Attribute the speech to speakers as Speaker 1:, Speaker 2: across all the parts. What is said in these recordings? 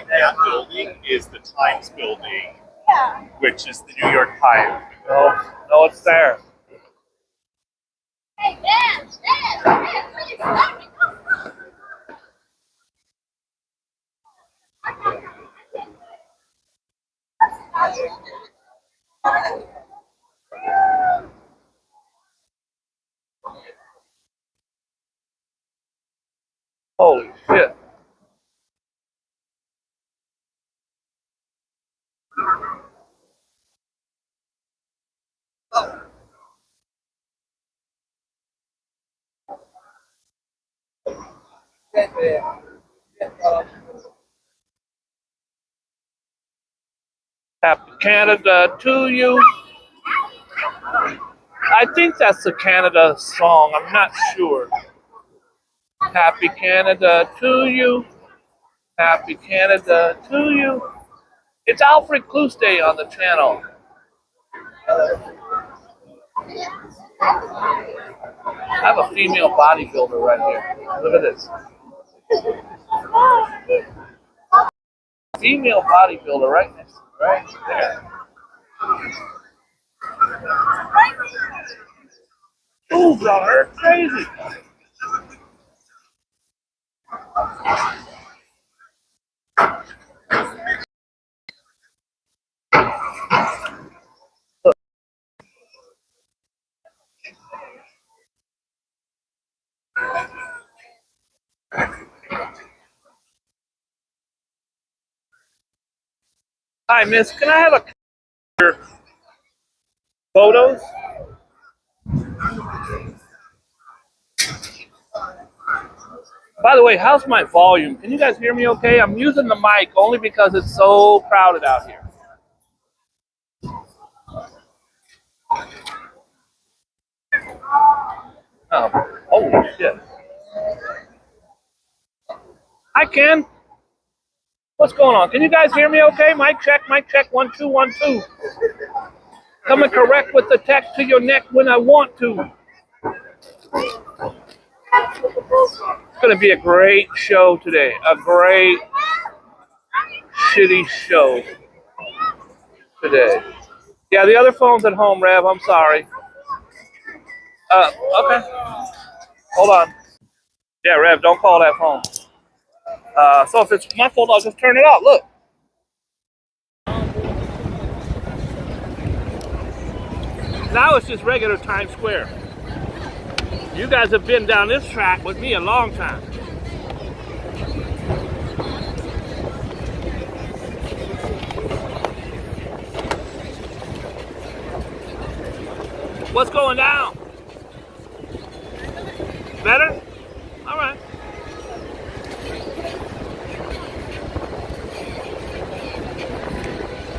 Speaker 1: That building is the Times building, which is the New York Times.
Speaker 2: No, it's there.
Speaker 3: Hey, man, please stop me.
Speaker 2: Holy shit. Happy Canada to you. I think that's the Canada song. I'm not sure. Happy Canada to you. Happy Canada to you. It's Alfred Cluse Day on the channel. I have a female bodybuilder right here. Look at this. Female bodybuilder right next to me, right there. Moves on her crazy. Hi, miss. Can I have a photos? By the way, how's my volume? Can you guys hear me okay? I'm using the mic only because it's so crowded out here. Oh, holy shit. Hi, Ken. What's going on? Can you guys hear me okay? Mic check, 1, 2, 1, 2. Coming correct with the text to your neck when I want to. It's going to be a great show today. A great, shitty show today. Yeah, the other phone's at home, Rev. I'm sorry. Okay. Hold on. Yeah, Rev, don't call that phone. So if it's muffled, I'll just turn it off. Look. Now it's just regular Times Square. You guys have been down this track with me a long time. What's going down? Better? All right.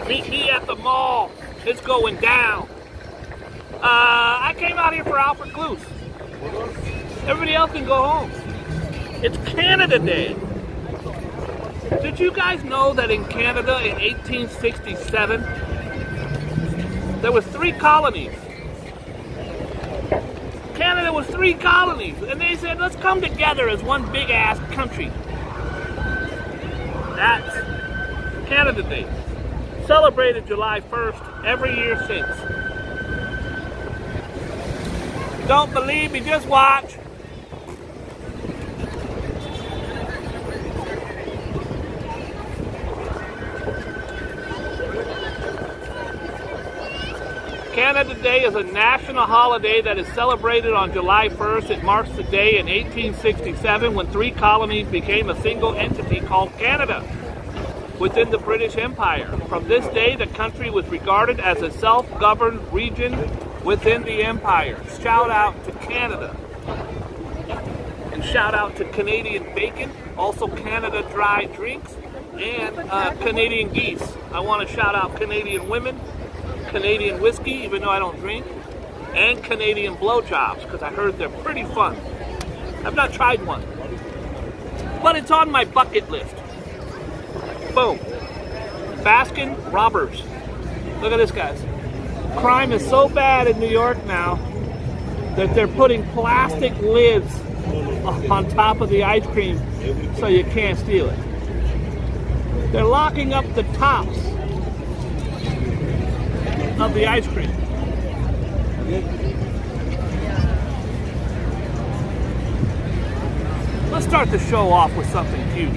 Speaker 2: Meet me at the mall. It's going down. I came out here for Alfred Cluse. Everybody else can go home. It's Canada Day. Did you guys know that in Canada in 1867, there was 3 colonies? Canada was 3 colonies. And they said, let's come together as one big ass country. That's Canada Day. Celebrated July 1st every year since. Don't believe me, just watch. Canada Day is a national holiday that is celebrated on July 1st. It marks the day in 1867 when 3 colonies became a single entity called Canada within the British Empire. From this day, the country was regarded as a self-governed region within the empire. Shout out to Canada. And shout out to Canadian bacon, also Canada dry drinks, and Canadian geese. I want to shout out Canadian women, Canadian whiskey, even though I don't drink, and Canadian blowjobs, because I heard they're pretty fun. I've not tried one, but it's on my bucket list. Boom. Baskin Robbers. Look at this, guys. Crime is so bad in New York now that they're putting plastic lids on top of the ice cream so you can't steal it. They're locking up the tops of the ice cream. Let's start the show off with something cute.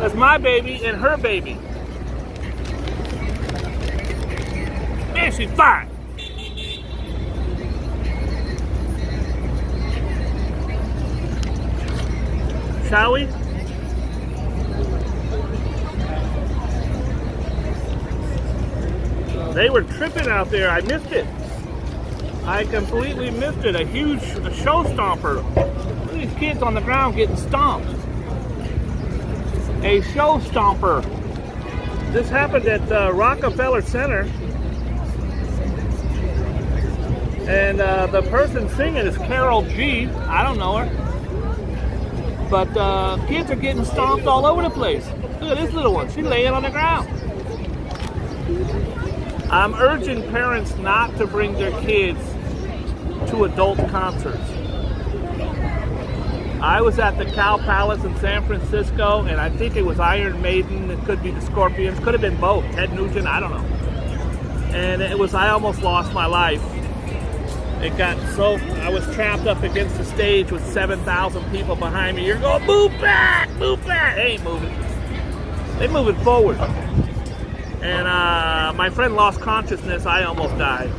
Speaker 2: That's my baby and her baby. Man, she's fine. Shall we? They were tripping out there. I missed it. I completely missed it. A huge show stomper. Look at these kids on the ground getting stomped. A show stomper. This happened at Rockefeller Center. And the person singing is Carol G. I don't know her. But kids are getting stomped all over the place. Look at this little one. She's laying on the ground. I'm urging parents not to bring their kids to adult concerts. I was at the Cow Palace in San Francisco, and I think it was Iron Maiden. It could be the Scorpions. Could have been both. Ted Nugent, I don't know. And I almost lost my life. It got so, I was trapped up against the stage with 7,000 people behind me. You're going, move back, move back. They ain't moving. They're moving forward. And my friend lost consciousness. I almost died.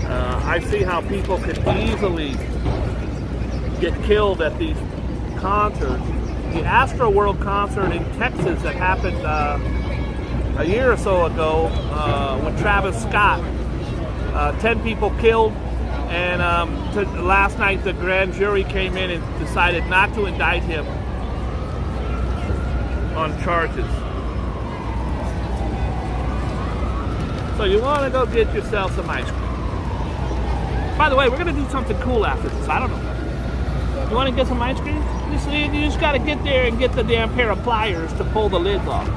Speaker 2: I see how people could easily get killed at these concerts. The Astro World concert in Texas that happened a year or so ago with Travis Scott. 10 people killed, and last night the grand jury came in and decided not to indict him on charges. So you want to go get yourself some ice cream. By the way, we're going to do something cool after this. I don't know. You want to get some ice cream? You just got to get there and get the damn pair of pliers to pull the lids off.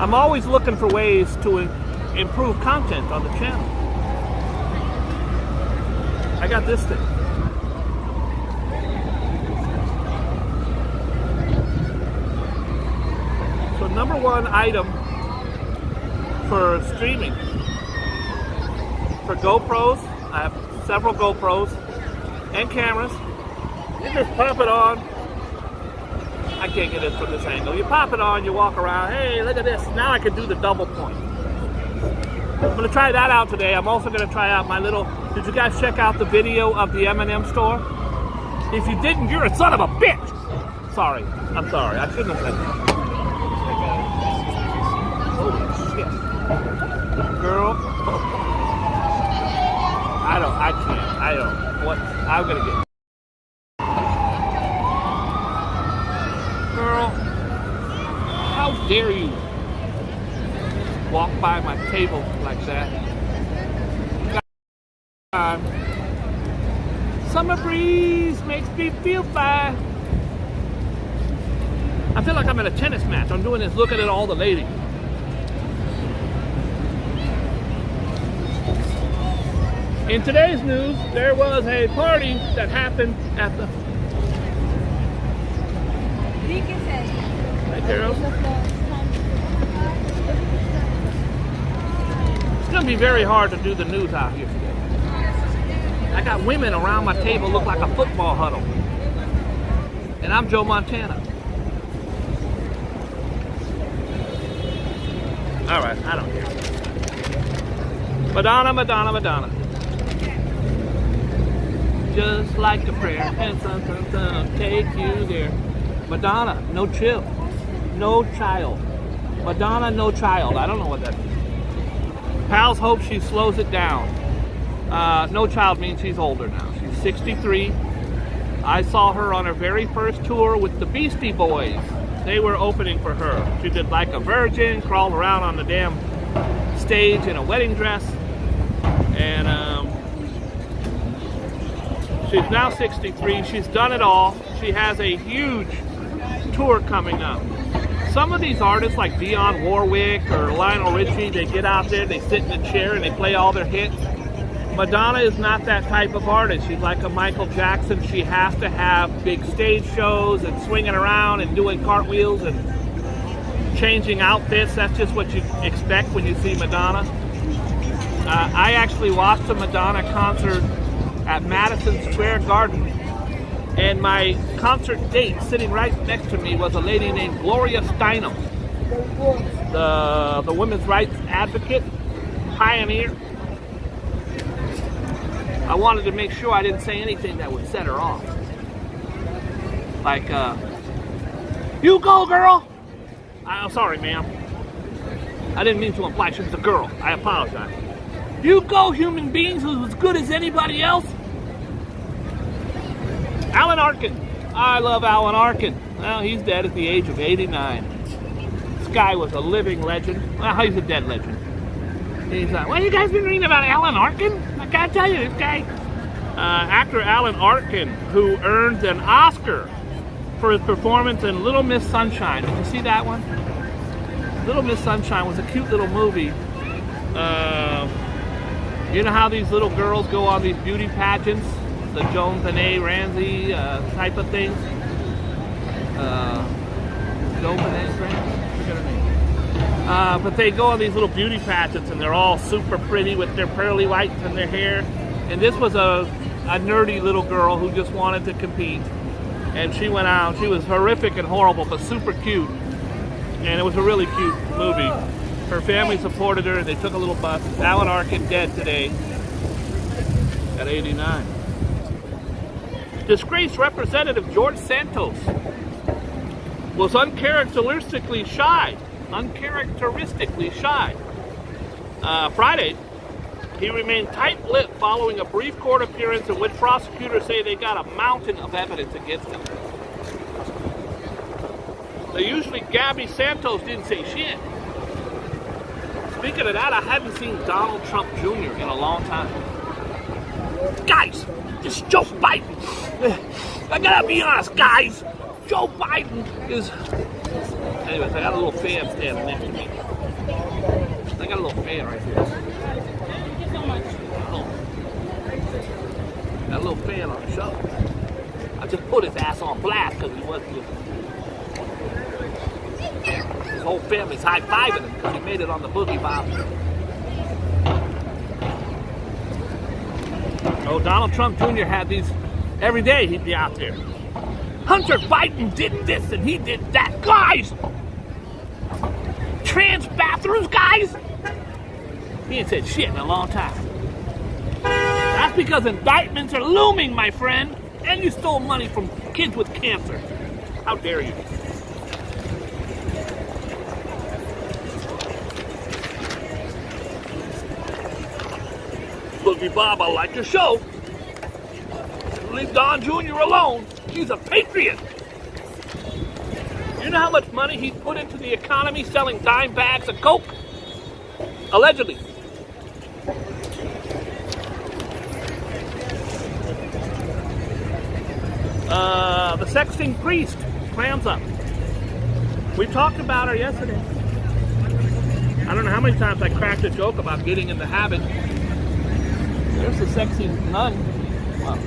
Speaker 2: I'm always looking for ways to improve content on the channel. I got this thing. So number one item for streaming. For GoPros, I have several GoPros and cameras. You just pop it on. I can't get it from this angle. You pop it on, you walk around. Hey, look at this. Now I can do the double point. I'm going to try that out today. I'm also going to try out my little... Did you guys check out the video of the M&M store? If you didn't, you're a son of a bitch. Sorry. I'm sorry. I shouldn't have said that. Holy shit. Girl. I can't. What? I'm going to get... Girl. How dare you walk by my table like that? Summer breeze makes me feel fine. I feel like I'm at a tennis match. I'm doing this looking at all the ladies. In today's news, there was a party that happened at the... Hi, girls. It's going to be very hard to do the news out here today. I got women around my table look like a football huddle. And I'm Joe Montana. All right, I don't care. Madonna, Madonna, Madonna. Just like a prayer and some take you there. Madonna, no chill. No child. Madonna, no child. I don't know what that means. Pals hope she slows it down. No child means she's older now. She's 63. I saw her on her very first tour with the Beastie Boys. They were opening for her. She did Like a Virgin, crawled around on the damn stage in a wedding dress. And she's now 63. She's done it all. She has a huge tour coming up. Some of these artists like Dionne Warwick or Lionel Richie, they get out there, they sit in a chair and they play all their hits. Madonna is not that type of artist. She's like a Michael Jackson. She has to have big stage shows and swinging around and doing cartwheels and changing outfits. That's just what you expect when you see Madonna. I actually watched a Madonna concert at Madison Square Garden, and my concert date sitting right next to me was a lady named Gloria Steinem, the women's rights advocate, pioneer. I wanted to make sure I didn't say anything that would set her off. Like, you go, girl! I'm sorry, ma'am. I didn't mean to imply she was a girl. I apologize. You go, human beings, who's as good as anybody else. Alan Arkin. I love Alan Arkin. Well, he's dead at the age of 89. This guy was a living legend. Well, he's a dead legend. He's like, well, you guys been reading about Alan Arkin? I gotta tell you, this guy. Actor Alan Arkin, who earned an Oscar for his performance in Little Miss Sunshine. Did you see that one? Little Miss Sunshine was a cute little movie. You know how these little girls go on these beauty pageants? The Joan Benet Ramsey type of things? Joan Benet Ramsey? Forget her name. But they go on these little beauty pageants and they're all super pretty with their pearly whites in their hair. And this was a nerdy little girl who just wanted to compete. And she went out. She was horrific and horrible, but super cute. And it was a really cute movie. Her family supported her and they took a little bus. Alan Arkin dead today at 89. Disgraced Representative George Santos was uncharacteristically shy. Friday, he remained tight-lipped following a brief court appearance in which prosecutors say they got a mountain of evidence against him. The usually Gabby Santos didn't say shit. Speaking of that, I hadn't seen Donald Trump Jr. in a long time. Guys, it's Joe Biden. I gotta be honest, guys. Joe Biden is... Anyways, I got a little fan standing next to me. I got a little fan right here. Got a little fan on the shoulder. I just put his ass on blast because he wasn't just... His whole family's high-fiving him because he made it on the Boogie Bob. Oh, Donald Trump Jr. had these... Every day he'd be out there. Hunter Biden did this and he did that. Guys! Trans bathrooms, guys! He ain't said shit in a long time. That's because indictments are looming, my friend. And you stole money from kids with cancer. How dare you? Boogie Bob, I like your show. Leave Don Jr. alone. He's a patriot. You know how much money he's put into the economy selling dime bags of coke? Allegedly. The sexting priest clams up. We talked about her yesterday. I don't know how many times I cracked a joke about getting in the habit. There's the sexy nun. Well,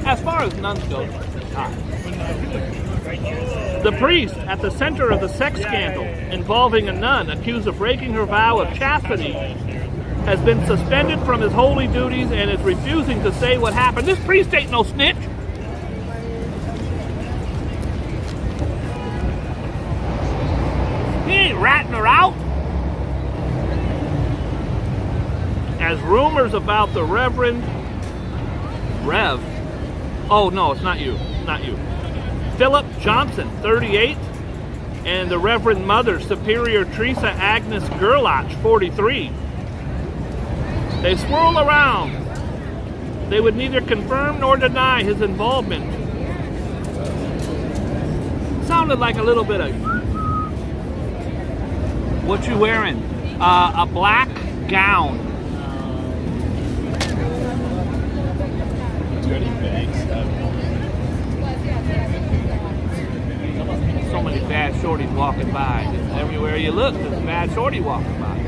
Speaker 2: as far as nuns go, the priest at the center of the sex scandal involving a nun accused of breaking her vow of chastity has been suspended from his holy duties and is refusing to say what happened. This priest ain't no snitch. He ain't ratting her out. As rumors about the Rev. Oh no, it's not you. Not you. Philip Johnson, 38, and the Reverend Mother Superior Teresa Agnes Gerlach, 43. They swirl around. They would neither confirm nor deny his involvement. Sounded like a little bit of, what you wearing? A black gown. So many bad shorties walking by. Everywhere you look, there's a bad shorty walking by.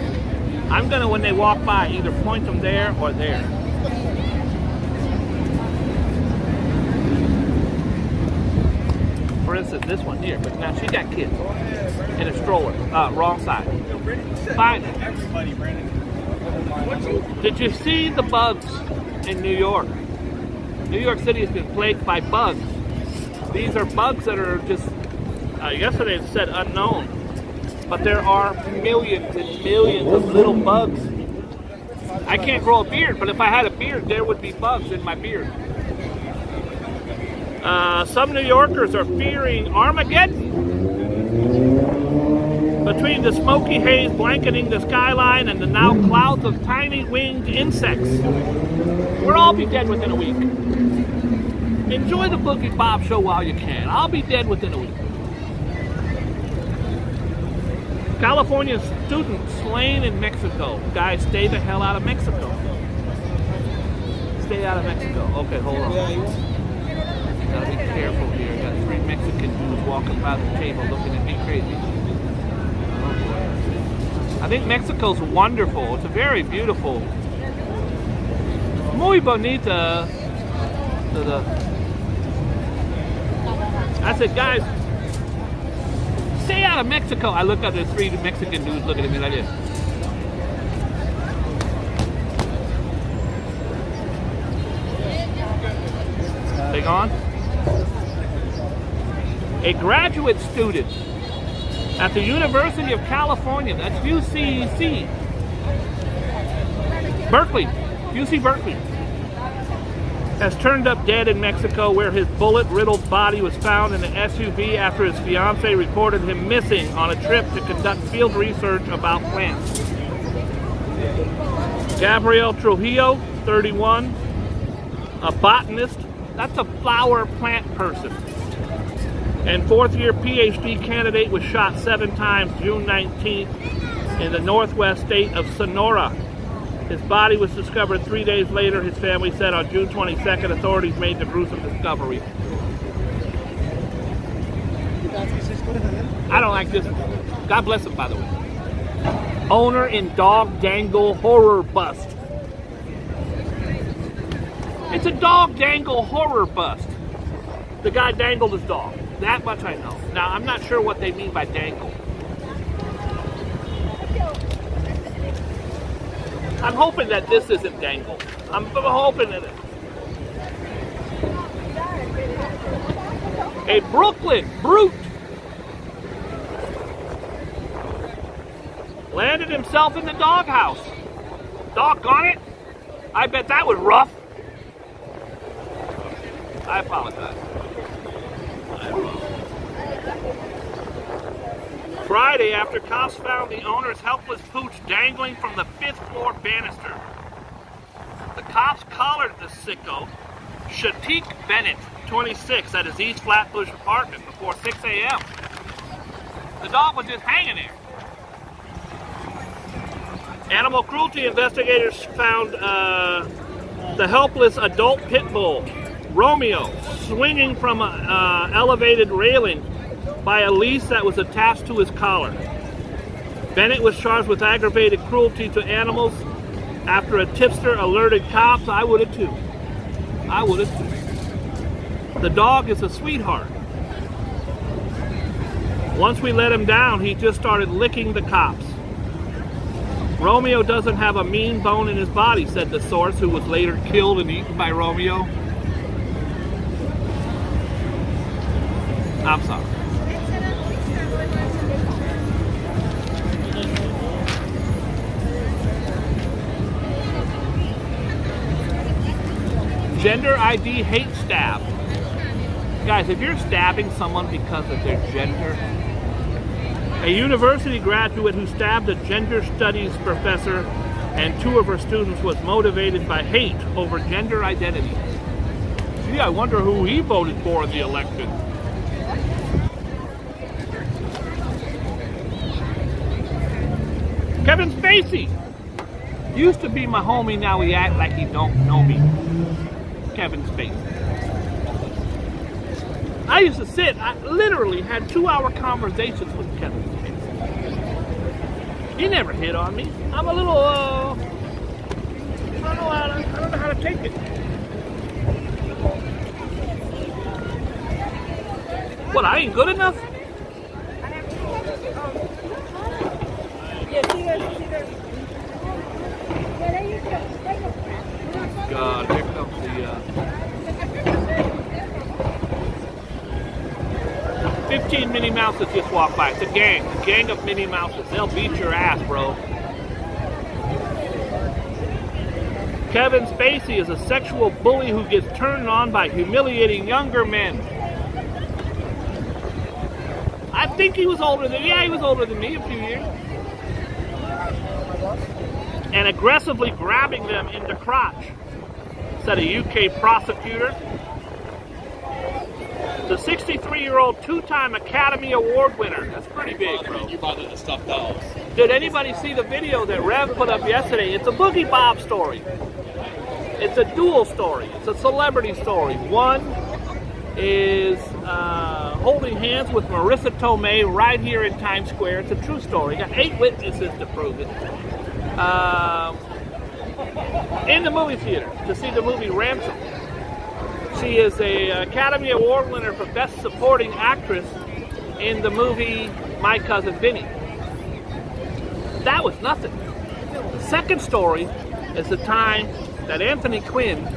Speaker 2: I'm gonna, when they walk by, either point them there or there. For instance, this one here, but now she got kids in a stroller. Wrong side. Fine. Did you see the bugs in New York? New York City has been plagued by bugs. These are bugs that are just, yesterday it said unknown, but there are millions and millions of little bugs. I can't grow a beard, but if I had a beard, there would be bugs in my beard. Some New Yorkers are fearing Armageddon. Between the smoky haze blanketing the skyline and the now clouds of tiny winged insects, we'll all be dead within a week. Enjoy the Boogie Bob show while you can. I'll be dead within a week. California student slain in Mexico. Guys, stay the hell out of Mexico. Stay out of Mexico. Okay, hold on. Gotta be careful here. Got 3 Mexican dudes walking by the table looking at me crazy. Oh boy. I think Mexico's wonderful. It's a very beautiful, muy bonita. I said, guys, stay out of Mexico. I look at the 3 Mexican dudes looking at me like this. They gone? A graduate student at the University of California, that's UC Berkeley, has turned up dead in Mexico, where his bullet-riddled body was found in an SUV after his fiancée reported him missing on a trip to conduct field research about plants. Gabriel Trujillo, 31, a botanist, that's a flower plant person, and 4th-year PhD candidate, was shot 7 times June 19th in the northwest state of Sonora. His body was discovered 3 days later, his family said. On June 22nd, authorities made the gruesome discovery. I don't like this one. God bless him, by the way. Owner in dog dangle horror bust. It's a dog dangle horror bust. The guy dangled his dog. That much I know. Now, I'm not sure what they mean by dangle. I'm hoping that this isn't dangle. I'm hoping that a Brooklyn brute landed himself in the doghouse. Doggone it. I bet that was rough. I apologize. Friday, after cops found the owner's helpless pooch dangling from the 5th floor banister, the cops collared the sicko, Shatik Bennett, 26, at his East Flatbush apartment before 6 a.m. The dog was just hanging there. Animal cruelty investigators found the helpless adult pit bull, Romeo, swinging from an elevated railing by a leash that was attached to his collar. Bennett was charged with aggravated cruelty to animals after a tipster alerted cops. I would have too. The dog is a sweetheart. Once we let him down, he just started licking the cops. Romeo doesn't have a mean bone in his body, said the source, who was later killed and eaten by Romeo. I'm sorry. Gender ID hate stab. Guys, if you're stabbing someone because of their gender, a university graduate who stabbed a gender studies professor and 2 of her students was motivated by hate over gender identity. Gee, I wonder who he voted for in the election. Kevin Spacey used to be my homie, now he act like he don't know me. Kevin Spacey. I used to I literally had 2-hour conversations with Kevin Spacey. He never hit on me. I'm a little, I don't know how to take it. What, I ain't good enough? God, here comes the 15 Minnie Mouses just walked by. It's a gang of Minnie Mouses. They'll beat your ass, bro. Kevin Spacey is a sexual bully who gets turned on by humiliating younger men. I think he was older than me. Yeah, he was older than me a few years. And aggressively grabbing them in the crotch, said a UK prosecutor. The 63-year-old 2-time Academy Award winner. That's pretty big, bro.
Speaker 4: You bought it to stuffed dolls.
Speaker 2: Did anybody see the video that Rev put up yesterday? It's a Boogie Bob story. It's a dual story. It's a celebrity story. One is holding hands with Marissa Tomei right here in Times Square. It's a true story. Got 8 witnesses to prove it. In the movie theater to see the movie Ransom. She is a Academy Award winner for Best Supporting Actress in the movie My Cousin Vinny. That was nothing. The second story is the time that Anthony Quinn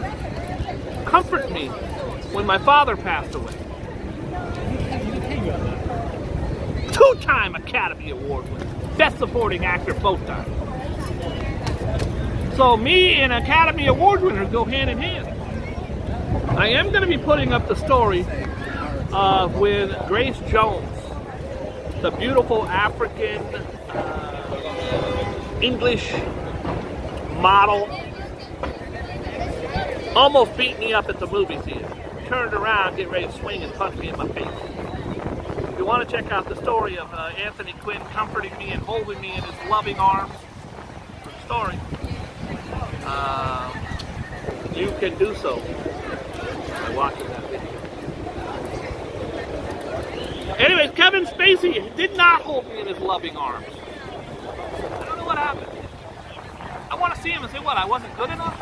Speaker 2: comforted me when my father passed away. 2-time Academy Award winner. Best Supporting Actor both times. So me and Academy Award winners go hand in hand. I am going to be putting up the story with Grace Jones, the beautiful African English model. Almost beat me up at the movie theater. Turned around, get ready to swing and punch me in my face. If you want to check out the story of Anthony Quinn comforting me and holding me in his loving arms, for the story, you can do so by watching that video. Anyways, Kevin Spacey did not hold me in his loving arms. I don't know what happened. I want to see him and say, what, I wasn't good enough?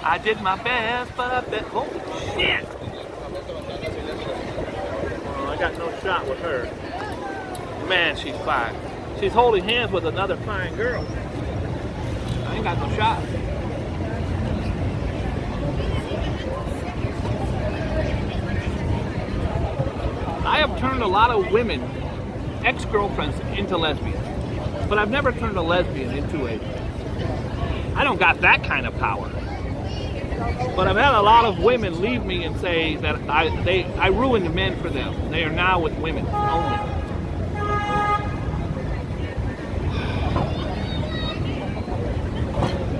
Speaker 2: I did my best, but I bet, holy shit. Well, I got no shot with her. Man, she's fine. She's holding hands with another fine girl. I ain't got no shot. I have turned a lot of women, ex-girlfriends, into lesbians. But I've never turned a lesbian into I don't got that kind of power. But I've had a lot of women leave me and say that I ruined men for them. They are now with women only.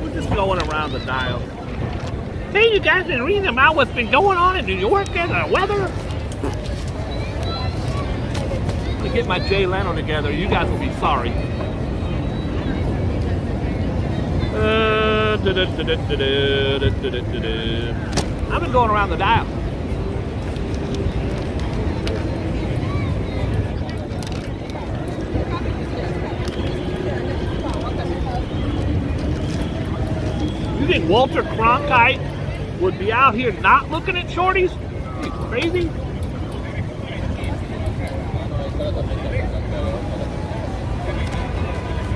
Speaker 2: We're just going around the dial. Hey, you guys been reading about what's been going on in New York and the weather? To get my Jay Leno together, you guys will be sorry. I've been going around the dial. You think Walter Cronkite would be out here not looking at shorties? Are you crazy?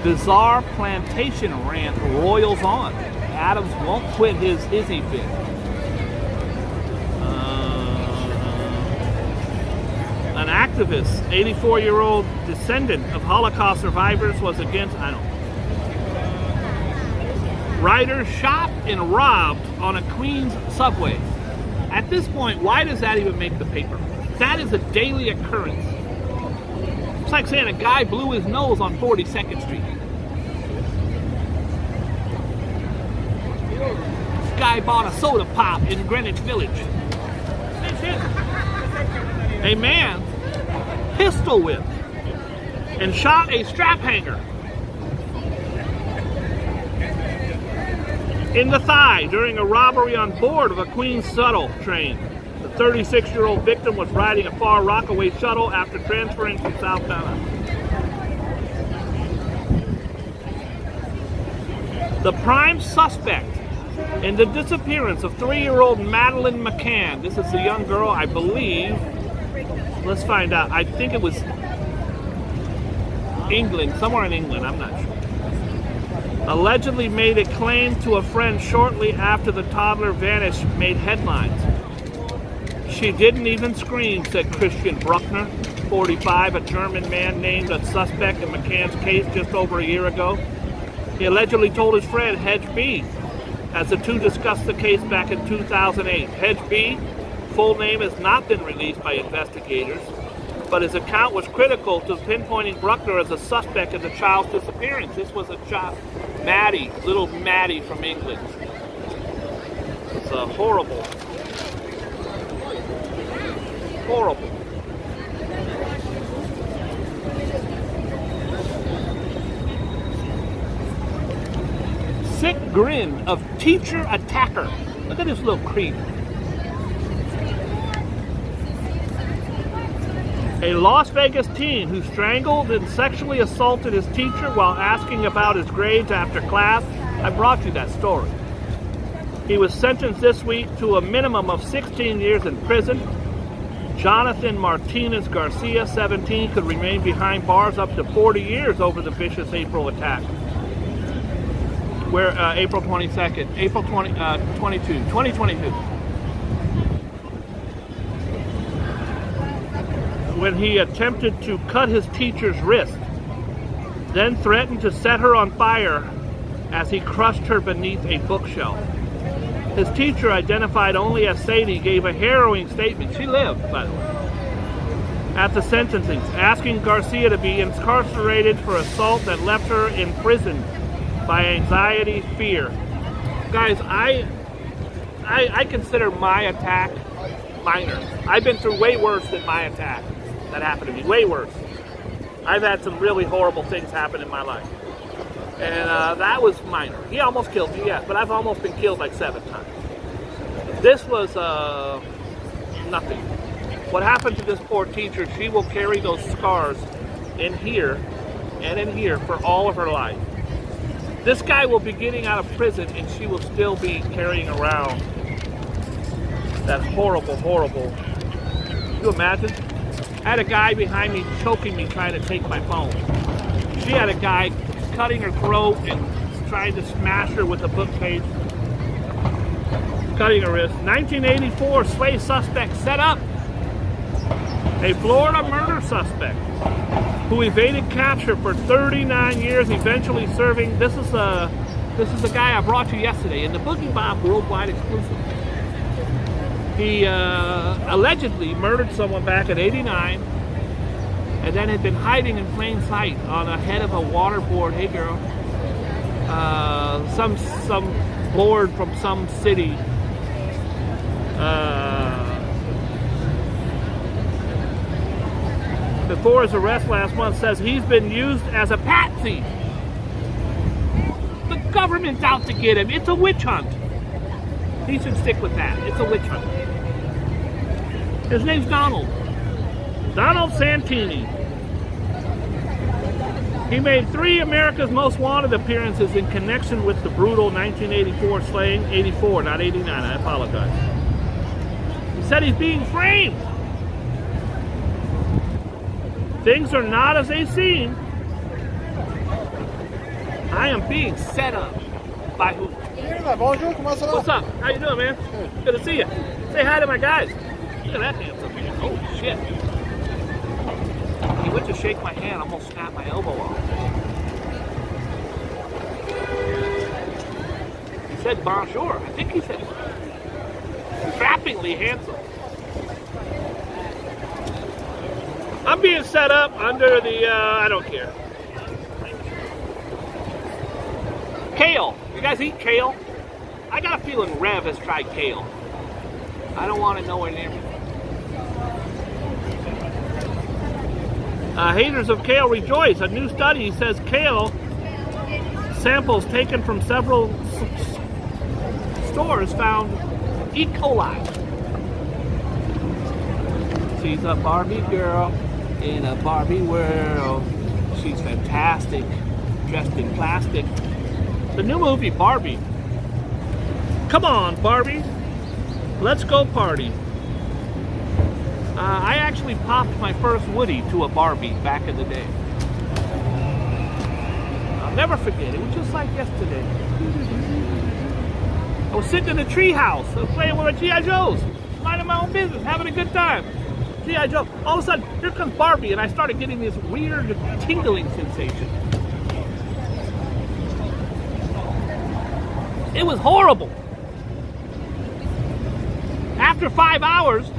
Speaker 2: Bizarre plantation rant roils on. Adams won't quit his hissy fit. An activist, 84-year-old descendant of Holocaust survivors, was against, Riders shot and robbed on a Queens subway At this point, why does that even make the paper? That is a daily occurrence. It's like saying a guy blew his nose on 42nd Street. This guy bought a soda pop in Greenwich Village. A man pistol whipped and shot a strap hanger in the thigh during a robbery on board of a Queens shuttle train. The 36-year-old victim was riding a Far Rockaway shuttle after transferring from southbound. The prime suspect in the disappearance of 3-year-old Madeline McCann. This is the young girl, I believe. Let's find out. I think it was England, somewhere in England, I'm not sure. Allegedly made a claim to a friend shortly after the toddler vanished, made headlines. She didn't even scream, said Christian Bruckner, 45, a German man named a suspect in McCann's case just over a year ago. He allegedly told his friend, Hedge B, as the two discussed the case back in 2008. Hedge B, full name has not been released by investigators, but his account was critical to pinpointing Bruckner as a suspect in the child's disappearance. This was a child, Maddie, little Maddie from England. It's horrible. Horrible. Sick grin of teacher attacker. Look at this little creep. A Las Vegas teen who strangled and sexually assaulted his teacher while asking about his grades after class. I brought you that story. He was sentenced this week to a minimum of 16 years in prison. Jonathan Martinez Garcia, 17, could remain behind bars up to 40 years over the vicious April attack. Where April 22nd, April 2022. When he attempted to cut his teacher's wrist, then threatened to set her on fire as he crushed her beneath a bookshelf. His teacher, identified only as Sadie, gave a harrowing statement. She lived, by the way, at the sentencing, asking Garcia to be incarcerated for assault that left her imprisoned by anxiety, fear. Guys, I consider my attack minor. I've been through way worse than my attack that happened to me. Way worse. I've had some really horrible things happen in my life. And that was minor. He almost killed me, yes, but I've almost been killed like 7 times. This was nothing. What happened to this poor teacher, she will carry those scars in here and in here for all of her life. This guy will be getting out of prison and she will still be carrying around that horrible, horrible. Can you imagine? I had a guy behind me choking me trying to take my phone. She had a guy cutting her throat and trying to smash her with a bookcase, cutting her wrist. 1984, slave suspect set up. A Florida murder suspect who evaded capture for 39 years, eventually serving. This is the guy I brought you yesterday in the Boogie Bob Worldwide Exclusive. He allegedly murdered someone back in '89 and then had been hiding in plain sight on the head of a waterboard. Hey girl, some board from some city. Before his arrest last month, says he's been used as a patsy. The government's out to get him. It's a witch hunt. He should stick with that. It's a witch hunt. His name's Donald Santini. He made 3 America's Most Wanted appearances in connection with the brutal 1984 slaying. 84, not 89, I apologize. He said he's being framed. Things are not as they seem. I am being set up by who? What's up? How you doing, man? Good to see you. Say hi to my guys. Look at that handsome man. Holy shit. He went to shake my hand, almost snapped my elbow off. He said bonjour. I think he said. Strap trippingly handsome. I'm being set up under the, I don't care. Kale. You guys eat kale? I got a feeling Rev has tried kale. I don't want it nowhere near me. Haters of kale rejoice. A new study says kale samples taken from several stores found E. coli. She's a Barbie girl in a Barbie world. She's fantastic, dressed in plastic. The new movie Barbie. Come on, Barbie. Let's go party. I actually popped my first Woody to a Barbie back in the day. I'll never forget. It was just like yesterday. I was sitting in a tree house. I was playing with my G.I. Joes. Minding my own business. Having a good time. G.I. Joe. All of a sudden, here comes Barbie. And I started getting this weird tingling sensation. It was horrible. After 5 hours,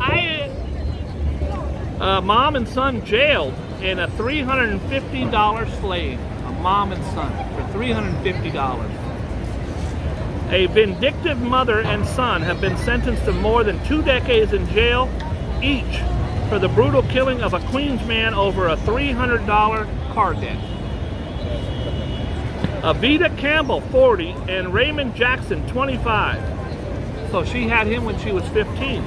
Speaker 2: mom and son jailed in a $350 slave. A mom and son for $350. A vindictive mother and son have been sentenced to more than 2 decades in jail each for the brutal killing of a Queens man over a $300 car debt. Avita Campbell, 40, and Raymond Jackson, 25. So she had him when she was 15.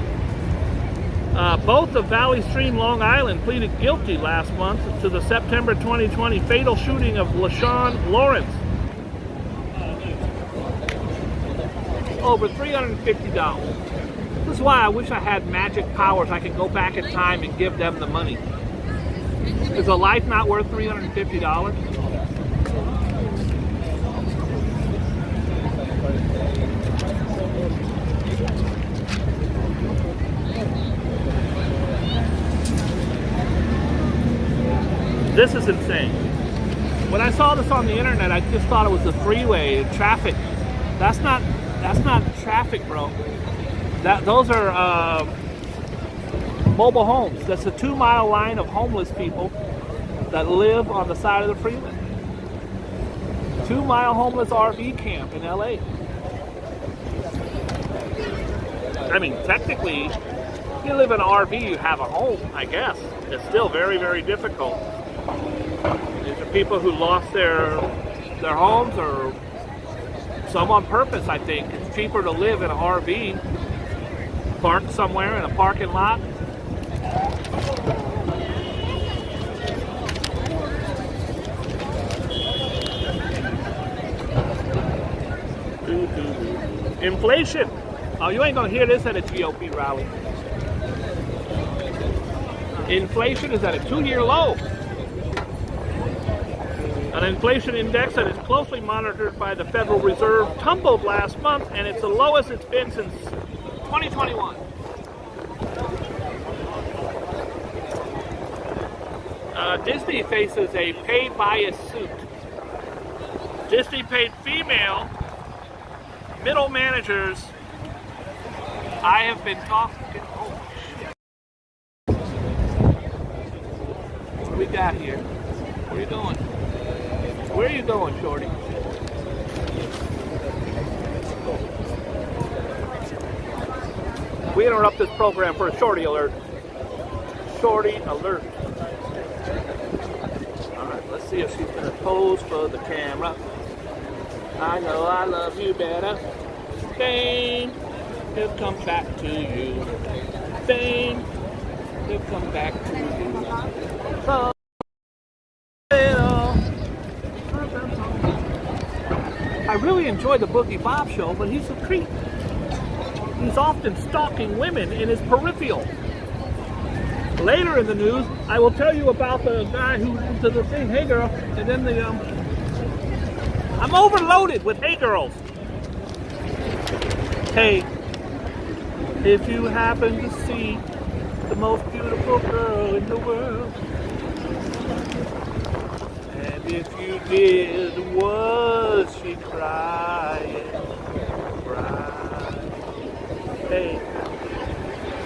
Speaker 2: Both of Valley Stream, Long Island, pleaded guilty last month to the September 2020 fatal shooting of LaShawn Lawrence. Over $350. This is why I wish I had magic powers. I could go back in time and give them the money. Is a life not worth $350? This is insane. When I saw this on the internet, I just thought it was the freeway and traffic. That's not traffic, bro. Those are mobile homes. That's a 2-mile line of homeless people that live on the side of the freeway. 2-mile homeless RV camp in LA. I mean, technically, if you live in an RV, you have a home, I guess. It's still very, very difficult. These are people who lost their homes, or some on purpose, I think. It's cheaper to live in an RV, parked somewhere in a parking lot. Inflation. Oh, you ain't gonna hear this at a GOP rally. Inflation is at a 2-year low. An inflation index that is closely monitored by the Federal Reserve tumbled last month, and it's the lowest it's been since 2021. Disney faces a pay bias suit. Disney paid female middle managers. I have been talking. Oh, shit. What do we got here? What are you doing? Where are you going, Shorty? We interrupt this program for a Shorty alert. Shorty alert. Alright, let's see if she's going to pose for the camera. I know I love you better. Bang! He'll come back to you. Bang! He'll come back to you. Oh. I really enjoy the Boogie Bob show, but he's a creep. He's often stalking women in his peripheral. Later in the news, I will tell you about the guy who did the thing, hey girl, and then the I'm overloaded with hey girls. Hey, if you happen to see the most beautiful girl in the world, and if you did, was she crying? Crying. Hey,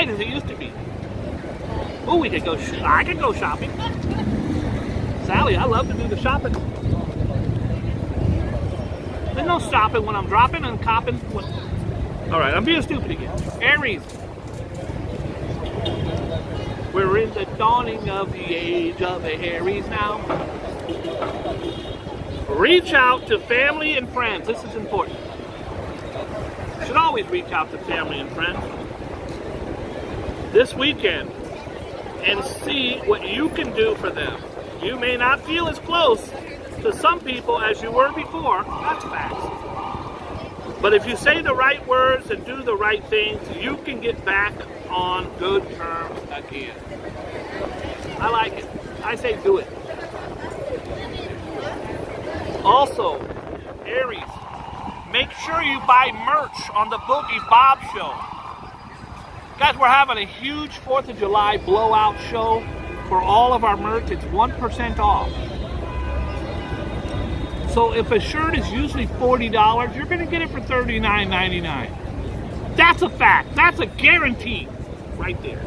Speaker 2: tight as it used to be. Oh, we could go. I could go shopping. Sally, I love to do the shopping. There's no stopping when I'm dropping and copping. All right, I'm being stupid again. Aries. We're in the dawning of the age of the Aries now. Reach out to family and friends. This is important. You should always reach out to family and friends this weekend and see what you can do for them. You may not feel as close to some people as you were before. That's facts. But if you say the right words and do the right things, you can get back on good terms again. I like it. I say do it. Also, Aries, make sure you buy merch on the Boogie Bob show. Guys, we're having a huge 4th of July blowout show for all of our merch. It's 1% off. So if a shirt is usually $40, you're going to get it for $39.99. That's a fact. That's a guarantee right there.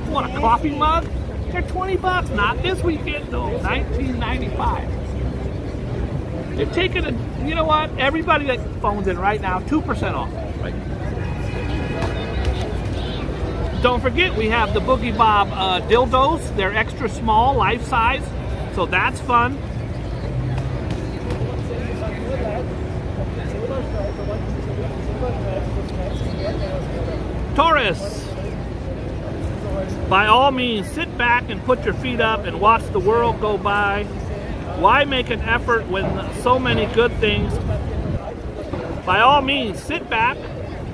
Speaker 2: Want a coffee mug? They're $20. Not this weekend though. $19.95. They're taking a, you know what? Everybody that phones in right now, 2% off. Right? Don't forget, we have the Boogie Bob dildos. They're extra small, life size. So that's fun. Taurus, by all means, sit back and put your feet up and watch the world go by. Why make an effort when so many good things? By all means, sit back,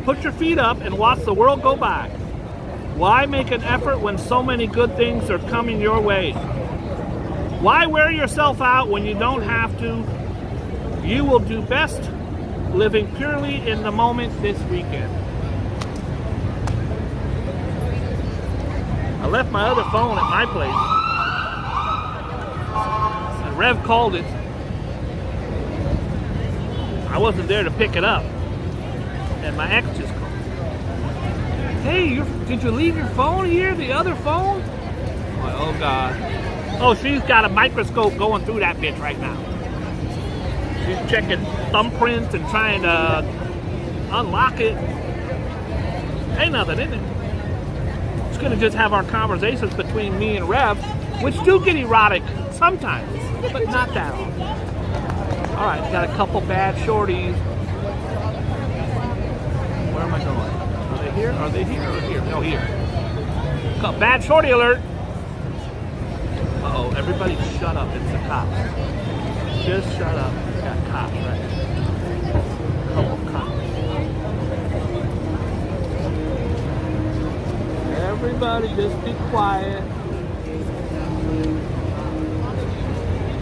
Speaker 2: put your feet up and watch the world go by. Why make an effort when so many good things are coming your way? Why wear yourself out when you don't have to? You will do best living purely in the moment this weekend. I left my other phone at my place. And Rev called it. I wasn't there to pick it up. And my ex just called. Hey, did you leave your phone here? The other phone? I'm like, oh God. Oh, she's got a microscope going through that bitch right now. She's checking thumbprints and trying to unlock it. Ain't nothing in it. It's gonna just have our conversations between me and Rev, which do get erotic sometimes, but not that often. All right, got a couple bad shorties. Where am I going? Are they here? Are they here? Or here? No, here. Bad shorty alert. Uh-oh, everybody shut up. It's the cops. Just shut up. We got cops, right? A couple cops. Everybody just be quiet.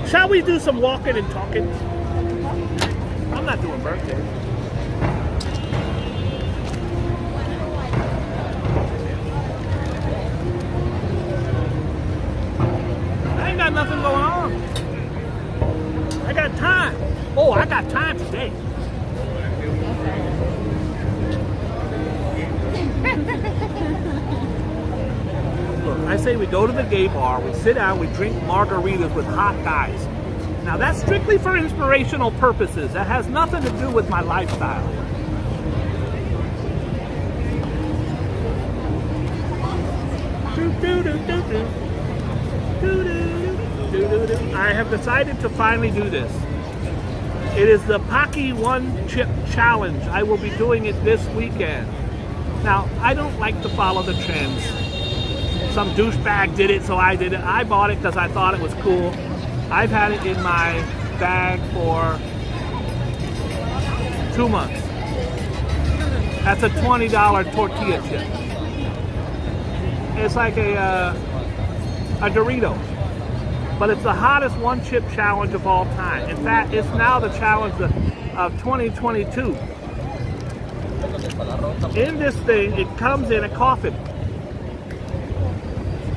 Speaker 2: Shall we do some walking and talking? I'm not doing birthdays. I ain't got nothing going on. I got time. Oh, I got time today. Look, I say we go to the gay bar, we sit down, we drink margaritas with hot guys. Now that's strictly for inspirational purposes. That has nothing to do with my lifestyle. I have decided to finally do this. It is the Pocky One Chip Challenge. I will be doing it this weekend. Now, I don't like to follow the trends. Some douchebag did it, so I did it. I bought it because I thought it was cool. I've had it in my bag for 2 months. That's a $20 tortilla chip. It's like a Dorito. But it's the hottest one chip challenge of all time. In fact, it's now the challenge of 2022. In this thing, it comes in a coffin.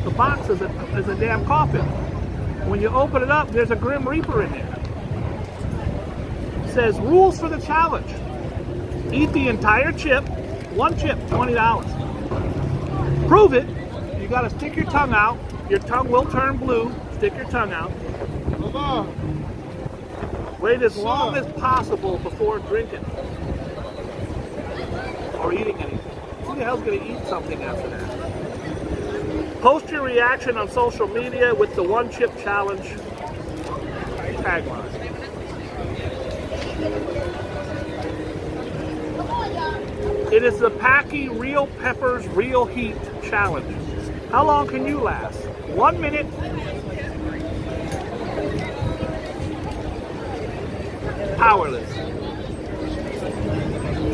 Speaker 2: The box is a damn coffin. When you open it up, there's a Grim Reaper in there. It says, rules for the challenge. Eat the entire chip, one chip, $20. prove it, you gotta stick your tongue out. Your tongue will turn blue. Stick your tongue out. Wait as long as possible before drinking or eating anything. Who the hell's gonna eat something after that? Post your reaction on social media with the One Chip Challenge tagline. It is the Packy Real Peppers Real Heat Challenge. How long can you last? 1 minute. Powerless.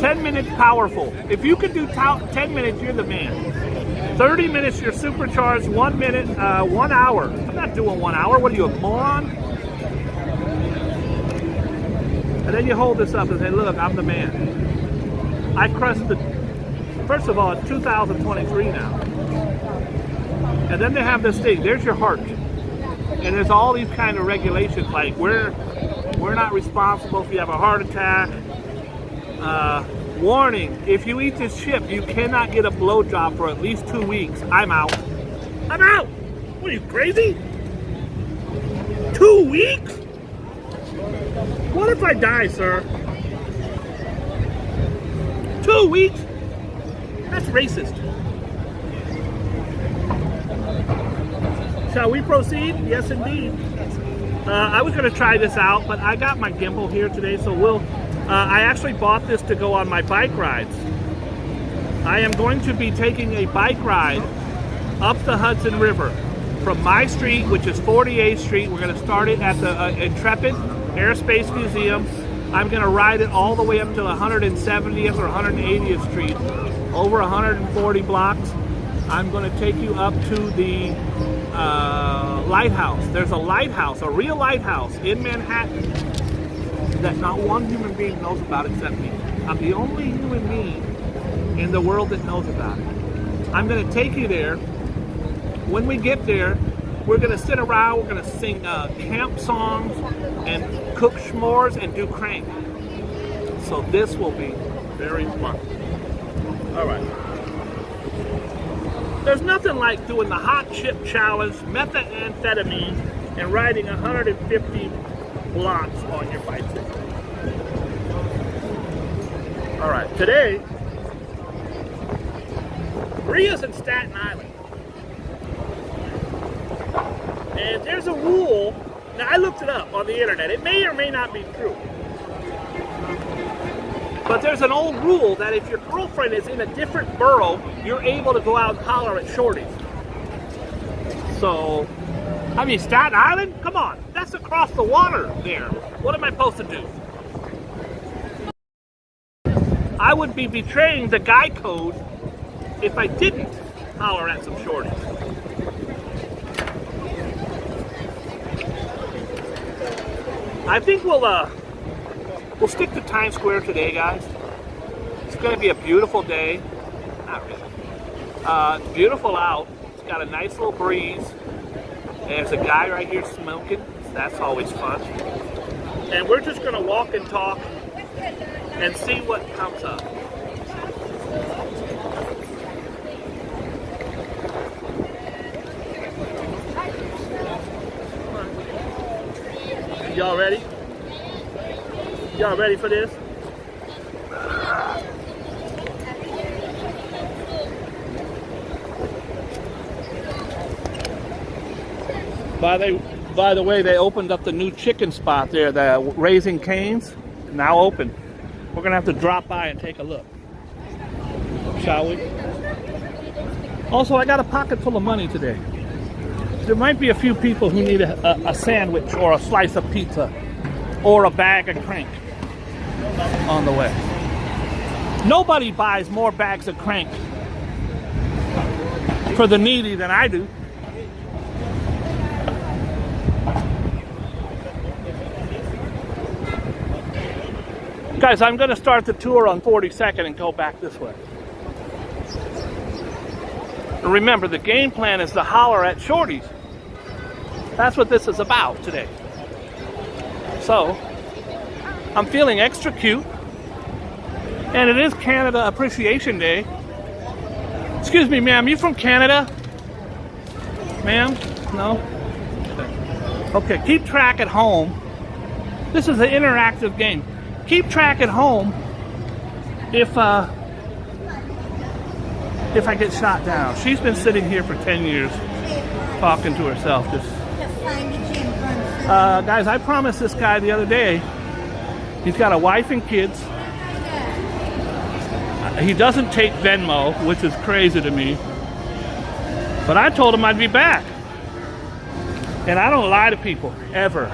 Speaker 2: 10 minutes powerful. If you can do 10 minutes, you're the man. 30 minutes, you're supercharged. 1 minute, 1 hour. I'm not doing 1 hour. What are you, a moron? And then you hold this up and say, look, I'm the man. I crushed the, first of all, it's 2023 now. And then they have this thing, there's your heart. And there's all these kind of regulations like we're not responsible if you have a heart attack. Warning, if you eat this chip, you cannot get a blowjob for at least 2 weeks. I'm out. I'm out! What are you, crazy? 2 weeks? What if I die, sir? 2 weeks? That's racist. Shall we proceed? Yes, indeed. I was going to try this out, but I got my gimbal here today, so I actually bought this to go on my bike rides. I am going to be taking a bike ride up the Hudson River from my street, which is 48th Street. We're going to start it at the Intrepid Aerospace Museum. I'm going to ride it all the way up to 170th or 180th Street, over 140 blocks. I'm going to take you up to the lighthouse. There's a lighthouse, a real lighthouse in Manhattan that not one human being knows about except me. I'm the only human being in the world that knows about it. I'm going to take you there. When we get there, we're going to sit around, we're going to sing camp songs and cook s'mores and do crank. So this will be very fun. All right. There's nothing like doing the hot chip challenge, methamphetamine, and riding 150 blocks on your bicycle. All right, today, Ria's in Staten Island. And there's a rule, now I looked it up on the internet, it may or may not be true. But there's an old rule that if your girlfriend is in a different borough, you're able to go out and holler at shorties. So, I mean, Staten Island? Come on, that's across the water there. What am I supposed to do? I would be betraying the guy code if I didn't holler at some shorties. I think we'll stick to Times Square today, guys. It's going to be a beautiful day. Not really. It's beautiful out. It's got a nice little breeze. There's a guy right here smoking. That's always fun. And we're just going to walk and talk and see what comes up. Y'all ready? Y'all ready for this? By the way, they opened up the new chicken spot there, the Raising Cane's, now open. We're gonna have to drop by and take a look. Shall we? Also, I got a pocket full of money today. There might be a few people who need a sandwich or a slice of pizza or a bag of crank on the way. Nobody buys more bags of crank for the needy than I do. Guys, I'm going to start the tour on 42nd and go back this way. And remember, the game plan is to holler at shorties. That's what this is about today. So, I'm feeling extra cute. And it is Canada Appreciation Day. Excuse me, ma'am, you from Canada? Ma'am? No? Okay, keep track at home. This is an interactive game. Keep track at home if I get shot down. She's been sitting here for 10 years talking to herself. Guys, I promised this guy the other day, he's got a wife and kids. He doesn't take Venmo, which is crazy to me. But I told him I'd be back. And I don't lie to people, ever.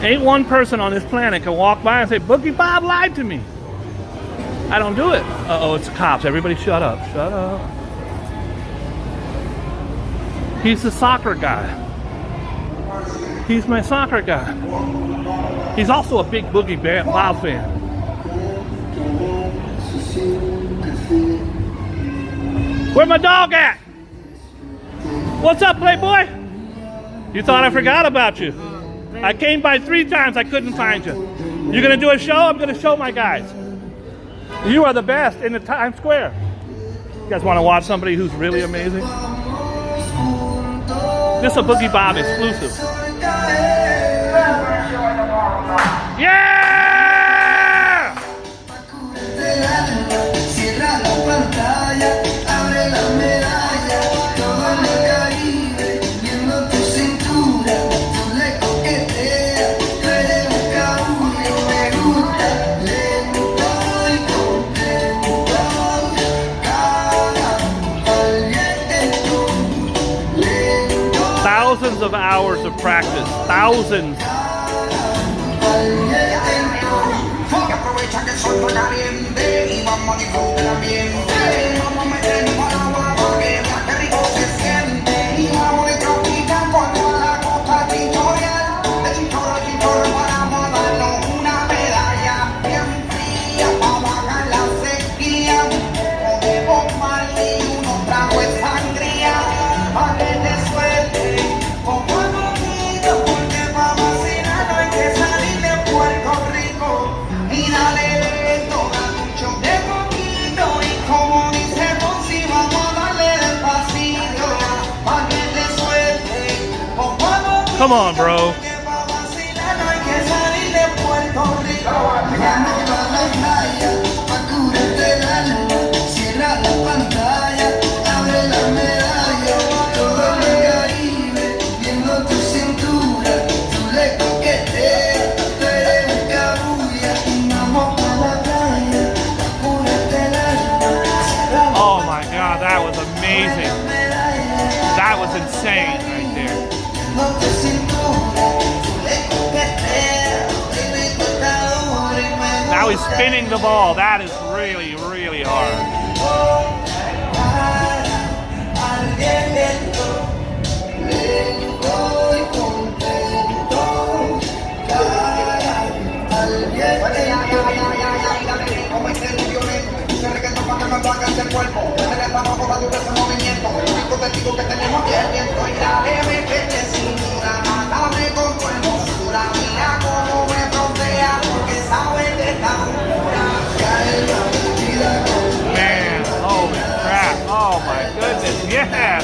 Speaker 2: Ain't one person on this planet can walk by and say, Boogie Bob lied to me. I don't do it. Uh-oh, it's cops. Everybody shut up. Shut up. He's the soccer guy. He's my soccer guy. He's also a big Boogie Bob fan. Where my dog at? What's up, Playboy? You thought I forgot about you. I came by 3 times, I couldn't find you. You gonna do a show? I'm gonna show my guys. You are the best in the Times Square. You guys wanna watch somebody who's really amazing? This is a Boogie Bob exclusive. Yeah! Thousands of hours of practice. Thousands. Come on, bro. Oh my God, that was amazing. That was insane right there. Now he's spinning the ball. That is really, really hard. Man, holy crap. Oh my goodness, yes.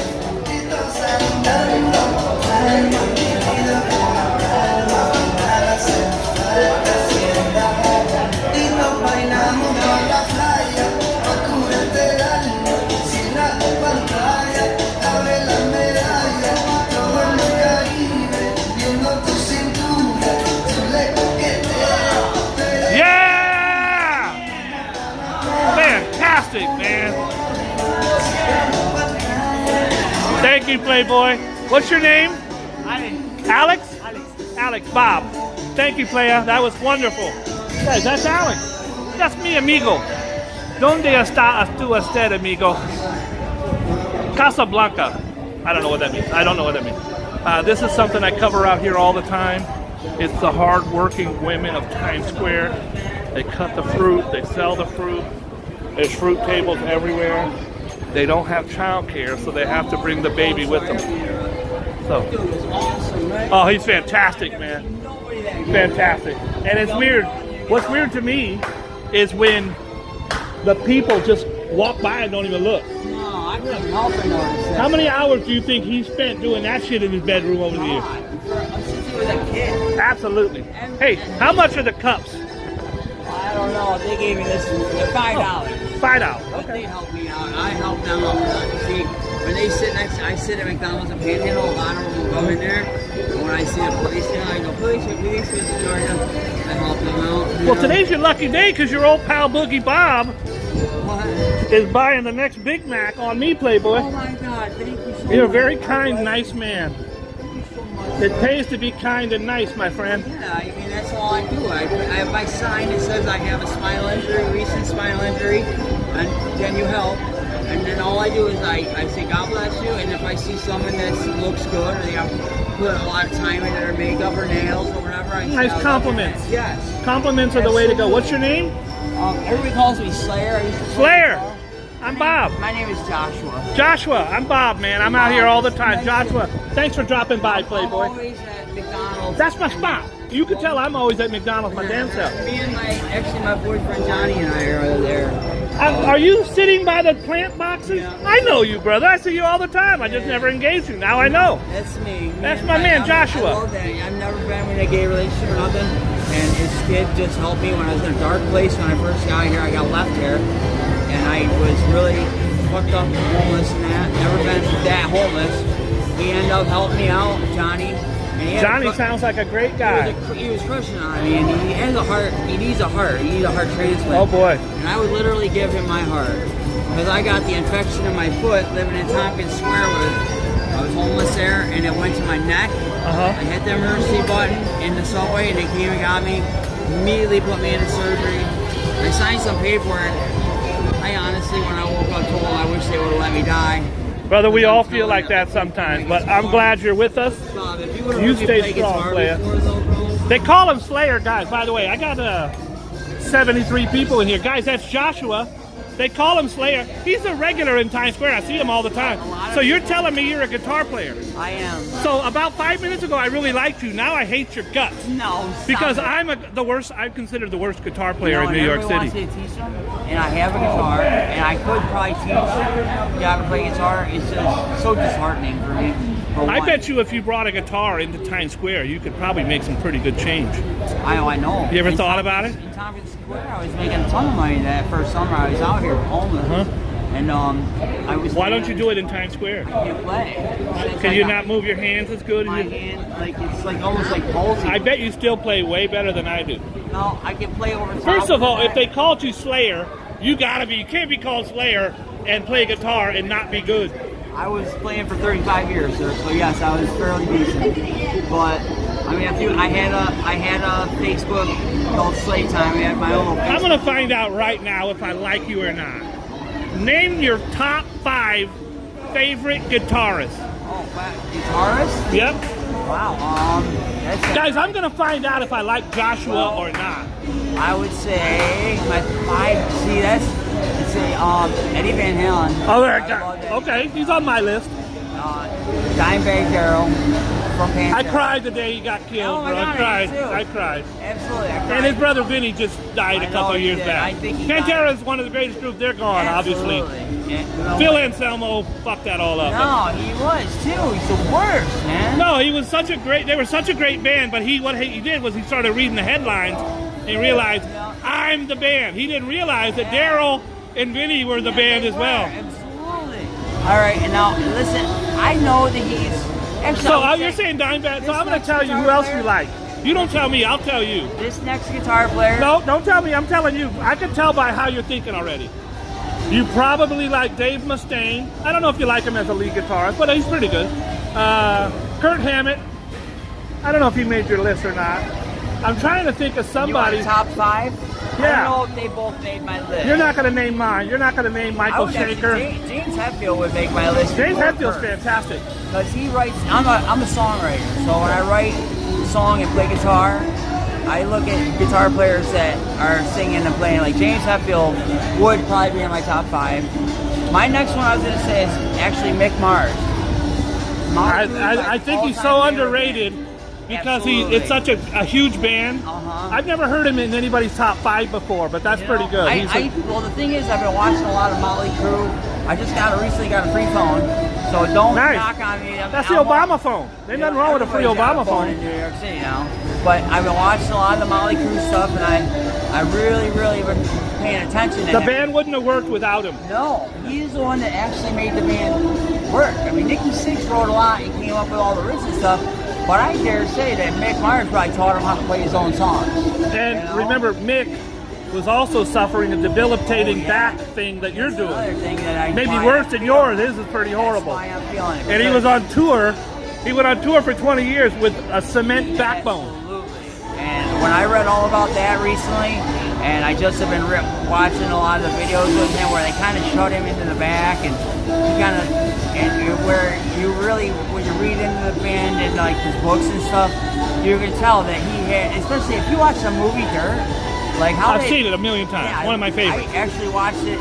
Speaker 2: Man. Thank you, Playboy. What's your name? Alex. Alex Bob. Thank you, playa. That was wonderful. Guys, that's Alex. That's mi amigo. ¿Dónde está usted, amigo? Casablanca. I don't know what that means. I don't know what that means. This is something I cover out here all the time. It's the hard-working women of Times Square. They cut the fruit. They sell the fruit. There's fruit tables everywhere. They don't have childcare, so they have to bring the baby with them. So, oh, he's fantastic, man. Fantastic. And it's weird. What's weird to me is when the people just walk by and don't even look.
Speaker 4: No, I couldn't help but notice that.
Speaker 2: How many hours do you think he spent doing that shit in his bedroom over the years?
Speaker 4: Since he was a kid.
Speaker 2: Absolutely. Hey, how much are the cups?
Speaker 4: I don't know. They gave me this for $5.
Speaker 2: $5.
Speaker 4: But they helped me out. I helped them out. See, when they sit next, I sit at McDonald's and Panhandle. A lot of them will go in there. And when I see a policeman, I go, policeman, Georgia. I help them out.
Speaker 2: Well, today's your lucky day because your old pal Boogie Bob is buying the next Big Mac on me, Playboy.
Speaker 4: Oh my God! Thank you so much.
Speaker 2: You're a very kind, nice man. It pays to be kind and nice, my friend.
Speaker 4: Yeah, I mean, that's all I do. I have my sign that says I have a spinal injury, recent spinal injury, and can you help? And then all I do is I say, God bless you, and if I see someone that looks good, or they have put a lot of time into their makeup or nails or whatever, I say,
Speaker 2: Nice compliments.
Speaker 4: Yes.
Speaker 2: Compliments are the way to go. What's your name?
Speaker 4: Everybody calls me Slayer. I used to play
Speaker 2: Slayer.
Speaker 4: guitar.
Speaker 2: I'm Bob.
Speaker 4: My name is Joshua.
Speaker 2: Joshua, I'm Bob, man. I'm out here all the time. Joshua, thanks for dropping by,
Speaker 4: I'm
Speaker 2: Playboy.
Speaker 4: always at McDonald's.
Speaker 2: That's my spot. You can tell I'm always at McDonald's my damn self.
Speaker 4: Me and my boyfriend Johnny and I are there.
Speaker 2: Are you sitting by the plant boxes?
Speaker 4: Yeah.
Speaker 2: I know you, brother. I see you all the time. I just never engaged you. Now I know.
Speaker 4: That's me.
Speaker 2: That's my man, Joshua.
Speaker 4: I love that. I've never been in a gay relationship or nothing. And his kid just helped me when I was in a dark place. When I first got here, I got left here. And I was really fucked up and homeless and that. Never been that homeless. He ended up helping me out, Johnny. And
Speaker 2: Johnny sounds like a great guy.
Speaker 4: He was crushing on me, and he has a heart. He needs a heart. He needs a heart transplant.
Speaker 2: Oh boy!
Speaker 4: And I would literally give him my heart because I got the infection in my foot living in Tompkins Square. I was homeless there, and it went to my neck. I hit the emergency button in the subway, and they came and got me. Immediately put me into surgery. I signed some paperwork. I honestly, when I woke up, told them I wish they would have let me die.
Speaker 2: Brother, we all feel like that sometimes, but I'm glad you're with us. You stay strong, player. They call him Slayer, guys. By the way, I got 73 people in here. Guys, that's Joshua. They call him Slayer. He's a regular in Times Square. I see him all the time. So you're telling me you're a guitar player?
Speaker 4: I am.
Speaker 2: So about 5 minutes ago, I really liked you. Now I hate your guts.
Speaker 4: No,
Speaker 2: because I'm the worst. I'm considered the worst guitar player in New York City.
Speaker 4: Wants me to teach them, and I have a guitar, and I could probably teach them how to play guitar. It's just so disheartening for me.
Speaker 2: I bet you if you brought a guitar into Times Square, you could probably make some pretty good change.
Speaker 4: I know.
Speaker 2: You ever thought about it?
Speaker 4: In Tompkins Square, I was making a ton of money that first summer. I was out here homeless. And I was.
Speaker 2: Why don't you do it in Times Square?
Speaker 4: I can't play.
Speaker 2: Can you not move your hands as good?
Speaker 4: My hand, like it's like almost like palsy.
Speaker 2: I bet you still play way better than I do.
Speaker 4: No, I can play over top.
Speaker 2: First of all, if they called you Slayer, you can't be called Slayer and play guitar and not be good.
Speaker 4: I was playing for 35 years, sir. So yes, I was fairly decent. But I mean, I had a Facebook called Slave Time. I had my own.
Speaker 2: I'm gonna find out right now if I like you or not. Name your top 5 favorite guitarists.
Speaker 4: Oh, guitarist?
Speaker 2: Yep.
Speaker 4: Wow.
Speaker 2: Guys, I'm gonna find out if I like Joshua or not.
Speaker 4: I would say my 5. See, let's say Eddie Van Halen.
Speaker 2: Oh, there. Okay, he's on my list.
Speaker 4: Dimebag Darrell from Pantera.
Speaker 2: I cried the day he got killed, bro.
Speaker 4: God,
Speaker 2: I cried.
Speaker 4: Absolutely, I cried.
Speaker 2: And his brother Vinny just died a couple years back. Pantera is one of the greatest groups. They're gone, obviously.
Speaker 4: Yeah.
Speaker 2: Phil Anselmo fucked that all up.
Speaker 4: No, he was too. He's the worst, man.
Speaker 2: No, he was such a great. They were such a great band, but what he did was he started reading the headlines and he realized I'm the band. He didn't realize that Daryl and Vinny were the band as well.
Speaker 4: Absolutely. All right, and now listen. I know that he's.
Speaker 2: So you're saying Dimebag. So I'm going to tell you who else you like. You don't tell me. I'll tell you.
Speaker 4: This next guitar player.
Speaker 2: No, don't tell me. I'm telling you. I can tell by how you're thinking already. You probably like Dave Mustaine. I don't know if you like him as a lead guitarist, but he's pretty good. Kurt Hammett. I don't know if he made your list or not. I'm trying to think of somebody.
Speaker 4: You want top 5?
Speaker 2: Yeah.
Speaker 4: I don't know if they both made my list.
Speaker 2: You're not going to name mine. You're not going to name Michael Shaker.
Speaker 4: James Hetfield would make my list.
Speaker 2: James Hetfield's fantastic.
Speaker 4: Because he writes. I'm a songwriter. So when I write a song and play guitar, I look at guitar players that are singing and playing. Like James Hetfield would probably be in my top 5. My next one I was going to say is actually Mick Mars.
Speaker 2: I think he's so underrated. because
Speaker 4: Absolutely.
Speaker 2: it's such a huge band. I've never heard him in anybody's top 5 before, but that's pretty good.
Speaker 4: Well, the thing is, I've been watching a lot of Motley Crue. I just recently got a free phone, so don't knock on me.
Speaker 2: That's the Obama phone. There's nothing wrong with a free Obama phone
Speaker 4: in New York City now. But I've been watching a lot of the Motley Crue stuff, and I really been paying attention to him.
Speaker 2: The band wouldn't have worked without him.
Speaker 4: No, he's the one that actually made the band work. I mean, Nicky Sixx wrote a lot and came up with all the riffs and stuff, but I dare say that Mick Mars probably taught him how to play his own songs.
Speaker 2: And remember, Mick was also suffering a debilitating back thing that you're doing.
Speaker 4: Another thing that
Speaker 2: maybe worse than yours. His is pretty horrible.
Speaker 4: That's why I'm feeling it.
Speaker 2: And he was on tour. He went on tour for 20 years with a cement backbone.
Speaker 4: Absolutely. And when I read all about that recently, and I just have been watching a lot of the videos with him where they kind of shut him into the back, and he kind of, where you really, when you read into the band and like his books and stuff, you can tell that he had, especially if you watch the movie Dirt, like how
Speaker 2: I've seen it a million times.
Speaker 4: Yeah,
Speaker 2: one of my favorites.
Speaker 4: I actually watched it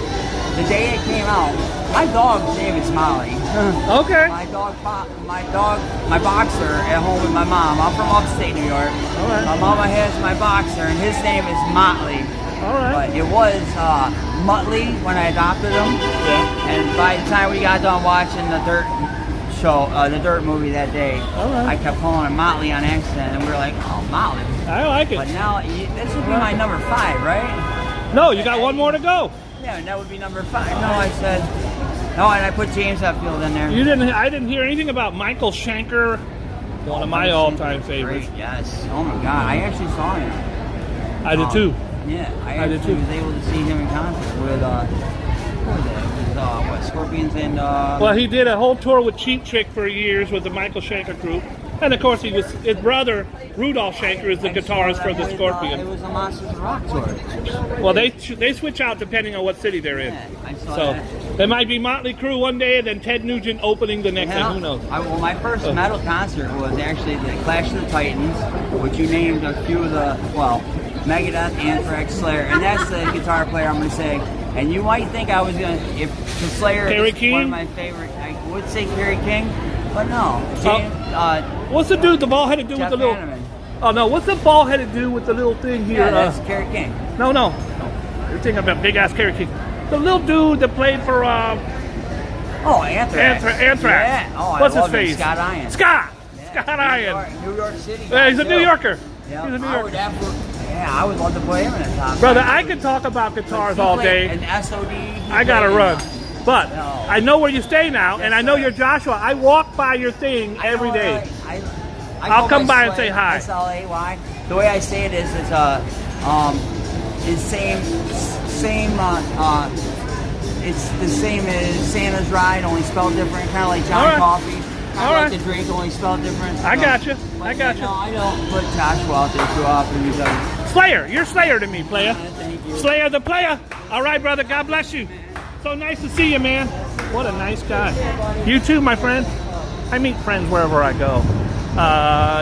Speaker 4: the day it came out. My dog's name is Molly.
Speaker 2: Okay.
Speaker 4: My boxer at home with my mom. I'm from upstate New York.
Speaker 2: All right.
Speaker 4: My mama has my boxer, and his name is Motley.
Speaker 2: All right.
Speaker 4: But it was Muttley when I adopted him.
Speaker 2: Yeah.
Speaker 4: And by the time we got done watching the Dirt show, the Dirt movie that day,
Speaker 2: All right.
Speaker 4: I kept calling him Motley on accident, and we were like, oh, Motley.
Speaker 2: I like it.
Speaker 4: But now, this would be my number 5, right?
Speaker 2: No, you got one more to go.
Speaker 4: Yeah, and that would be number 5. No, I said, no, and I put James Hetfield in there.
Speaker 2: You didn't. I didn't hear anything about Michael Schenker, one of my all-time favorites.
Speaker 4: Great, yes. Oh my God, I actually saw him.
Speaker 2: I did too.
Speaker 4: Yeah, I
Speaker 2: did
Speaker 4: actually
Speaker 2: too.
Speaker 4: was able to see him in concert with what was that? It was, what, Scorpions and
Speaker 2: Well, he did a whole tour with Cheap Trick for years with the Michael Schenker group, and of course his brother Rudolph Schenker is the guitarist for the
Speaker 4: it
Speaker 2: Scorpions.
Speaker 4: was a Monsters of Rock tour.
Speaker 2: Well, they switch out depending on what city they're in.
Speaker 4: Yeah, I saw
Speaker 2: So
Speaker 4: that.
Speaker 2: there might be Motley Crue one day, and then Ted Nugent opening the next.
Speaker 4: Yeah.
Speaker 2: Day. Who knows?
Speaker 4: Well, my first metal concert was actually the Clash of the Titans, which you named a few of the, well, Megadeth, Anthrax, Slayer, and that's the guitar player I'm going to say. And you might think I was going to, if the Slayer
Speaker 2: Kerry
Speaker 4: is
Speaker 2: King?
Speaker 4: one of my favorite, I would say Kerry King, but no.
Speaker 2: What's the dude, the ball-headed dude
Speaker 4: Jeff
Speaker 2: with the little?
Speaker 4: Hanneman.
Speaker 2: Oh no, what's the ball-headed dude with the little thing here?
Speaker 4: Yeah, that's Kerry King.
Speaker 2: No, you're thinking about big-ass Kerry King. The little dude that played for
Speaker 4: Oh, Anthrax.
Speaker 2: Anthrax.
Speaker 4: Yeah. Oh,
Speaker 2: What's
Speaker 4: I
Speaker 2: his
Speaker 4: love him.
Speaker 2: face?
Speaker 4: Scott Ian.
Speaker 2: Scott
Speaker 4: Yeah.
Speaker 2: Ian.
Speaker 4: New York City.
Speaker 2: Yeah, he's a
Speaker 4: guy,
Speaker 2: New
Speaker 4: too.
Speaker 2: Yorker.
Speaker 4: Yeah,
Speaker 2: He's a New
Speaker 4: I would
Speaker 2: Yorker.
Speaker 4: I would love to play him in a top.
Speaker 2: Brother,
Speaker 4: five.
Speaker 2: I could talk about guitars
Speaker 4: He
Speaker 2: all
Speaker 4: played
Speaker 2: day.
Speaker 4: an SOD.
Speaker 2: I gotta run. But
Speaker 4: No.
Speaker 2: I know where you stay now, and I know
Speaker 4: sir.
Speaker 2: you're Joshua. I walk by your thing every day.
Speaker 4: I'll
Speaker 2: I'll come by and say hi.
Speaker 4: SLAY. The way I say it is same. It's the same as Santa's Ride, only spelled different. Kind of like John
Speaker 2: All right.
Speaker 4: Coffee.
Speaker 2: All
Speaker 4: Like
Speaker 2: right.
Speaker 4: the drink, only spelled different.
Speaker 2: I got you.
Speaker 4: But
Speaker 2: I got
Speaker 4: no,
Speaker 2: you.
Speaker 4: I don't put Joshua out there too often because.
Speaker 2: Slayer, you're Slayer to me, player.
Speaker 4: Thank you.
Speaker 2: Slayer the player. All right, brother. God bless you. So nice to see you, man. What a nice guy. You too, my friend. I meet friends wherever I go.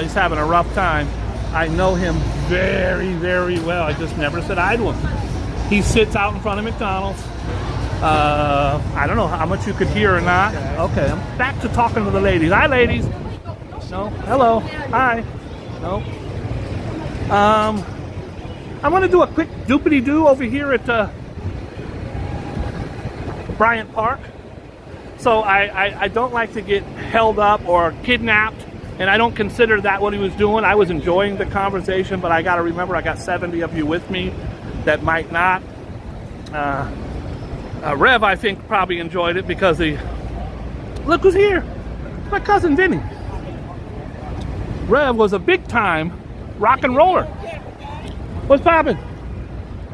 Speaker 2: He's having a rough time. I know him very, very well. I just never said hi to him. He sits out in front of McDonald's. I don't know how much you could hear or not. Okay, I'm back to talking to the ladies. Hi, ladies. No? Hello. Hi. No? I want to do a quick doopity-doo over here at Bryant Park. So I don't like to get held up or kidnapped, and I don't consider that what he was doing. I was enjoying the conversation, but I got to remember I got 70 of you with me that might not. Rev, I think, probably enjoyed it because look who's here. My cousin Vinny. Rev was a big-time rock and roller. What's poppin'?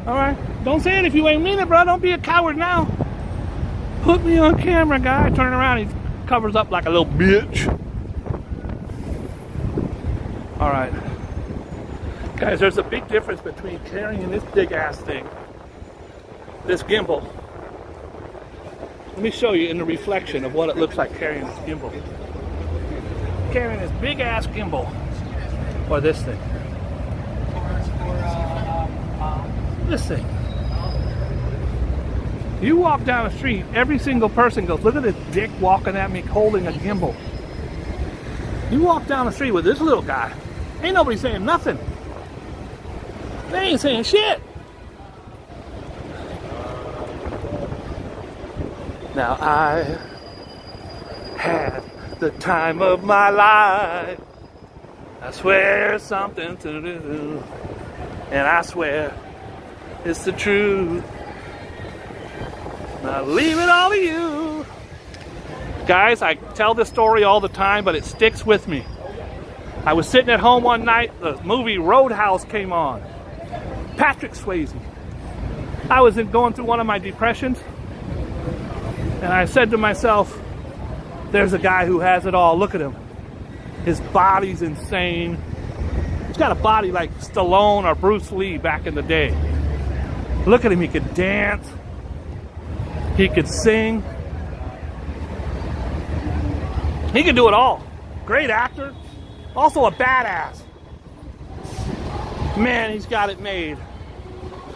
Speaker 2: All right. Don't say it if you ain't mean it, bro. Don't be a coward now. Put me on camera, guy. Turn around. He covers up like a little bitch. All right. Guys, there's a big difference between carrying this big-ass thing, this gimbal. Let me show you in the reflection of what it looks like carrying this gimbal. Carrying this big-ass gimbal. Or this thing. This thing. You walk down the street, every single person goes, look at this dick walking at me holding a gimbal. You walk down the street with this little guy Ain't nobody saying nothing. They ain't saying shit. Now I had the time of my life. I swear it's something to do. And I swear it's the truth. Now leave it all to you. Guys, I tell this story all the time, but it sticks with me. I was sitting at home one night, the movie Roadhouse came on. Patrick Swayze. I was going through one of my depressions, and I said to myself, there's a guy who has it all. Look at him. His body's insane. He's got a body like Stallone or Bruce Lee back in the day. Look at him. He could dance. He could sing. He could do it all. Great actor. Also a badass. Man, he's got it made.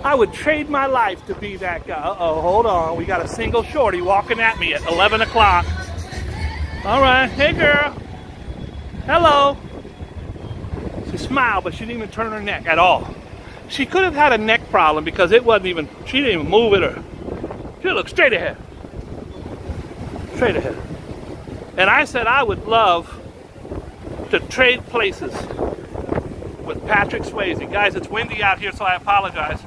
Speaker 2: I would trade my life to be that guy. Uh-oh, hold on. We got a single shorty walking at me at 11 o'clock. All right. Hey, girl. Hello. She smiled, but she didn't even turn her neck at all. She could have had a neck problem because it wasn't even, she didn't even move it or, she looked straight ahead. Straight ahead. And I said I would love to trade places with Patrick Swayze. Guys, it's windy out here, so I apologize.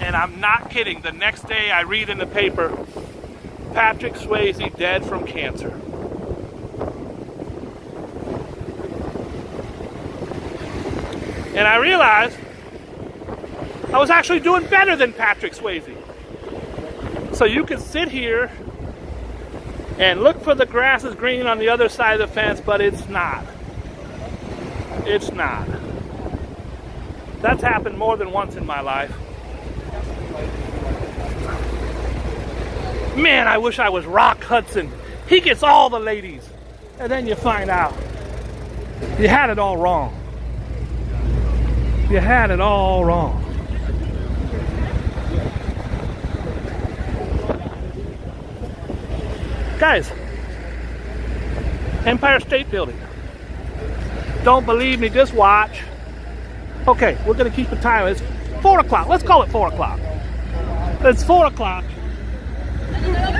Speaker 2: And I'm not kidding. The next day I read in the paper, Patrick Swayze dead from cancer. And I realized I was actually doing better than Patrick Swayze. So you can sit here and look for the grass is green on the other side of the fence, but it's not. It's not. That's happened more than once in my life. Man, I wish I was Rock Hudson. He gets all the ladies. And then you find out you had it all wrong. You had it all wrong. Guys, Empire State Building. Don't believe me, just watch. Okay, we're going to keep the time. It's 4 o'clock. Let's call it 4 o'clock. It's 4 o'clock.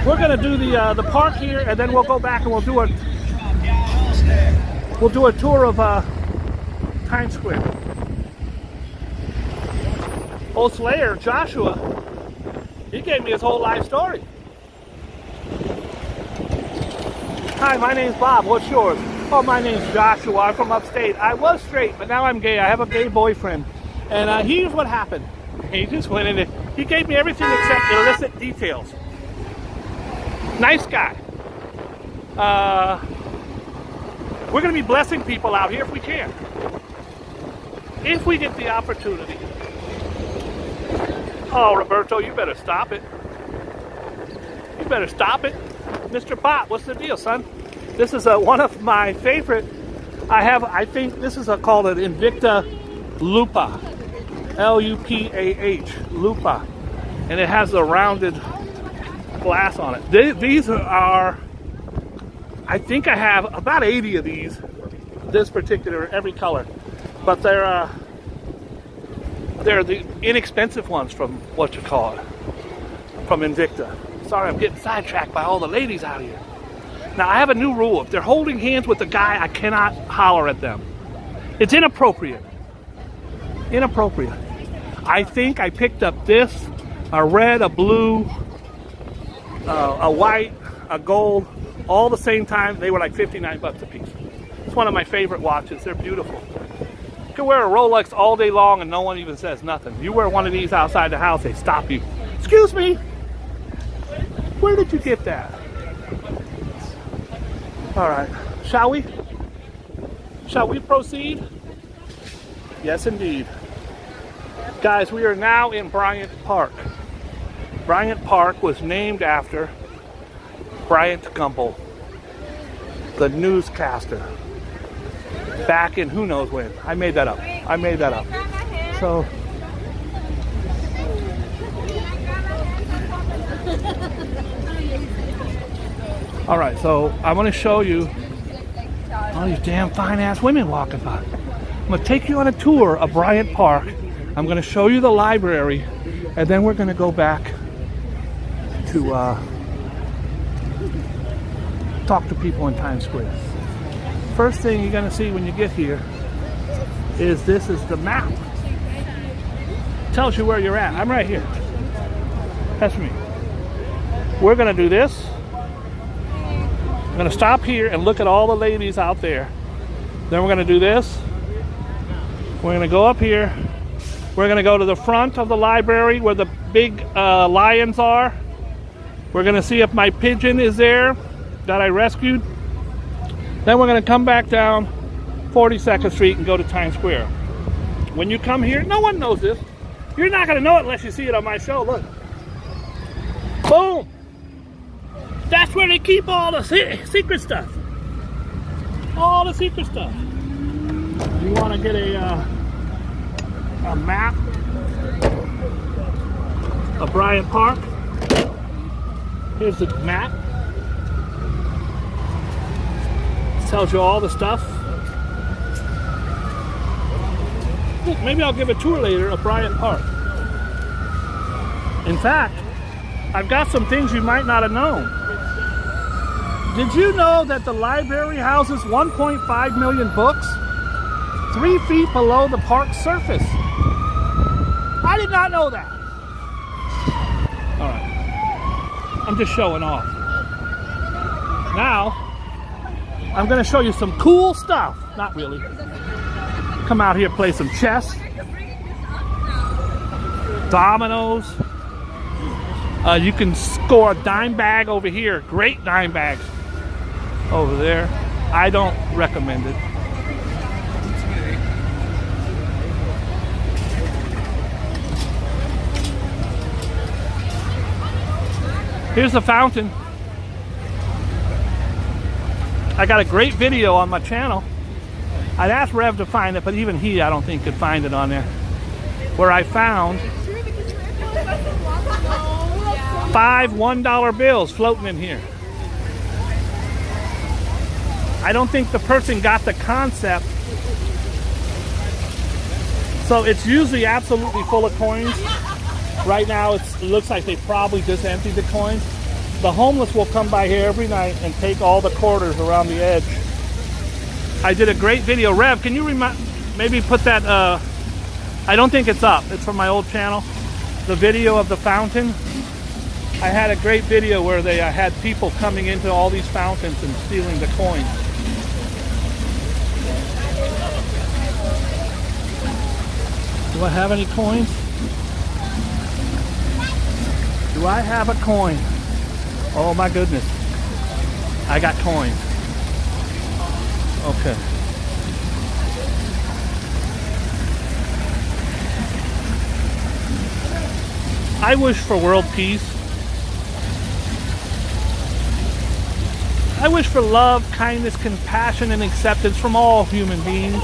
Speaker 2: We're going to do the park here, and then we'll go back and we'll do a tour of Times Square. Old Slayer, Joshua, he gave me his whole life story. Hi, my name's Bob. What's yours? Oh, my name's Joshua. I'm from upstate. I was straight, but now I'm gay. I have a gay boyfriend. And here's what happened. He just went in and he gave me everything except illicit details. Nice guy. We're going to be blessing people out here if we can. If we get the opportunity. Oh, Roberto, you better stop it. You better stop it. Mr. Bot, what's the deal, son? This is one of my favorite. I think this is called an Invicta Lupa. L-U-P-A-H. Lupa. And it has a rounded glass on it. These are, I think I have about 80 of these. This particular, every color. But they're the inexpensive ones from what you call it. From Invicta. Sorry, I'm getting sidetracked by all the ladies out here. Now, I have a new rule. If they're holding hands with a guy, I cannot holler at them. It's inappropriate. Inappropriate. I think I picked up this, a red, a blue, a white, a gold, all the same time. They were like 59 bucks a piece. It's one of my favorite watches. They're beautiful. You can wear a Rolex all day long and no one even says nothing. You wear one of these outside the house, they stop you. Excuse me. Where did you get that? All right, shall we? Shall we proceed? Yes, indeed. Guys, we are now in Bryant Park. Bryant Park was named after Bryant Gumbel, the newscaster, back in who knows when. I made that up. So, all right, so I want to show you All these damn fine-ass women walking by. I'm going to take you on a tour of Bryant Park. I'm going to show you the library, and then we're going to go back to talk to people in Times Square. First thing you're going to see when you get here is this is the map. Tells you where you're at. I'm right here. That's me. We're going to do this. I'm going to stop here and look at all the ladies out there. Then we're going to do this. We're going to go up here. We're going to go to the front of the library where the big lions are. We're going to see if my pigeon is there that I rescued. Then we're going to come back down 42nd Street and go to Times Square. When you come here, no one knows this. You're not going to know it unless you see it on my show. Look. Boom. That's where they keep all the secret stuff. All the secret stuff. You want to get a map of Bryant Park. Here's the map. It tells you all the stuff. Look, maybe I'll give a tour later of Bryant Park. In fact, I've got some things you might not have known. Did you know that the library houses 1.5 million books? 3 feet below the park's surface. I did not know that. All right. I'm just showing off. Now, I'm going to show you some cool stuff. Not really. Come out here, play some chess. Dominoes. You can score a dime bag over here. Great dime bags over there. I don't recommend it. Here's the fountain. I got a great video on my channel. I'd asked Rev to find it, but even he, I don't think, could find it on there. Where I found 5 $1 bills floating in here. I don't think the person got the concept. So it's usually absolutely full of coins. Right now it looks like they probably just emptied the coins. The homeless will come by here every night and take all the quarters around the edge. I did a great video. Rev, can you maybe put that, I don't think it's up. It's from my old channel. The video of the fountain. I had a great video where they had people coming into all these fountains and stealing the coins. Do I have any coins? Do I have a coin? Oh my goodness. I got coins. Okay. I wish for world peace. I wish for love, kindness, compassion, and acceptance from all human beings.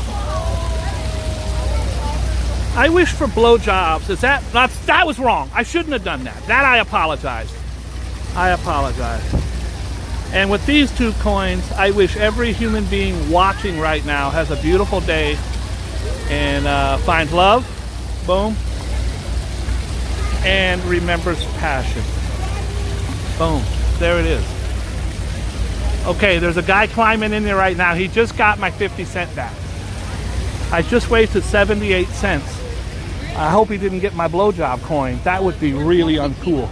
Speaker 2: I wish for blowjobs. That was wrong. I shouldn't have done that. That I apologize. I apologize. And with these 2 coins, I wish every human being watching right now has a beautiful day and finds love. Boom. And remembers passion. Boom. There it is. Okay, there's a guy climbing in there right now. He just got my 50 cent back. I just wasted 78 cents. I hope he didn't get my blowjob coin. That would be really uncool.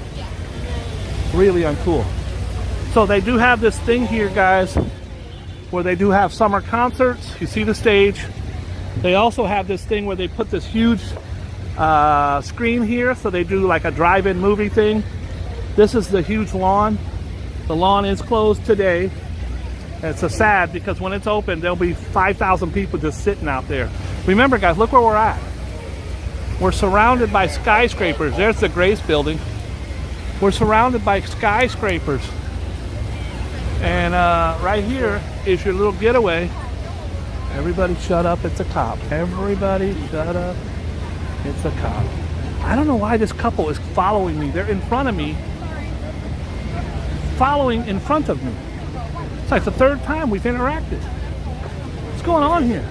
Speaker 2: Really uncool. So they do have this thing here, guys, where they do have summer concerts. You see the stage. They also have this thing where they put this huge screen here, so they do like a drive-in movie thing. This is the huge lawn. The lawn is closed today. It's a sad because when it's open, there'll be 5,000 people just sitting out there. Remember, guys, look where we're at. We're surrounded by skyscrapers. There's the Grace building. We're surrounded by skyscrapers. And right here is your little getaway. Everybody shut up, it's a cop. Everybody shut up, it's a cop. I don't know why this couple is following me. They're in front of me. Following in front of me. It's like the 3rd time we've interacted. going on here?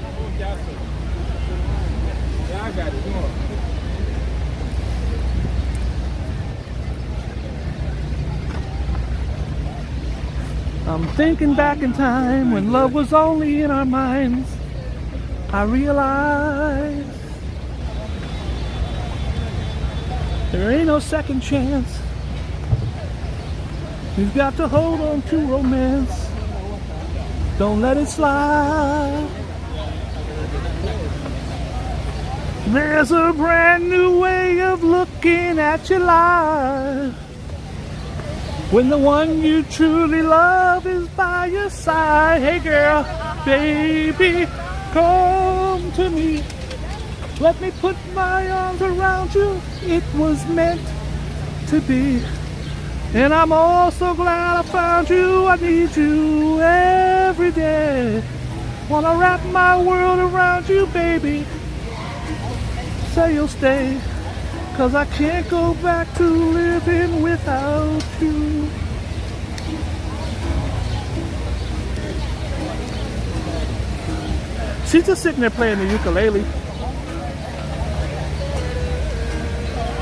Speaker 2: I'm thinking back in time when love was only in our minds. I realize there ain't no second chance. You've got to hold on to romance. Don't let it slide. There's a brand new way of looking at your life. When the one you truly love is by your side. Hey girl, baby, come to me. Let me put my arms around you. It was meant to be. And I'm also glad I found you. I need you every day. Wanna wrap my world around you, baby. Say you'll stay. 'Cause I can't go back to living without you. She's just sitting there playing the ukulele.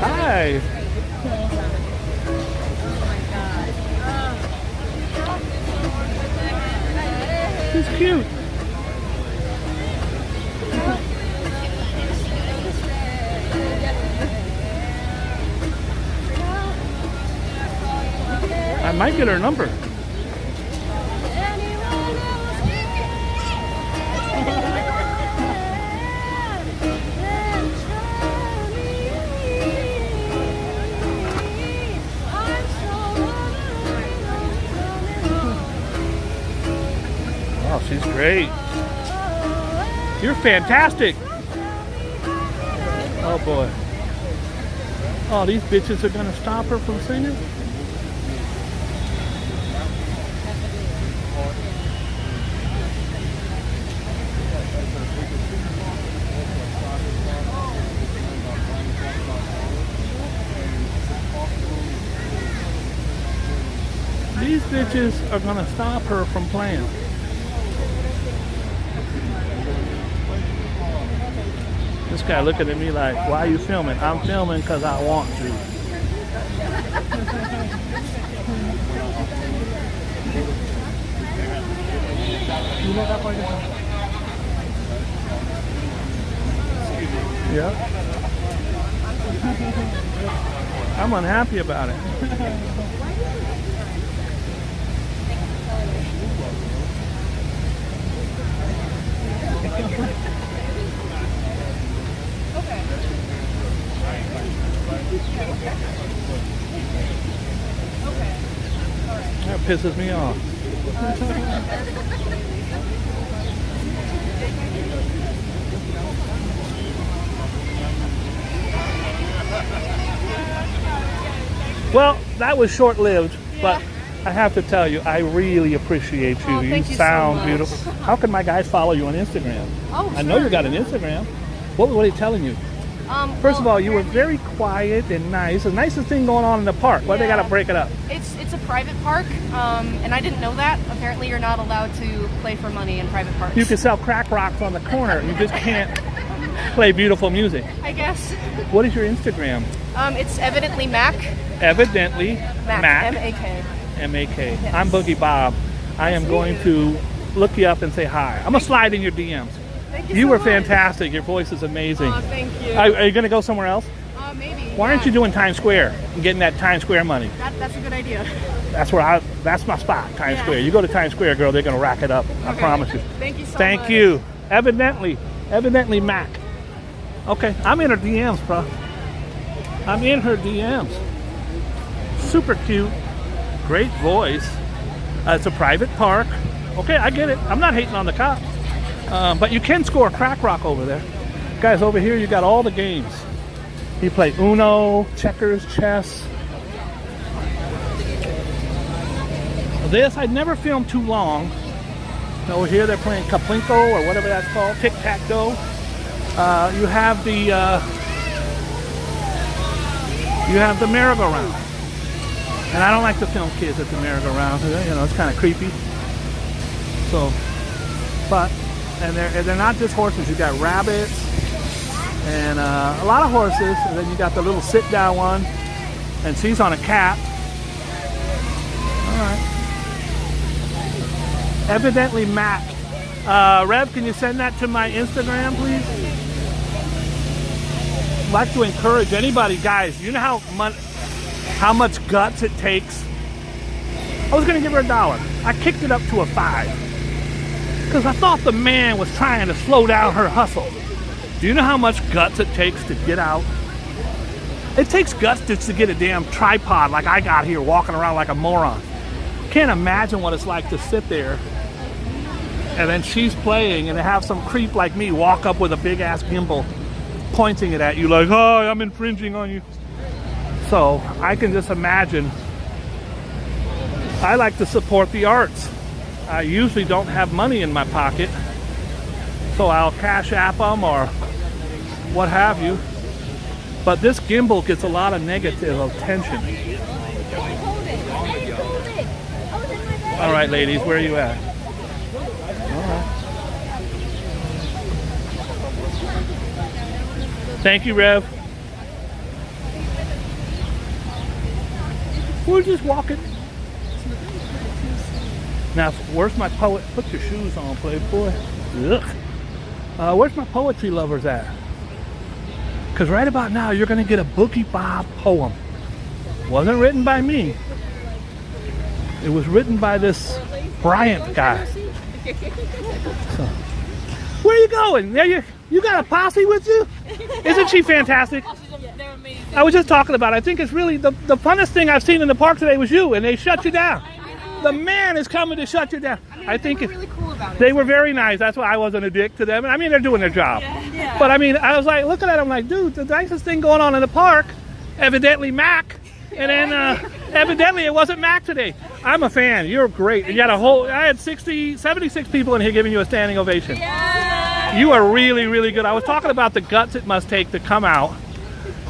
Speaker 2: Hi. She's cute. I might get her number. Wow, she's great. You're fantastic. Oh boy. Oh, these bitches are gonna stop her from singing? These bitches are gonna stop her from playing. This guy looking at me like, why are you filming? I'm filming because I want to. Yeah. I'm unhappy about it. That pisses me off. Well, that was short-lived, but I have to tell you, I really appreciate you. You sound
Speaker 5: so
Speaker 2: beautiful. How can my guys follow you on Instagram?
Speaker 5: Oh,
Speaker 2: I know you got an Instagram. What are they telling you? First of all, you were very quiet and nice. The nicest thing going on in the park. Why they got to break it up?
Speaker 5: It's a private park, and I didn't know that. Apparently, you're not allowed to play for money in private parks.
Speaker 2: You can sell crack rocks on the corner. You just can't play beautiful music.
Speaker 5: I guess.
Speaker 2: What is your Instagram?
Speaker 5: It's evidently Mac.
Speaker 2: Evidently Mac.
Speaker 5: M-A-K.
Speaker 2: M-A-K.
Speaker 5: Yes.
Speaker 2: I'm Boogie Bob. I am going to look you up and say hi. I'm going to slide in your DMs.
Speaker 5: Thank you
Speaker 2: You
Speaker 5: so
Speaker 2: were
Speaker 5: much.
Speaker 2: fantastic. Your voice is amazing.
Speaker 5: Oh, thank you.
Speaker 2: Are you going to go somewhere else?
Speaker 5: Maybe.
Speaker 2: Why aren't you doing Times Square and getting that Times Square money?
Speaker 5: That's a good idea.
Speaker 2: That's my spot, Times Square. You go to Times Square, girl, they're going to rack it up. I promise you.
Speaker 5: Thank you so much.
Speaker 2: Thank you. Evidently Mac. Okay, I'm in her DMs, bro. I'm in her DMs. Super cute. Great voice. It's a private park. Okay, I get it. I'm not hating on the cops. But you can score crack rock over there. Guys, over here you got all the games. You play Uno, checkers, chess. This, I'd never filmed too long. Over here they're playing Kaplinko or whatever that's called, tic-tac-toe. You have the merry-go-round. And I don't like to film kids at the merry-go-round. You know, it's kind of creepy. So, but and they're not just horses. You got rabbits and a lot of horses, and then you got the little sit-down one, and she's on a cat. All right. Evidently Mac. Rev, can you send that to my Instagram, please? I'd like to encourage anybody, guys. You know how much guts it takes? I was gonna give her $1. I kicked it up to a 5 because I thought the man was trying to slow down her hustle. Do you know how much guts it takes to get out? It takes guts just to get a damn tripod like I got here, walking around like a moron. Can't imagine what it's like to sit there and then she's playing and to have some creep like me walk up with a big ass gimbal pointing it at you like, oh, I'm infringing on you. So I can just imagine. I like to support the arts. I usually don't have money in my pocket, so I'll cash app them or what have you. But this gimbal gets a lot of negative attention. All right, ladies, where are you at? All right. Thank you, Rev. We're just walking. Now, where's my poet? Put your shoes on, playboy. Ugh. Where's my poetry lovers at? Because right about now, you're going to get a Boogie Bob poem. Wasn't written by me. It was written by this Bryant guy. So, where are you going? There you got a posse with you? Isn't she fantastic?
Speaker 6: They're amazing.
Speaker 2: I was just talking about it. I think it's really the funnest thing I've seen in the park today was you, and they shut you down. The man is coming to shut you down. I think
Speaker 5: they were really cool about it.
Speaker 2: They were very nice. That's why I wasn't a dick to them. I mean, they're doing their job.
Speaker 6: Yeah.
Speaker 2: But I mean, I was like, looking at them like, dude, the nicest thing going on in the park, evidently Mac. And then evidently it wasn't Mac today. I'm a fan. You're great. And you had I had 76 people in here giving you a standing ovation.
Speaker 6: Yeah.
Speaker 2: You are really, really good. I was talking about the guts it must take to come out,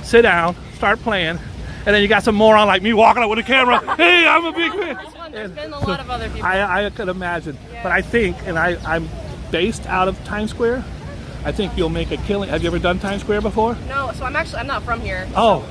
Speaker 2: sit down, start playing, and then you got some moron like me walking up with a camera. Hey, I'm a big fan.
Speaker 5: There's been a lot of other people.
Speaker 2: I could imagine. But I think, and I'm based out of Times Square, I think you'll make a killing. Have you ever done Times Square before?
Speaker 5: No, so I'm not from here.
Speaker 2: Oh,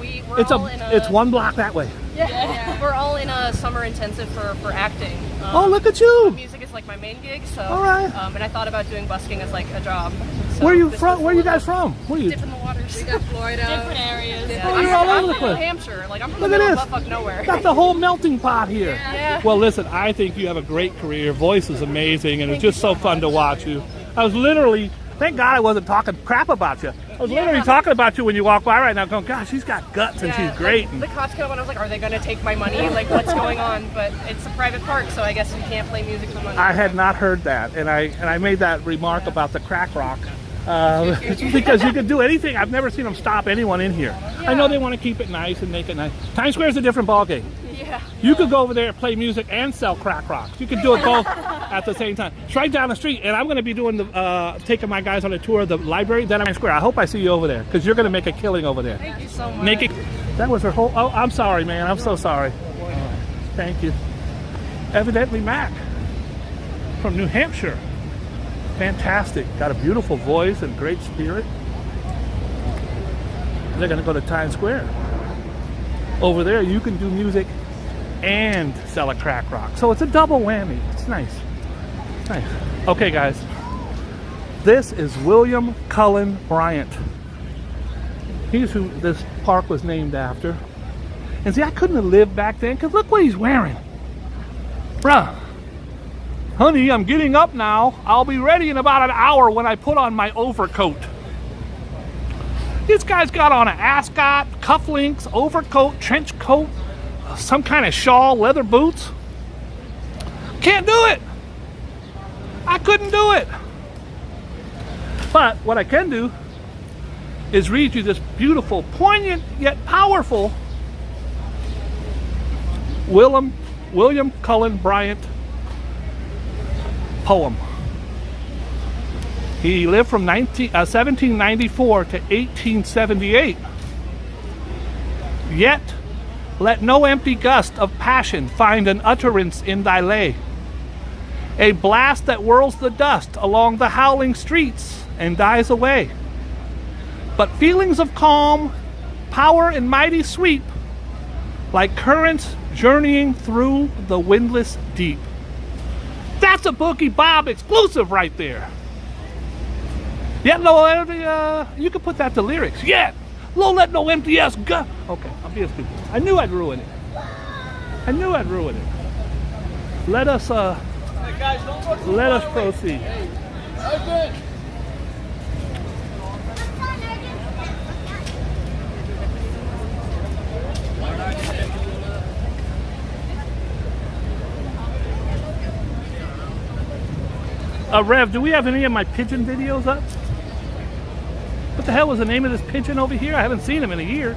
Speaker 5: so
Speaker 2: it's one block that way.
Speaker 5: Yeah. We're all in a summer intensive for acting.
Speaker 2: Oh, look at you.
Speaker 5: Music is like my main gig, so.
Speaker 2: All right.
Speaker 5: And I thought about doing busking as like a job. So
Speaker 2: Where are you from? Where are you guys from? Where are you?
Speaker 5: Dip in the waters.
Speaker 6: We got Florida. Different areas.
Speaker 5: Yeah.
Speaker 2: Oh, you're all over the
Speaker 5: I'm
Speaker 2: place.
Speaker 5: from New Hampshire. Like I'm from
Speaker 2: Look
Speaker 5: the
Speaker 2: at
Speaker 5: middle
Speaker 2: this.
Speaker 5: of buttfuck nowhere.
Speaker 2: Got the whole melting pot here.
Speaker 5: Yeah.
Speaker 2: Well, listen, I think you have a great career. Your voice is amazing, and it's just so fun to watch you. I was literally, thank God I wasn't talking crap about you. I was literally talking about you when you walk by right now, going, gosh, she's got guts and she's great.
Speaker 5: Like, the cops came up and I was like, are they going to take my money? Like, what's going on? But it's a private park, so I guess you can't play music for money.
Speaker 2: I had not heard that, and I made that remark about the crack rock. Because you could do anything. I've never seen them stop anyone in here. Yeah. I know they want to keep it nice and make it nice. Times Square is a different ballgame.
Speaker 5: Yeah.
Speaker 2: You could go over there and play music and sell crack rocks. You could do it both at the same time. It's right down the street, and I'm going to be doing taking my guys on a tour of the library. Then I'm in Square. I hope I see you over there because you're going to make a killing over there.
Speaker 5: Thank you so much.
Speaker 2: That was her whole. Oh, I'm sorry, man. I'm so sorry. Thank you. Evidently, Mac from New Hampshire. Fantastic. Got a beautiful voice and great spirit. They're going to go to Times Square. Over there, you can do music and sell a crack rock. So it's a double whammy. It's nice. It's nice. Okay, guys. This is William Cullen Bryant. He's who this park was named after. And see, I couldn't have lived back then because look what he's wearing. Bruh. Honey, I'm getting up now. I'll be ready in about an hour when I put on my overcoat. This guy's got on an ascot, cufflinks, overcoat, trench coat, some kind of shawl, leather boots. Can't do it. I couldn't do it. But what I can do is read you this beautiful, poignant, yet powerful William Cullen Bryant poem. He lived from 1794 to 1878. Yet, let no empty gust of passion find an utterance in thy lay. A blast that whirls the dust along the howling streets and dies away. But feelings of calm, power, and mighty sweep, like currents journeying through the windless deep. That's a Boogie Bob exclusive right there. Yeah, no, you can put that to lyrics. Yeah, don't let no empty ass go. Okay, I'm being stupid. I knew I'd ruin it. I knew I'd ruin it. Let us proceed. Rev, do we have any of my pigeon videos up? What the hell was the name of this pigeon over here? I haven't seen him in a year.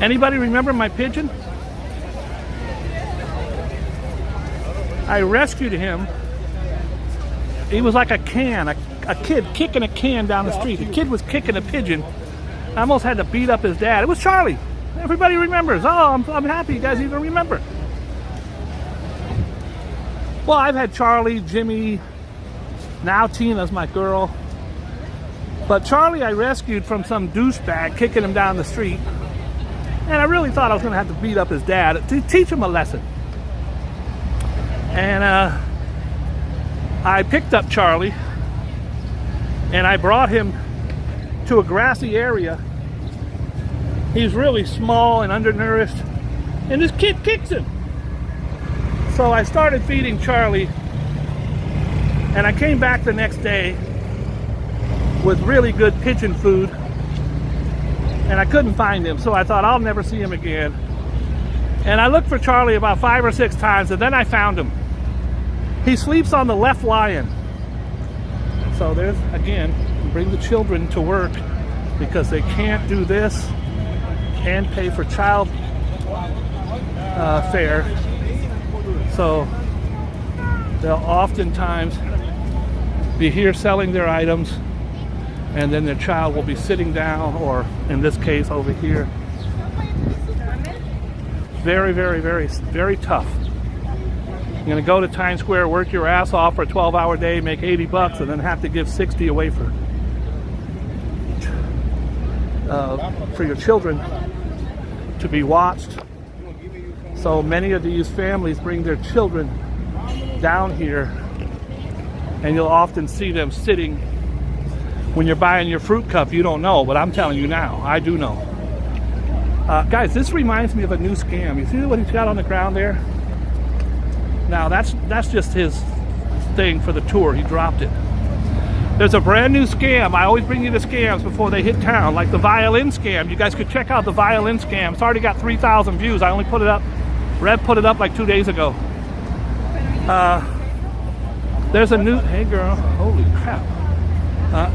Speaker 2: Anybody remember my pigeon? I rescued him. He was like a can, a kid kicking a can down the street. The kid was kicking a pigeon. I almost had to beat up his dad. It was Charlie. Everybody remembers. Oh, I'm happy you guys even remember. Well, I've had Charlie, Jimmy, now Tina's my girl. But Charlie I rescued from some douchebag kicking him down the street. And I really thought I was going to have to beat up his dad to teach him a lesson. And I picked up Charlie and I brought him to a grassy area. He's really small and undernourished. And this kid kicks him. So I started feeding Charlie, and I came back the next day with really good pigeon food, and I couldn't find him, so I thought I'll never see him again. And I looked for Charlie about 5 or 6 times, and then I found him. He sleeps on the left lion. So there's, again, bring the children to work because they can't do this and pay for child fare. So they'll oftentimes be here selling their items, and then their child will be sitting down, or in this case over here. Very, very, very, very tough. You're gonna go to Times Square, work your ass off for a 12-hour day, make 80 bucks, and then have to give 60 away for your children to be watched. So many of these families bring their children down here, and you'll often see them sitting. When you're buying your fruit cup, you don't know, but I'm telling you now, I do know. Guys, this reminds me of a new scam. You see what he's got on the ground there? Now that's just his thing for the tour. He dropped it. There's a brand new scam. I always bring you the scams before they hit town, like the violin scam. You guys could check out the violin scam. It's already got 3,000 views. I only put it up. Rev put it up like 2 days ago. There's a new, hey girl, holy crap.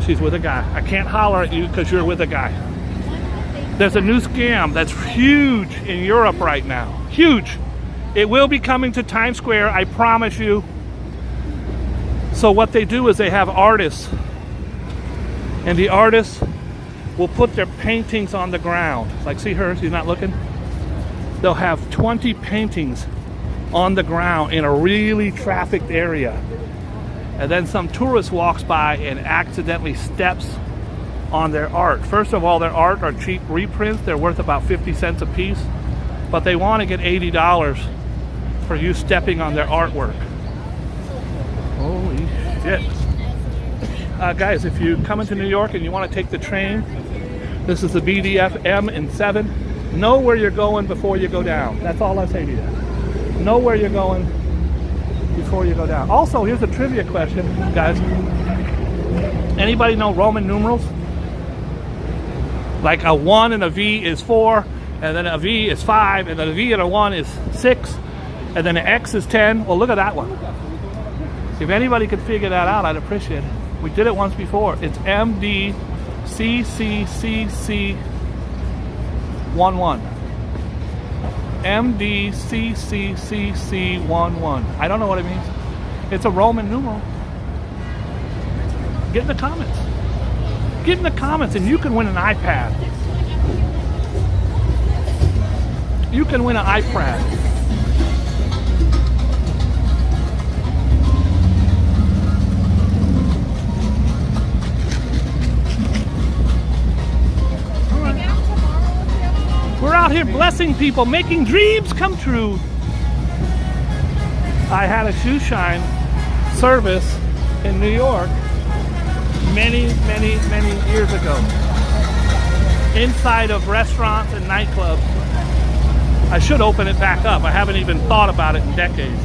Speaker 2: She's with a guy. I can't holler at you because you're with a guy. There's a new scam that's huge in Europe right now. Huge. It will be coming to Times Square, I promise you. So what they do is they have artists, and the artists will put their paintings on the ground. Like, see her, she's not looking? They'll have 20 paintings on the ground in a really trafficked area. And then some tourist walks by and accidentally steps on their art. First of all, their art are cheap reprints. They're worth about 50 cents a piece. But they want to get $80 for you stepping on their artwork. Holy shit. Guys, if you come into New York and you want to take the train, this is the BDF M in 7. Know where you're going before you go down. That's all I say to you. Know where you're going before you go down. Also, here's a trivia question, guys. Anybody know Roman numerals? Like a 1 and a V is 4, and then a V is 5, and then a V and a 1 is 6, and then an X is 10. Well, look at that one. If anybody could figure that out, I'd appreciate it. We did it once before. It's MDCCCC11. MDCCCC11. I don't know what it means. It's a Roman numeral. Get in the comments. Get in the comments and you can win an iPad. You can win an iPad. blessing people, making dreams come true. I had a shoe shine service in New York many years ago. Inside of restaurants and nightclubs. I should open it back up. I haven't even thought about it in decades.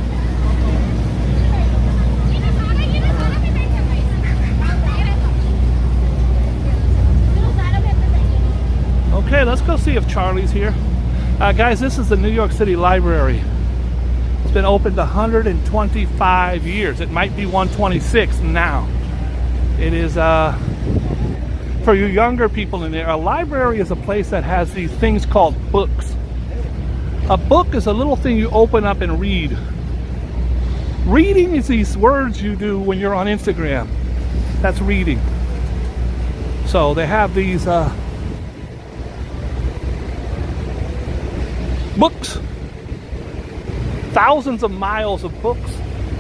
Speaker 2: Okay, let's go see if Charlie's here. Guys, this is the New York City Library. It's been opened 125 years. It might be 126 now. It is, for you younger people in there, a library is a place that has these things called books. A book is a little thing you open up and read. Reading is these words you do when you're on Instagram. That's reading. So they have these books. Thousands of miles of books.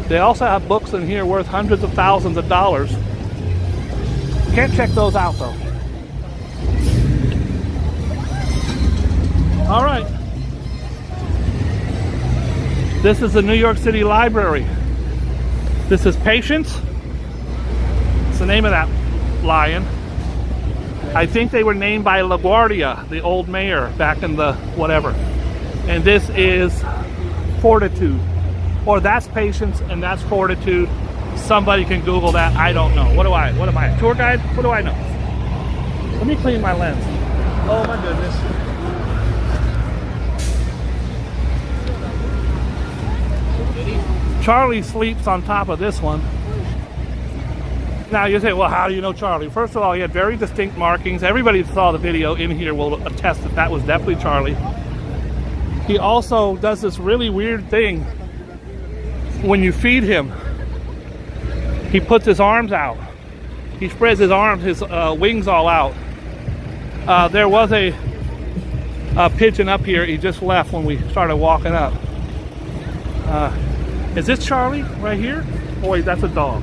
Speaker 2: They also have books in here worth hundreds of thousands of dollars. Can't check those out though. All right. This is the New York City Library. This is Patience. It's the name of that lion. I think they were named by LaGuardia, the old mayor back in the whatever. And this is Fortitude. Or that's Patience and that's Fortitude. Somebody can Google that. I don't know. What am I? A tour guide? What do I know? Let me clean my lens. Oh my goodness. Charlie sleeps on top of this one. Now you say, well, how do you know Charlie? First of all, he had very distinct markings. Everybody who saw the video in here will attest that that was definitely Charlie. He also does this really weird thing when you feed him. He puts his arms out. He spreads his arms, his wings all out. There was a pigeon up here. He just left when we started walking up. Is this Charlie right here? Oh wait, that's a dog.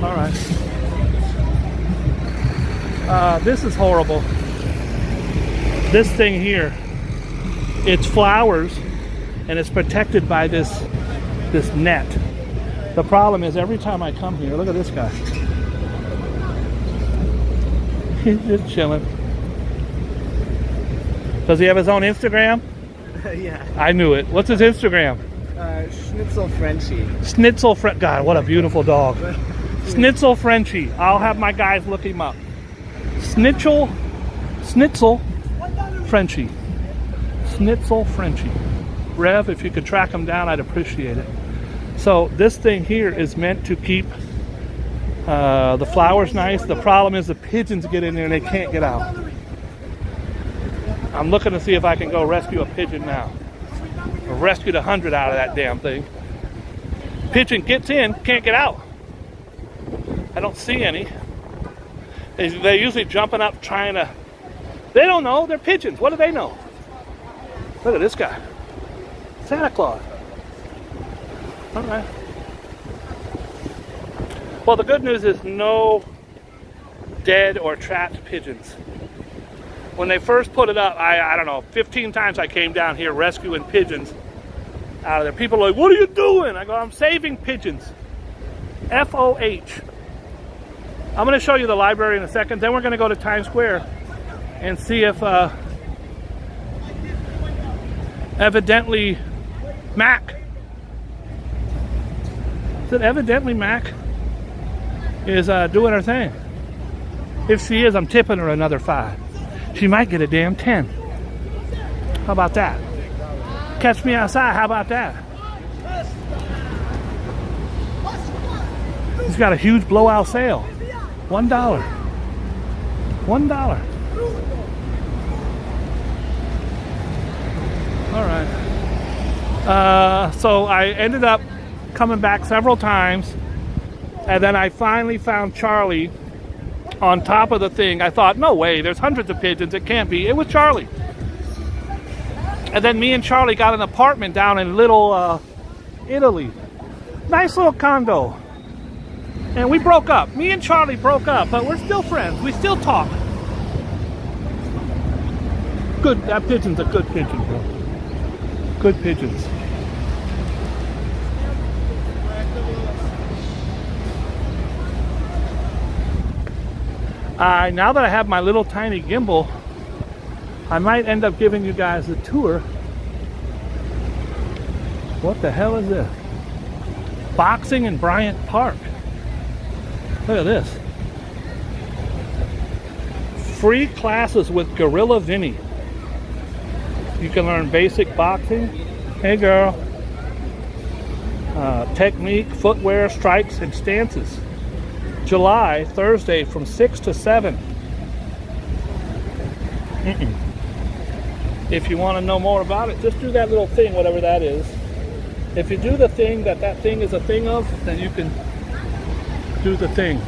Speaker 2: All right. This is horrible. This thing here, it's flowers and it's protected by this net. The problem is every time I come here, look at this guy. He's just chilling. Does he have his own Instagram?
Speaker 7: Yeah.
Speaker 2: I knew it. What's his Instagram?
Speaker 7: Schnitzel Frenchie.
Speaker 2: Schnitzel God, what a beautiful dog. Schnitzel Frenchie. I'll have my guys look him up. Schnitzel Frenchie. Schnitzel Frenchie. Rev, if you could track him down, I'd appreciate it. So this thing here is meant to keep the flowers nice. The problem is the pigeons get in there and they can't get out. I'm looking to see if I can go rescue a pigeon now. I rescued 100 out of that damn thing. Pigeon gets in, can't get out. I don't see any. They're usually jumping up trying to... They don't know, they're pigeons. What do they know? Look at this guy. Santa Claus. All right. Well, the good news is no dead or trapped pigeons. When they first put it up, I don't know, 15 times I came down here rescuing pigeons out of there. People are like, what are you doing? I go, I'm saving pigeons. F-O-H. I'm going to show you the library in a second. Then we're going to go to Times Square and see if evidently Mac. Is it evidently Mac is doing her thing? If she is, I'm tipping her another 5. She might get a damn 10. How about that? Catch me outside, how about that? He's got a huge blowout sale. $1. $1. All right. So I ended up coming back several times, and then I finally found Charlie on top of the thing. I thought, no way, there's hundreds of pigeons, it can't be. It was Charlie. And then me and Charlie got an apartment down in Little Italy. Nice little condo. And we broke up. Me and Charlie broke up, but we're still friends. We still talk. Good, that pigeon's a good pigeon, bro. Good pigeons. Now that I have my little tiny gimbal, I might end up giving you guys a tour. What the hell is this? Boxing in Bryant Park. Look at this. Free classes with Gorilla Vinny. You can learn basic boxing. Hey girl. Technique, footwear, strikes, and stances. July, Thursday from 6 to 7. If you want to know more about it, just do that little thing, whatever that is. If you do the thing that thing is a thing of, then you can do the thing.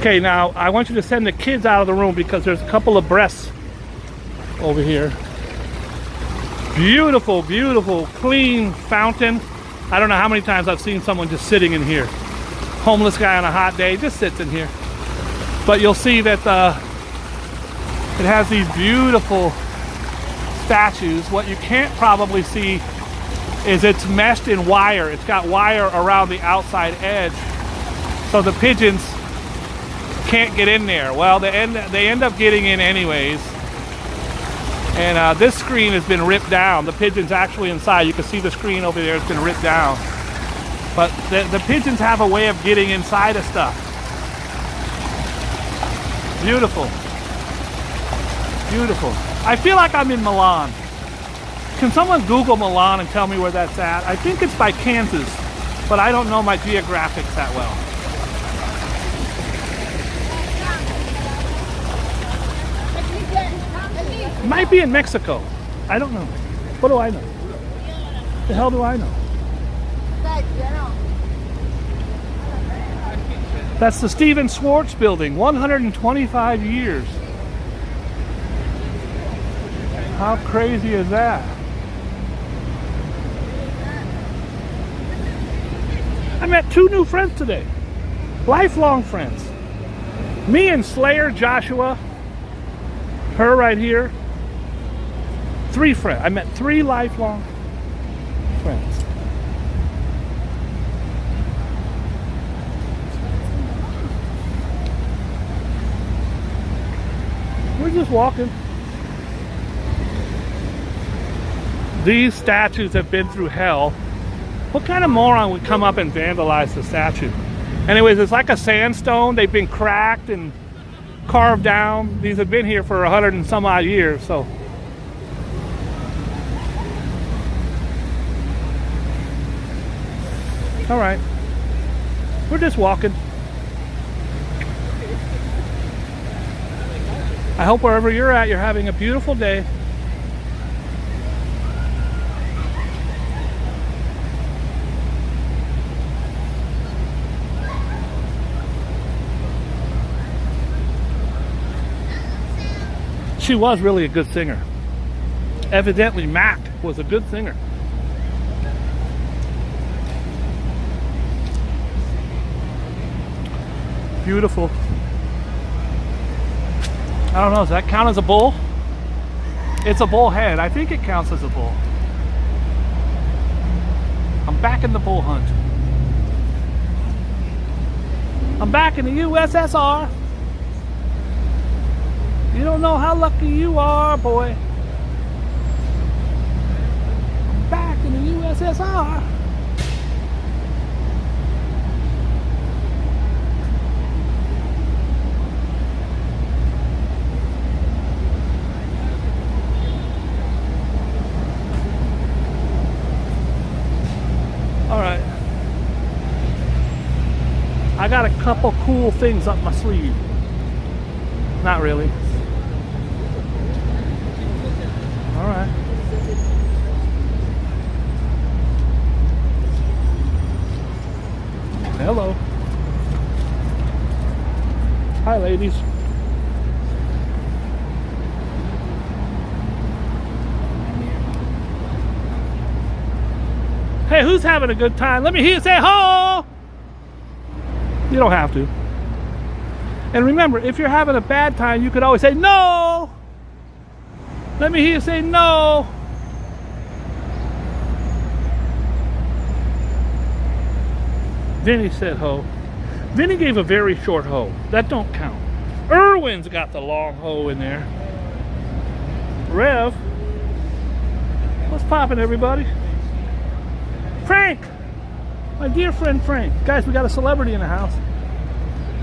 Speaker 2: Okay, now I want you to send the kids out of the room because there's a couple of breasts over here. Beautiful, beautiful, clean fountain. I don't know how many times I've seen someone just sitting in here. Homeless guy on a hot day just sits in here. But you'll see that it has these beautiful statues. What you can't probably see is it's meshed in wire. It's got wire around the outside edge, so the pigeons can't get in there. Well, they end up getting in anyways. And this screen has been ripped down. The pigeon's actually inside. You can see the screen over there has been ripped down. But the pigeons have a way of getting inside of stuff. Beautiful. Beautiful. I feel like I'm in Milan. Can someone Google Milan and tell me where that's at? I think it's by Kansas, but I don't know my geographics that well. It might be in Mexico. I don't know. What do I know? The hell do I know? That's the Stephen Schwartz building, 125 years. How crazy is that? I met 2 new friends today. Lifelong friends. Me and Slayer Joshua. Her right here. 3 friends. I met 3 lifelong friends. We're just walking. These statues have been through hell. What kind of moron would come up and vandalize the statue? Anyways, it's like a sandstone. They've been cracked and carved down. These have been here for 100 and some odd years, so. All right. We're just walking. I hope wherever you're at, you're having a beautiful day. She was really a good singer. Evidently, Mac was a good singer. Beautiful. I don't know, does that count as a bull? It's a bull head. I think it counts as a bull. I'm back in the bull hunt. I'm back in the USSR. You don't know how lucky you are, boy. I'm back in the USSR. All right. I got a couple cool things up my sleeve. Not really. All right. Hello. Hi, ladies. Hey, who's having a good time? Let me hear you say ho! You don't have to. And remember, if you're having a bad time, you could always say, no! Let me hear you say no! Vinny said ho. Vinny gave a very short ho. That don't count. Irwin's got the long ho in there. Rev. What's poppin', everybody? Frank! My dear friend Frank. Guys, we got a celebrity in the house.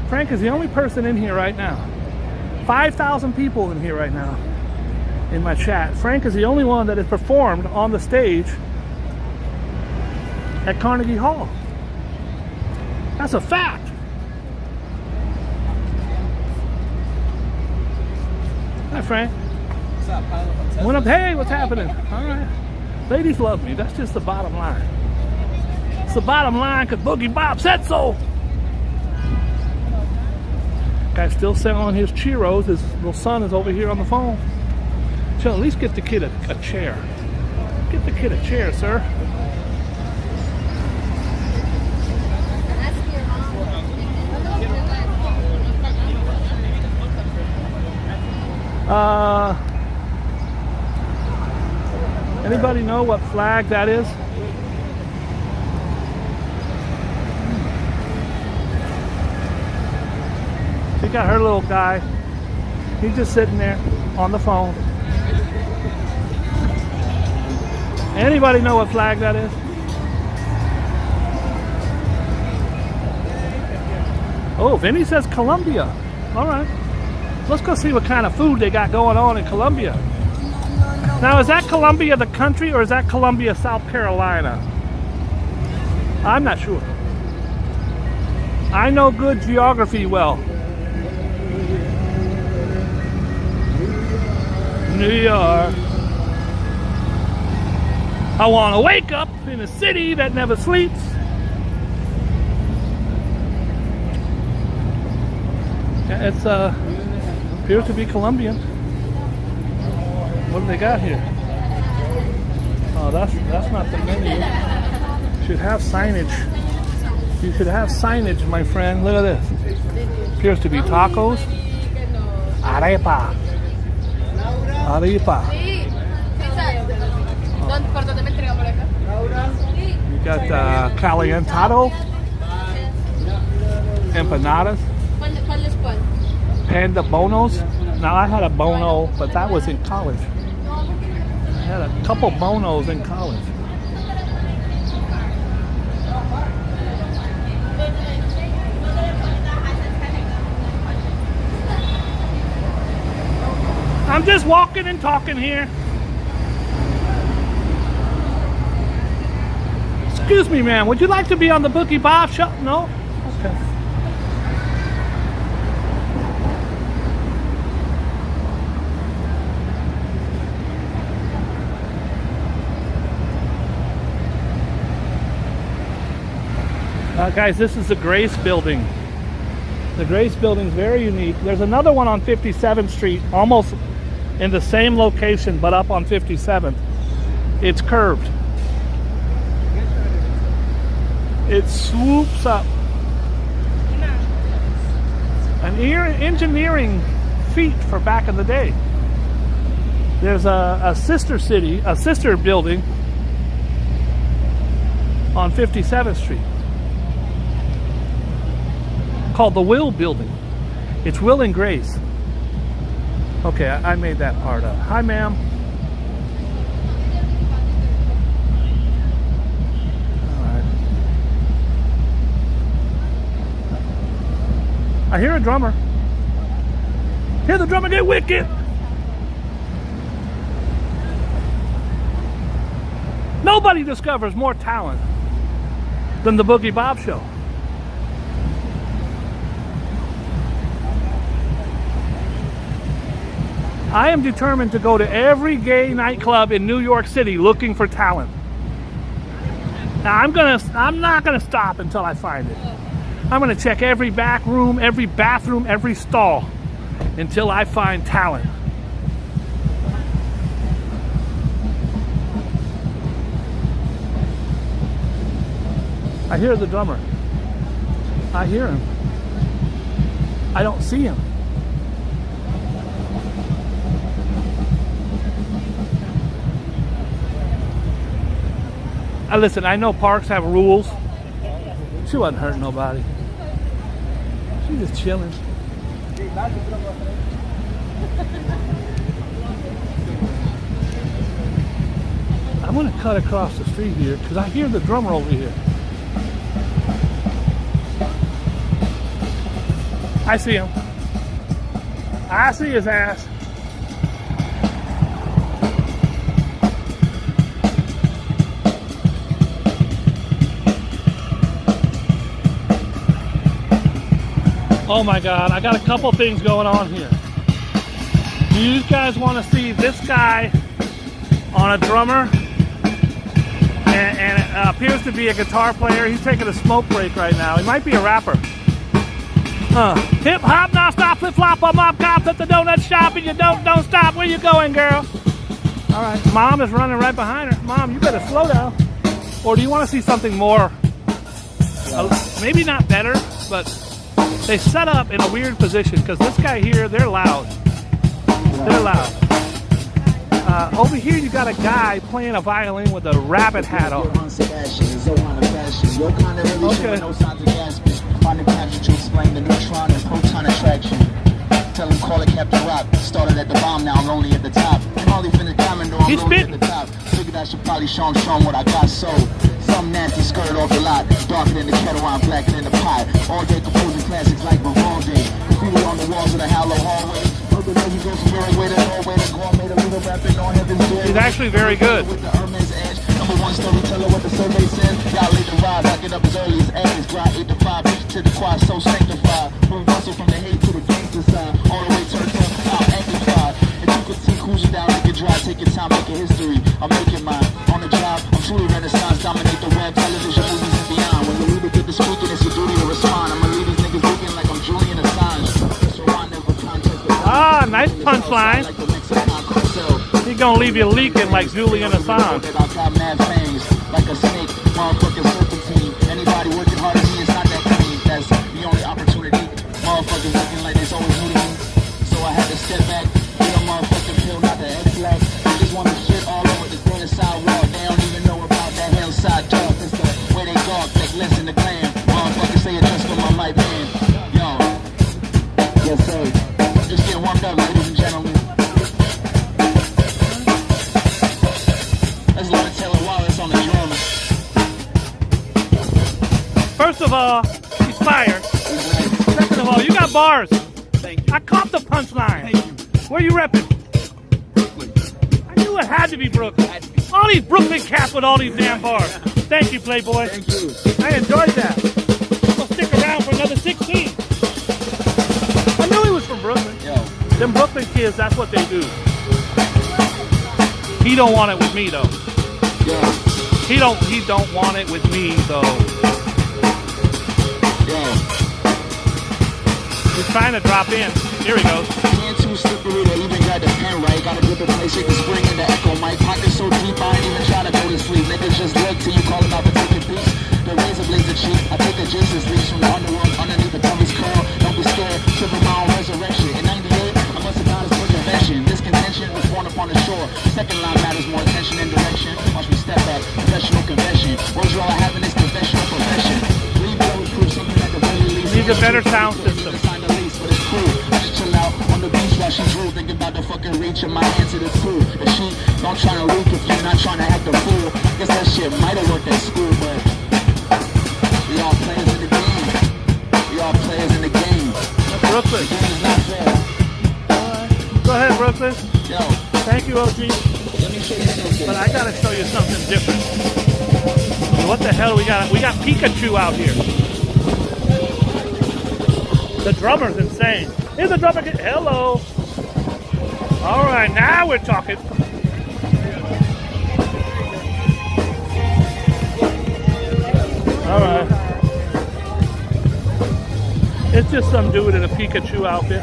Speaker 2: Frank is the only person in here right now. 5,000 people in here right now in my chat. Frank is the only one that has performed on the stage at Carnegie Hall. That's a fact. Hi, Frank.
Speaker 7: What's up, pilot?
Speaker 2: Went up, hey, what's happening? All right. Ladies love me. That's just the bottom line. It's the bottom line because Boogie Bob said so. Guy's still selling his churros. His little son is over here on the phone. Should at least get the kid a chair. Get the kid a chair, sir. Anybody know what flag that is? She got her little guy. He's just sitting there on the phone. Anybody know what flag that is? Oh, Vinny says Colombia. All right. Let's go see what kind of food they got going on in Colombia. Now, is that Colombia the country or is that Columbia, South Carolina? I'm not sure. I know good geography well. New York. I want to wake up in a city that never sleeps. Yeah, it's appears to be Colombian. What do they got here? Oh, that's not the menu. Should have signage. You should have signage, my friend. Look at this. Appears to be tacos. Arepa. Arepa. You got calientado. Empanadas. Panda bonos. Now I had a bono, but that was in college. I had a couple bonos in college. I'm just walking and talking here. Excuse me, ma'am. Would you like to be on the Boogie Bob show? No? Okay. Guys, this is the Grace Building. The Grace Building is very unique. There's another one on 57th Street, almost in the same location, but up on 57th. It's curved. It swoops up. An engineering feat for back in the day. There's a sister city, a sister building on 57th Street. Called the Will Building. It's Will and Grace. Okay, I made that part up. Hi, ma'am. All right. I hear a drummer. Hear the drummer get wicked. Nobody discovers more talent than the Boogie Bob Show. I am determined to go to every gay nightclub in New York City looking for talent. Now I'm not gonna stop until I find it. I'm gonna check every back room, every bathroom, every stall until I find talent. I hear the drummer. I hear him. I don't see him. Listen, I know parks have rules. She wasn't hurting nobody. She's just chilling. I'm gonna cut across the street here because I hear the drummer over here. I see him. I see his ass. Oh my God, I got a couple things going on here. Do you guys want to see this guy on a drummer? And it appears to be a guitar player. He's taking a smoke break right now. He might be a rapper. Hip hop, non stop, flip flop, on mob cops at the donut shop, and you don't stop. Where you going, girl? All right, Mom is running right behind her. Mom, you better slow down. Or do you want to see something more? Maybe not better, but they set up in a weird position because this guy here, they're loud. They're loud. Over here, you got a guy playing a violin with a rabbit hat on. Okay.
Speaker 8: Find the capture to explain the neutron and proton attraction. Tell him call it Captain Rock. Started at the bottom, now I'm only at the top. I'm only finna diamond, though I'm only at the top. Figured I should probably show him what I got sold. Some nasty skirt off the lot. Darker than the kettle, I'm blacker than the pot. All day composing classics like Vivaldi. Graffiti on the walls of the hollow hallway.
Speaker 2: He's actually very good.
Speaker 8: Number one storyteller, what the survey says. Y'all leave the ride, I get up as early as 8. Grind 8 to 5, reach to the quad, so sanctified. From muscle from the hate to the gangster side. All the way turned up, I'm amplified. And you can see cruising down, make it dry, take your time, make it history. I'm making mine. On the job, I'm truly renaissance, dominate the web, television, movies, and beyond. When the leader get to speaking, it's your duty to respond. I'ma leave these niggas looking like I'm Julian Assange. So I never contest the
Speaker 2: nice punchline. He's gonna leave you leaking like Julian Assange.
Speaker 8: Like a snake, motherfucking serpentine. Anybody working hard at me is not that clean. That's the only opportunity. Motherfuckers looking like there's always needing me. So I had to step back, get a motherfucking pill, not the X-Lax. They just want to shit all over the data sidewalk. They don't even know about that hillside talk. It's the way they talk, like less in the clan. Motherfuckers say it just for my mic man. Yo, yes sir. Just get warmed up, ladies and gentlemen. Let's let it tell it while it's on the drum.
Speaker 2: First of all, he's fired. Second of all, you got bars. Thank you. I caught the punchline. Where you repping? Brooklyn. I knew it had to be Brooklyn. All these Brooklyn cats with all these damn bars. Thank you, Playboy.
Speaker 8: Thank you.
Speaker 2: I enjoyed that. I'm gonna stick around for another 16. I knew he was from Brooklyn.
Speaker 8: Yo.
Speaker 2: Them Brooklyn kids, that's what they do. He don't want it with me though.
Speaker 8: Yo.
Speaker 2: He don't want it with me though. He's trying to drop in. Here he goes.
Speaker 8: Hand too slippery to even got the pen right. Gotta grip it, place, shake the spring in the echo. My pocket's so deep, I ain't even try to go to sleep. Niggas just look till you call them out for taking peace. The razor blades are cheap. I take the Jesus leash from the underworld underneath the tummy's curl. Don't be scared, triple my own resurrection. In 98, I must have got his first invention. This contention was born upon the shore. Second line matters more attention and direction. Watch me step back, professional convention. Words all I have in this professional profession. Leave those proof something at the very least.
Speaker 2: Needs a better sound system.
Speaker 8: I just chill out on the beach while she drew, thinking about the fucking reach of my hand to the crew. If she don't try to leak, if you're not trying to act a fool, guess that shit might have worked at school, but we all players in the game. We all players in the game.
Speaker 2: Brooklyn.
Speaker 8: The game is not fair.
Speaker 2: Go ahead, Brooklyn.
Speaker 8: Yo.
Speaker 2: Thank you, OG.
Speaker 8: Let me show you something.
Speaker 2: But I gotta show you something different. What the hell we got? We got Pikachu out here. The drummer's insane. Here's the drummer. Hello. All right, now we're talking. All right. It's just some dude in a Pikachu outfit.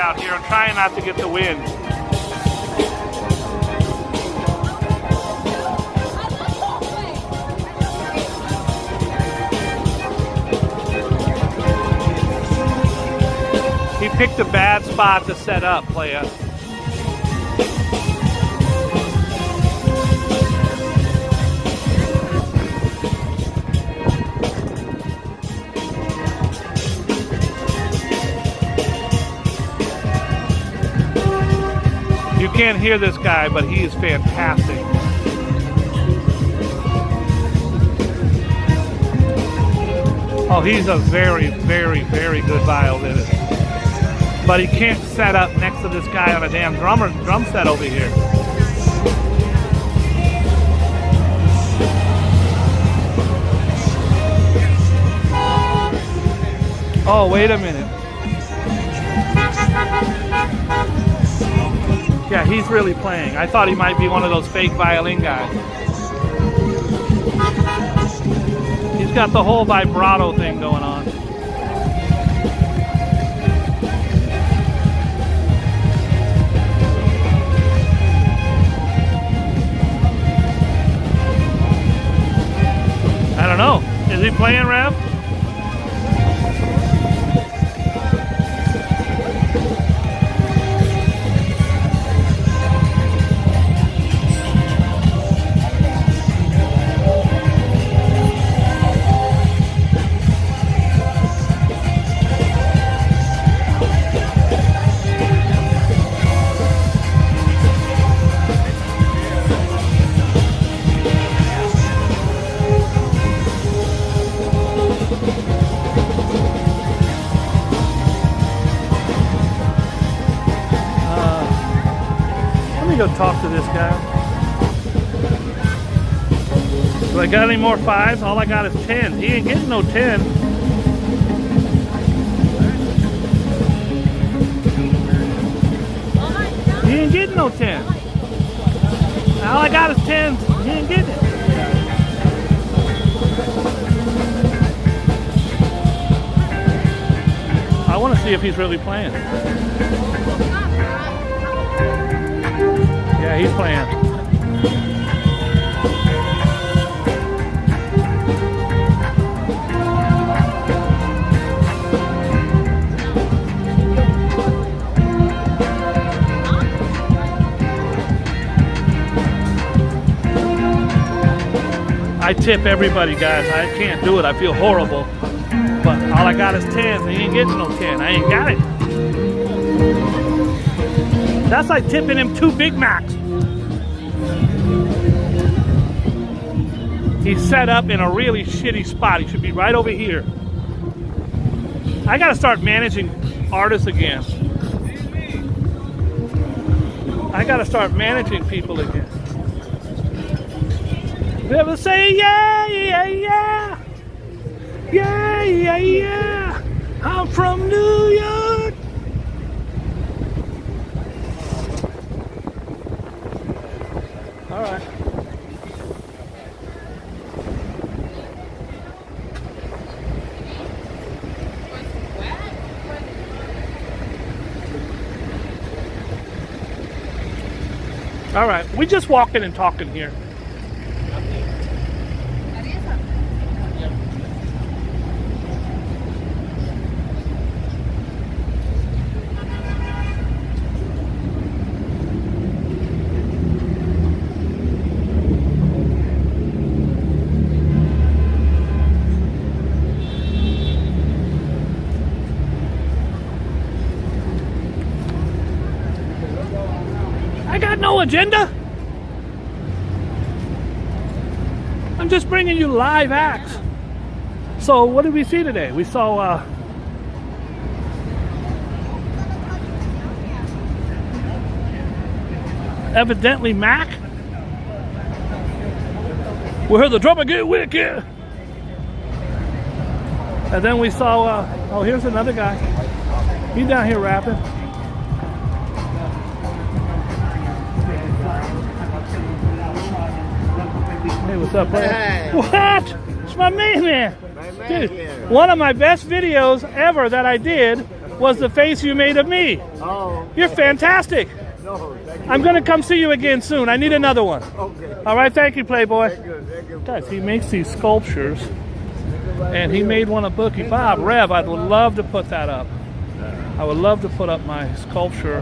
Speaker 2: out here. I'm trying not to get the wind. He picked a bad spot to set up, playa. You can't hear this guy, but he is fantastic. Oh, he's a very, very, very good violinist. But he can't set up next to this guy on a damn drum set over here. Oh, wait a minute. Yeah, he's really playing. I thought he might be one of those fake violin guys. He's got the whole vibrato thing going on. I don't know. Is he playing, Rev? Go talk to this guy. Do I got any more 5s? All I got is 10s. He ain't getting no 10. He ain't getting no 10. All I got is 10s. He ain't getting it. I want to see if he's really playing. Yeah, he's playing. I tip everybody, guys. I can't do it. I feel horrible. But all I got is 10s. He ain't getting no 10. I ain't got it. That's like tipping him 2 Big Macs. He's set up in a really shitty spot. He should be right over here. I gotta start managing artists again. I gotta start managing people again. You ever say yeah, yeah, yeah? Yeah, yeah, yeah. I'm from New York. All right. All right. We just walking and talking here. I got no agenda. I'm just bringing you live acts. So what did we see today? We saw evidently Mac. We heard the drummer get wicked. And then we saw, oh, here's another guy. He's down here rapping. Hey, what's up, buddy? Hey. What? It's my man there. Dude, one of my best videos ever that I did was the face you made of me.
Speaker 9: Oh.
Speaker 2: You're fantastic.
Speaker 9: No, thank you.
Speaker 2: I'm going to come see you again soon. I need another one.
Speaker 9: Okay.
Speaker 2: All right, thank you, Playboy.
Speaker 9: Very good, very good.
Speaker 2: Guys, he makes these sculptures, and he made one of Boogie Bob. Rev, I'd love to put that up. I would love to put up my sculpture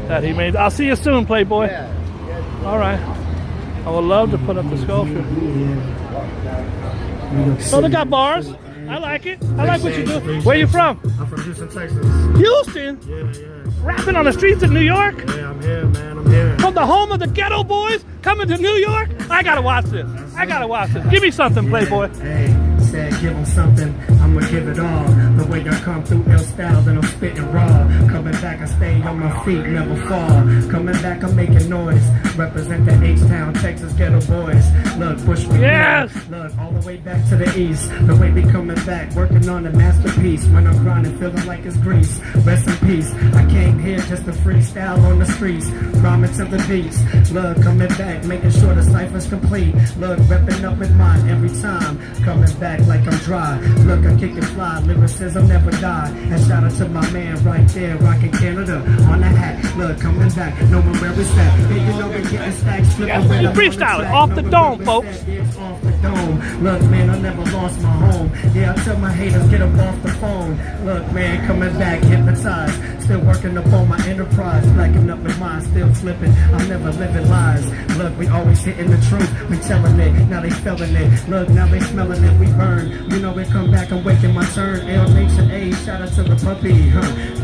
Speaker 2: that he made. I'll see you soon, Playboy. All right. I would love to put up the sculpture. Oh, they got bars. I like it. I like what you do. Where you from?
Speaker 9: I'm from Houston, Texas.
Speaker 2: Houston?
Speaker 9: Yeah.
Speaker 2: Rapping on the streets of New York?
Speaker 9: Yeah, I'm here, man. I'm here.
Speaker 2: From the home of the Ghetto Boys coming to New York? I gotta watch this. I gotta watch this. Give me something, Playboy.
Speaker 9: Hey, said give them something, I'ma give it all. The way I come through ill style, then I'm spitting raw. Coming back, I stay on my feet, never fall. Coming back, I'm making noise. Represent the H-Town, Texas Ghetto Boys. Look, Bushwick.
Speaker 2: Yes!
Speaker 9: Look, all the way back to the east. The way we coming back, working on the masterpiece. When I'm grinding, feeling like it's grease. Rest in peace. I came here just to freestyle on the streets. Rhyming to the beats. Look, coming back, making sure the cipher's complete. Look, repping up with mine every time. Coming back like I'm dry. Look, I kick it fly. Lyricism never die. And shout out to my man right there, rocking Canada on the hat. Look, coming back, no one where it's at. Yeah, you know we're getting stacks.
Speaker 2: Yeah, you freestyling off the dome, folks.
Speaker 9: Off the dome. Look, man, I never lost my home. Yeah, I tell my haters, get up off the phone. Look, man, coming back, hypnotized. Still working up on my enterprise. Blacking up with mine, still flipping. I'm never living lies. Look, we always hitting the truth. We telling it, now they feeling it. Look, now they smelling it, we burn. You know, we come back, I'm waiting my turn. L Nation A, shout out to the puppy.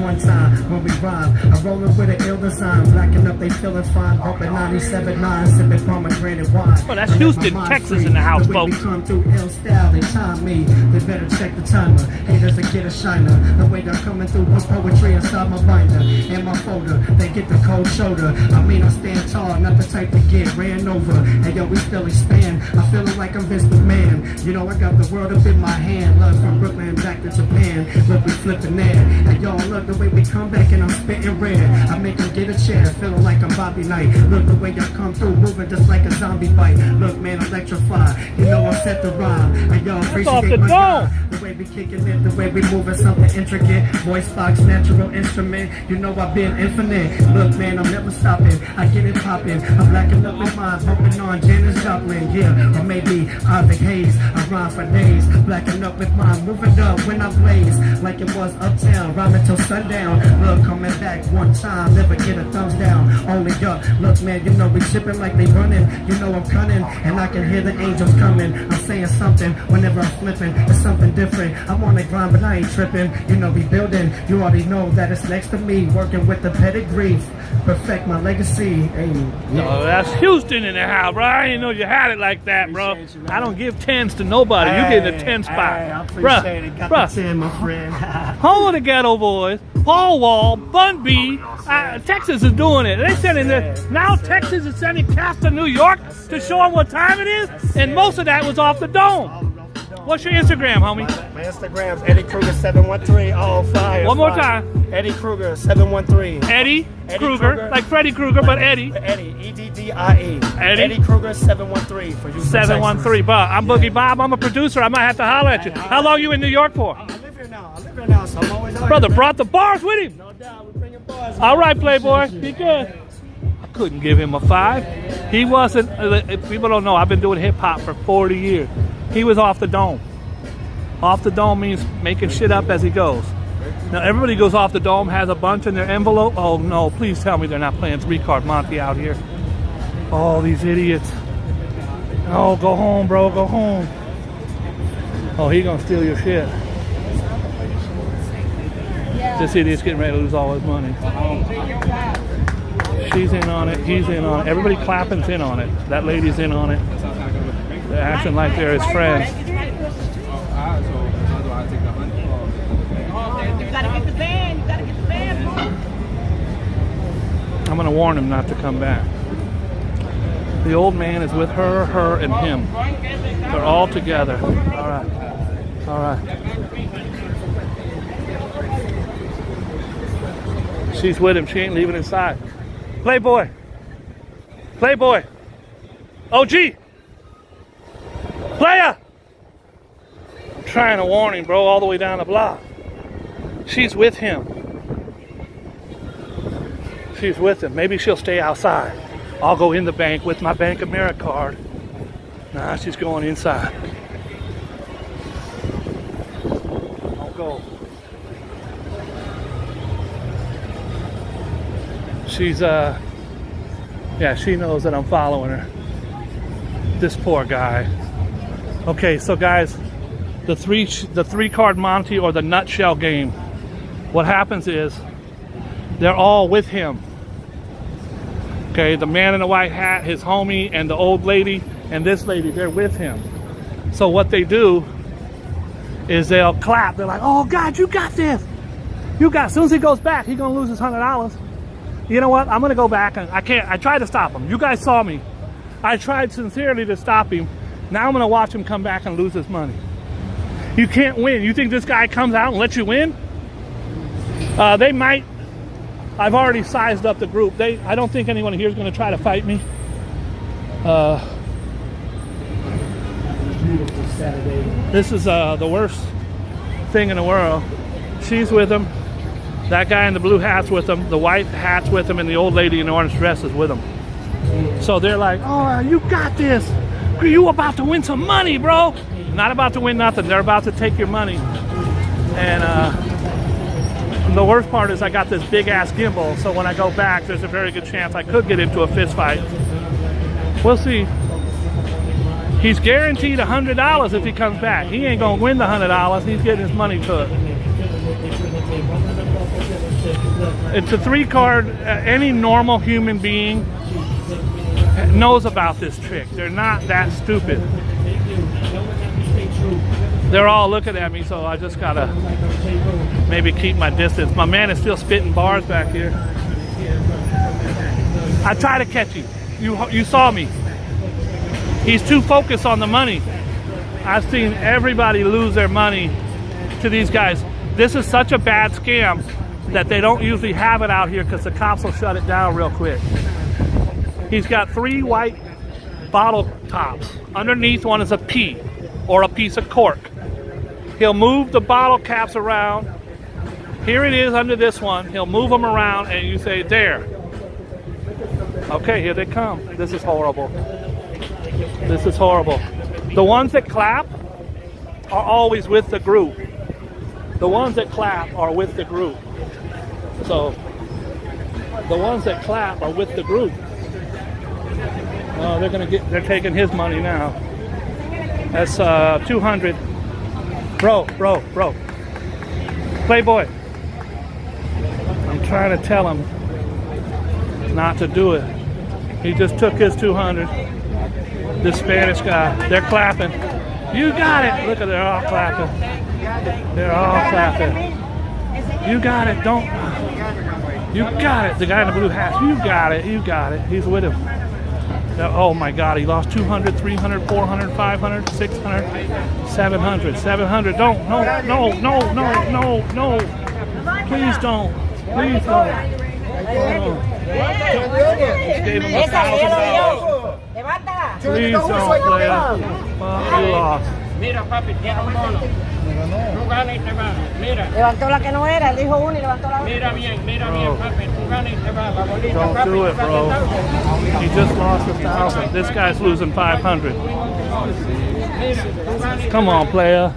Speaker 9: One time when we rhyme, I roll it with an ill design. Blacking up, they feeling fine. Open 97.9, sipping pomegranate wine.
Speaker 2: Oh, that's Houston, Texas in the house, folks.
Speaker 9: We come through ill style, they time me. They better check the timer. Haters, they get a shiner. The way they're coming through with poetry inside my binder and my folder. They get the cold shoulder. I mean, I stand tall, not the type to get ran over. And yo, we still expand. I feeling like I'm Vince McMahon. You know, I got the world up in my hand. Love from Brooklyn back to Japan. Look, we flipping there. And yo, look the way we come back and I'm spitting red. I make them get a chair, feeling like I'm Bobby Knight. Look the way I come through, moving just like a zombie bite. Look, man, electrify. You know, I'm set to rhyme. And yo, appreciate my guy. The way we kicking it, the way we moving something intricate. Voice box, natural instrument. You know I've been infinite. Look, man, I'm never stopping. I get it popping. I'm blacking up with mine, bumping on Janis Joplin. Yeah, or maybe Isaac Hayes. I rhyme for days. Blacking up with mine, moving up when I blaze. Like it was uptown, rhyming till sundown. Look, coming back one time, never get a thumbs down. Only up. Look, man, you know we shipping like they running. You know I'm cunning, and I can hear the angels coming. I'm saying something whenever I'm flipping. It's something different. I'm on the grind, but I ain't tripping. You know we building. You already know that it's next to me. Working with the pedigree. Perfect my legacy. Hey, yeah.
Speaker 2: Oh, that's Houston in the house, bro. I didn't know you had it like that, bro. I don't give 10s to nobody. You get in the 10 spot.
Speaker 9: I appreciate it. Got the 10, my friend.
Speaker 2: Home of the Ghetto Boys, Paul Wall, Bun B. Texas is doing it. They sending this. Now Texas is sending cats to New York to show them what time it is, and most of that was off the dome. What's your Instagram, homie?
Speaker 9: My Instagram's Eddie Kruger 713. Oh, fire.
Speaker 2: One more time.
Speaker 9: Eddie Kruger 713.
Speaker 2: Eddie Kruger, like Freddy Krueger, but Eddie.
Speaker 9: Eddie, E-D-D-I-E. Eddie Kruger 713 for you.
Speaker 2: 713, Bob. I'm Boogie Bob. I'm a producer. I might have to holler at you. How long you in New York for?
Speaker 9: I live here now, so I'm always out.
Speaker 2: Brother brought the bars with him.
Speaker 9: No doubt, we bringing bars.
Speaker 2: All right, Playboy. Be good. I couldn't give him a 5. He wasn't, if people don't know, I've been doing hip hop for 40 years. He was off the dome. Off the dome means making shit up as he goes. Now everybody goes off the dome, has a bunch in their envelope. Oh no, please tell me they're not playing 3-card Monte out here. Oh, these idiots. Oh, go home, bro, go home. Oh, he gonna steal your shit. This idiot's getting ready to lose all his money. She's in on it, he's in on it. Everybody clapping's in on it. That lady's in on it. They're acting like they're his friends. I'm going to warn him not to come back. The old man is with her, her, and him. They're all together. All right. All right. She's with him. She ain't leaving his side. Playboy. Playboy. OG. Player. I'm trying to warn him, bro, all the way down the block. She's with him. she's with him. Maybe she'll stay outside. I'll go in the bank with my Bank of America card. Nah, she's going inside. I'll go. She's, yeah, she knows that I'm following her. This poor guy. Okay, so guys, the three card Monty or the nutshell game. What happens is they're all with him. Okay, the man in the white hat, his homie, and the old lady, and this lady, they're with him. So what they do is they'll clap. They're like, oh God, you got this. You got, as soon as he goes back, he's gonna lose his $100. You know what? I'm gonna go back and I tried to stop him. You guys saw me. I tried sincerely to stop him. Now I'm gonna watch him come back and lose his money. You can't win. You think this guy comes out and lets you win? They might. I've already sized up the group. I don't think anyone here is gonna try to fight me.
Speaker 9: Beautiful Saturday.
Speaker 2: This is the worst thing in the world. She's with him. That guy in the blue hat's with him. The white hat's with him, and the old lady in the orange dress is with him. So they're like, oh, you got this. You about to win some money, bro. Not about to win nothing. They're about to take your money. And the worst part is I got this big ass gimbal, so when I go back, there's a very good chance I could get into a fist fight. We'll see. He's guaranteed $100 if he comes back. He ain't gonna win the $100. He's getting his money took. It's a 3-card. Any normal human being knows about this trick. They're not that stupid. They're all looking at me, so I just gotta maybe keep my distance. My man is still spitting bars back here. I try to catch him. You saw me. He's too focused on the money. I've seen everybody lose their money to these guys. This is such a bad scam that they don't usually have it out here because the cops will shut it down real quick. He's got 3 white bottle tops. Underneath one is a pea or a piece of cork. He'll move the bottle caps around. Here it is under this one. He'll move them around and you say, there. Okay, here they come. This is horrible. This is horrible. The ones that clap are always with the group. The ones that clap are with the group. So, the ones that clap are with the group. Oh, they're taking his money now. That's 200. Bro. Playboy. I'm trying to tell him not to do it. He just took his 200. This Spanish guy, they're clapping. You got it. Look at, they're all clapping. They're all clapping. You got it. Don't. You got it. The guy in the blue hat. You got it. You got it. He's with him. Oh my God. He lost 200, 300, 400, 500, 600, 700. 700. Don't. No. Please don't. Please don't. Gave him $1,000. Please don't, player. Well, you lost.
Speaker 10: Mira, papi, tiene un mono. Tú ganas y te vas. Mira.
Speaker 6: Levantó la que no era, él dijo una y levantó la otra.
Speaker 10: Mira bien, papi. Tú ganas y te vas. La bolita,
Speaker 2: Don't
Speaker 10: papi.
Speaker 2: do it, bro. He just lost 1,000. This guy's losing 500. Come on, player.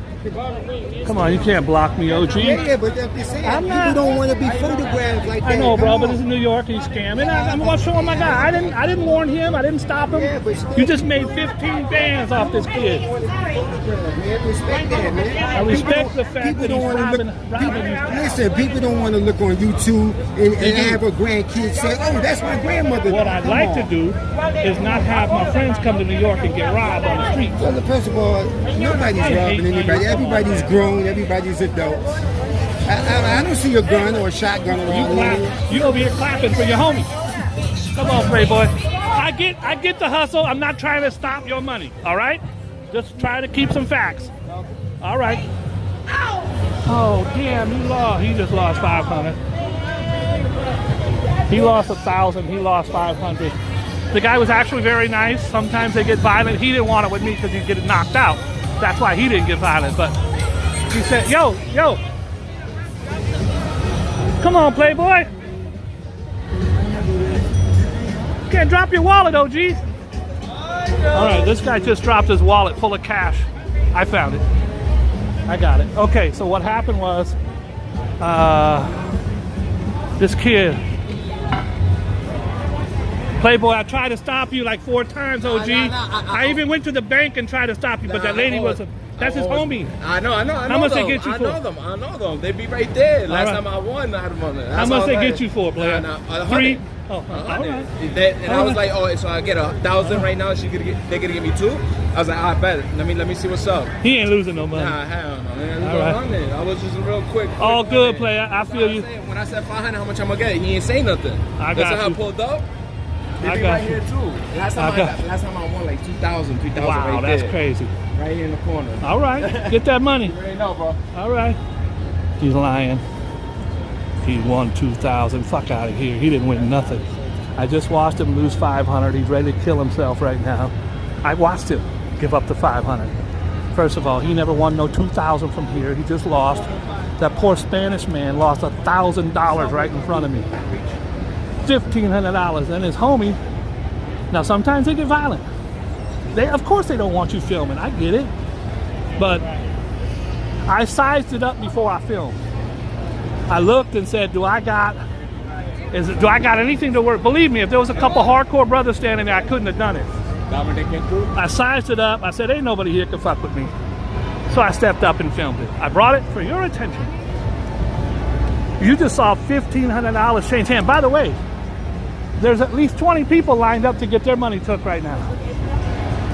Speaker 2: Come on, you can't block me, OG.
Speaker 9: Yeah, but I'm just saying, people don't want to be photographed like that.
Speaker 2: I know, bro, but this is New York. He's scamming. I'm going to show him my guy. I didn't warn him. I didn't stop him.
Speaker 9: Yeah, but still,
Speaker 2: You just made 15 bands off this kid.
Speaker 9: Man, respect that, man.
Speaker 2: I respect the fact
Speaker 9: people
Speaker 2: that
Speaker 9: don't
Speaker 2: he's
Speaker 9: wanna
Speaker 2: robbing
Speaker 9: look,
Speaker 2: these.
Speaker 9: listen, people don't want to look on YouTube and have a grandkid say, oh, that's my grandmother.
Speaker 2: What I'd like to do is not have my friends come to New York and get robbed on the streets.
Speaker 9: Well, first of all, nobody's robbing anybody. Everybody's grown. Everybody's adults. I don't see a gun or a shotgun around here.
Speaker 2: You over here clapping for your homie. Come on, Playboy. I get the hustle. I'm not trying to stop your money. All right? Just trying to keep some facts. All right. Oh, damn, you lost. He just lost 500. He lost 1,000. He lost 500. The guy was actually very nice. Sometimes they get violent. He didn't want it with me because he'd get knocked out. That's why he didn't get violent. But he said, yo. Come on, Playboy. Can't drop your wallet, OG. All right, this guy just dropped his wallet full of cash. I found it. I got it. Okay, so what happened was, this kid, Playboy, I tried to stop you like 4 times, OG. I even went to the bank and tried to stop you, but that lady wasn't. That's his homie.
Speaker 7: I know.
Speaker 2: How much they get you for?
Speaker 7: I know them. They be right there. Last time I won, I had money.
Speaker 2: How much they get you for, player? 3? Oh, all right.
Speaker 7: And I was like, oh, so I get 1,000 right now. They're gonna give me 2. I was like, I bet. Let me see what's up.
Speaker 2: He ain't losing no money.
Speaker 7: Nah, hell no, man.
Speaker 2: All right.
Speaker 7: I was just real quick.
Speaker 2: All good, player. I feel you.
Speaker 7: When I said 500, how much I'm gonna get? He ain't say nothing.
Speaker 2: I got you.
Speaker 7: How I pulled up. They be right here too. Last time I won like 2,000, 3,000
Speaker 2: wow,
Speaker 7: right
Speaker 2: that's
Speaker 7: there.
Speaker 2: crazy.
Speaker 7: Right here in the corner.
Speaker 2: All right, get that money.
Speaker 7: You already know, bro.
Speaker 2: All right. He's lying. He won 2,000. Fuck out of here. He didn't win nothing. I just watched him lose 500. He's ready to kill himself right now. I watched him give up the 500. First of all, he never won no 2,000 from here. He just lost. That poor Spanish man lost $1,000 right in front of me. $1,500. And his homie. Now sometimes they get violent. Of course they don't want you filming. I get it. But I sized it up before I filmed. I looked and said, do I got anything to work? Believe me, if there was a couple hardcore brothers standing there, I couldn't have done it. I sized it up. I said, ain't nobody here can fuck with me. So I stepped up and filmed it. I brought it for your attention. You just saw $1,500 change hands. By the way, there's at least 20 people lined up to get their money took right now.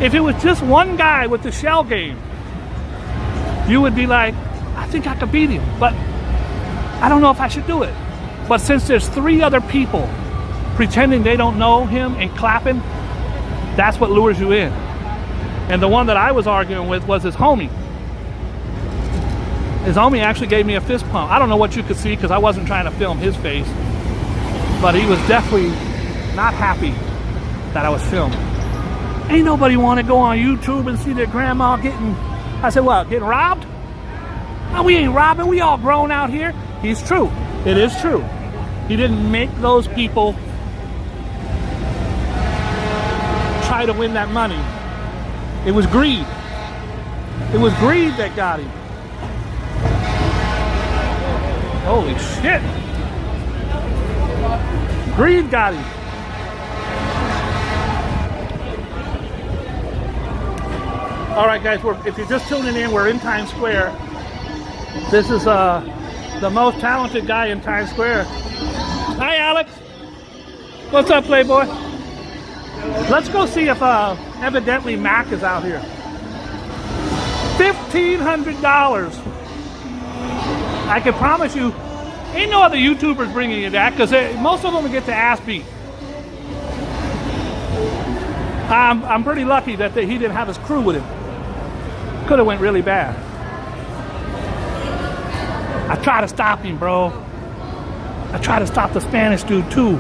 Speaker 2: If it was just one guy with the shell game, you would be like, I think I could beat him, but I don't know if I should do it. But since there's 3 other people pretending they don't know him and clapping, that's what lures you in. And the one that I was arguing with was his homie. His homie actually gave me a fist pump. I don't know what you could see because I wasn't trying to film his face, but he was definitely not happy that I was filming. Ain't nobody want to go on YouTube and see their grandma getting, I said, what, getting robbed? No, we ain't robbing. We all grown out here. He's true. It is true. He didn't make those people try to win that money. It was greed. It was greed that got him. Holy shit. Greed got him. All right, guys, if you're just tuning in, we're in Times Square. This is the most talented guy in Times Square. Hi, Alex. What's up, Playboy? Let's go see if evidently Mac is out here. $1,500. I can promise you, ain't no other YouTubers bringing you that because most of them get the ass beat. I'm pretty lucky that he didn't have his crew with him. Could have went really bad. I tried to stop him, bro. I tried to stop the Spanish dude too.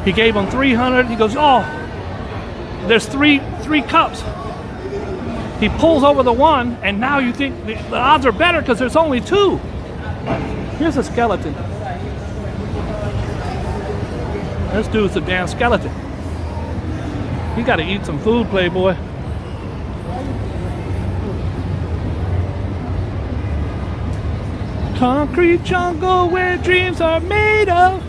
Speaker 2: He gave him 300. He goes, oh, there's three cups. He pulls over the one, and now you think the odds are better because there's only 2. Here's a skeleton. This dude's a damn skeleton. You gotta eat some food, Playboy. Concrete jungle where dreams are made of.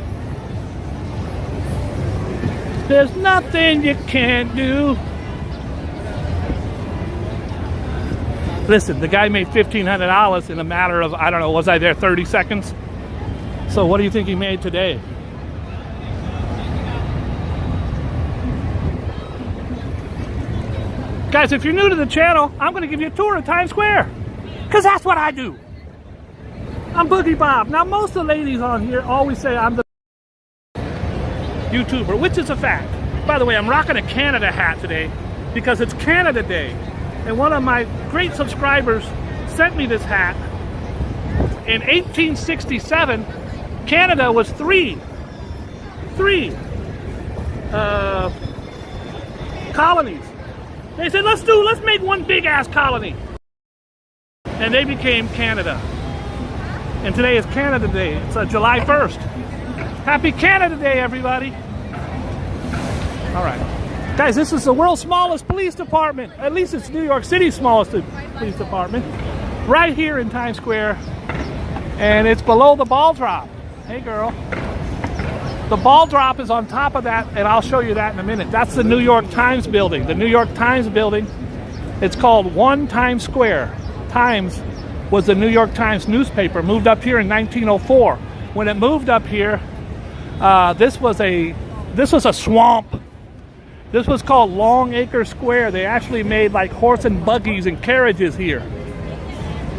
Speaker 2: There's nothing you can't do. Listen, the guy made $1,500 in a matter of, I don't know, was I there 30 seconds? So what do you think he made today? Guys, if you're new to the channel, I'm going to give you a tour of Times Square. Because that's what I do. I'm Boogie Bob. Now, most of the ladies on here always say I'm the YouTuber, which is a fact. By the way, I'm rocking a Canada hat today because it's Canada Day. And one of my great subscribers sent me this hat. In 1867, Canada was three colonies. They said, let's make one big ass colony. And they became Canada. And today is Canada Day. It's July 1st. Happy Canada Day, everybody. All right. Guys, this is the world's smallest police department. At least it's New York City's smallest police department. Right here in Times Square. And it's below the ball drop. Hey, girl. The ball drop is on top of that, and I'll show you that in a minute. That's the New York Times building. The New York Times building, it's called One Times Square. Times was the New York Times newspaper, moved up here in 1904. When it moved up here, this was a swamp. This was called Long Acre Square. They actually made like horse and buggies and carriages here.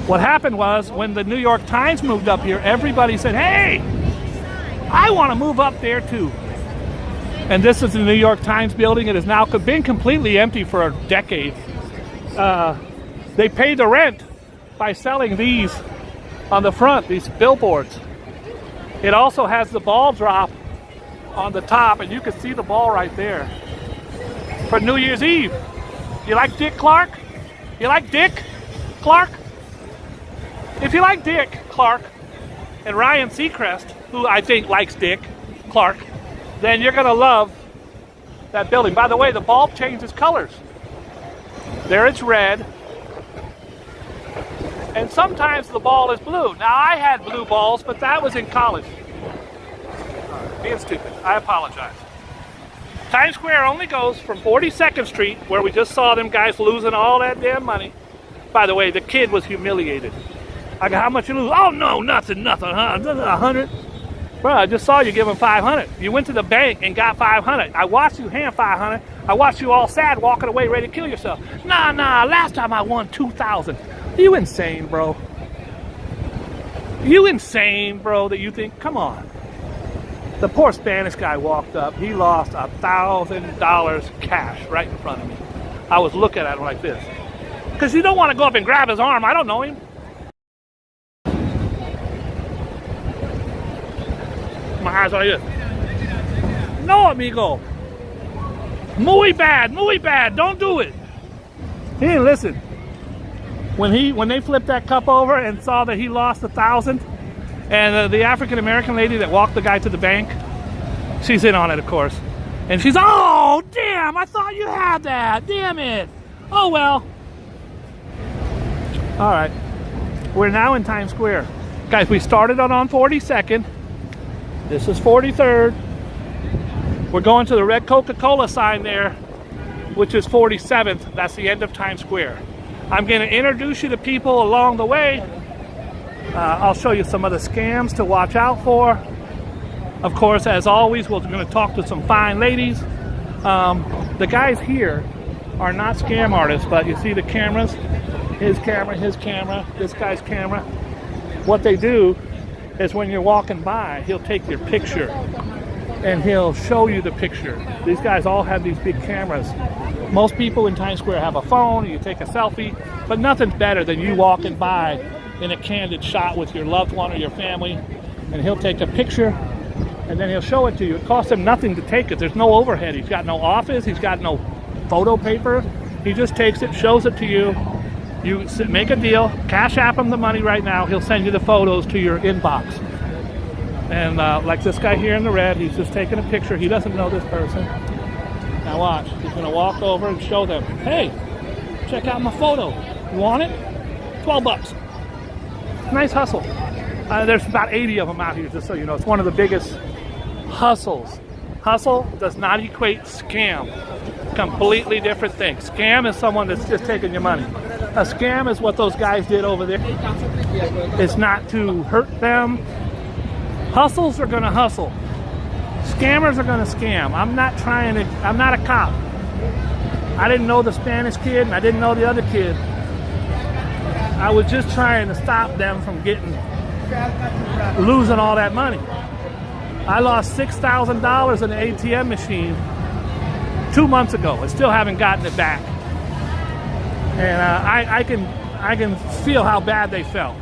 Speaker 2: What happened was, when the New York Times moved up here, everybody said, hey, I want to move up there too. And this is the New York Times building. It has now been completely empty for a decade. They paid the rent by selling these on the front, these billboards. It also has the ball drop on the top, and you can see the ball right there. For New Year's Eve. You like Dick Clark? You like Dick Clark? If you like Dick Clark and Ryan Seacrest, who I think likes Dick Clark, then you're going to love that building. By the way, the bulb changes colors. There it's red. And sometimes the ball is blue. Now, I had blue balls, but that was in college. Being stupid. I apologize. Times Square only goes from 42nd Street, where we just saw them guys losing all that damn money. By the way, the kid was humiliated. I go, how much you lose? Oh, no, nothing, huh? 100? Bro, I just saw you give him 500. You went to the bank and got 500. I watched you hand 500. I watched you all sad walking away ready to kill yourself. Nah, last time I won 2,000. You insane, bro. You insane, bro, that you think, come on. The poor Spanish guy walked up. He lost $1,000 cash right in front of me. I was looking at him like this. Because you don't want to go up and grab his arm. I don't know him. My eyes like this. No, amigo. Muy bad. Don't do it. He didn't listen. When they flipped that cup over and saw that he lost 1,000, and the African American lady that walked the guy to the bank, she's in on it, of course. And she's, oh, damn, I thought you had that. Damn it. Oh, well. All right. We're now in Times Square. Guys, we started on 42nd. This is 43rd. We're going to the red Coca-Cola sign there, which is 47th. That's the end of Times Square. I'm going to introduce you to people along the way. I'll show you some of the scams to watch out for. Of course, as always, we're going to talk to some fine ladies. The guys here are not scam artists, but you see the cameras? His camera, this guy's camera. What they do is when you're walking by, he'll take your picture and he'll show you the picture. These guys all have these big cameras. Most people in Times Square have a phone, you take a selfie, but nothing's better than you walking by in a candid shot with your loved one or your family, and he'll take a picture and then he'll show it to you. It costs him nothing to take it. There's no overhead. He's got no office. He's got no photo paper. He just takes it, shows it to you. You make a deal, cash app him the money right now. He'll send you the photos to your inbox. And like this guy here in the red, he's just taking a picture. He doesn't know this person. Now watch. He's going to walk over and show them, hey, check out my photo. You want it? $12. Nice hustle. There's about 80 of them out here, just so you know. It's one of the biggest hustles. Hustle does not equate scam. Completely different thing. Scam is someone that's just taking your money. A scam is what those guys did over there. It's not to hurt them. Hustles are gonna hustle. Scammers are gonna scam. I'm not a cop. I didn't know the Spanish kid and I didn't know the other kid. I was just trying to stop them from losing all that money. I lost $6,000 in an ATM machine 2 months ago. I still haven't gotten it back. And I can feel how bad they felt.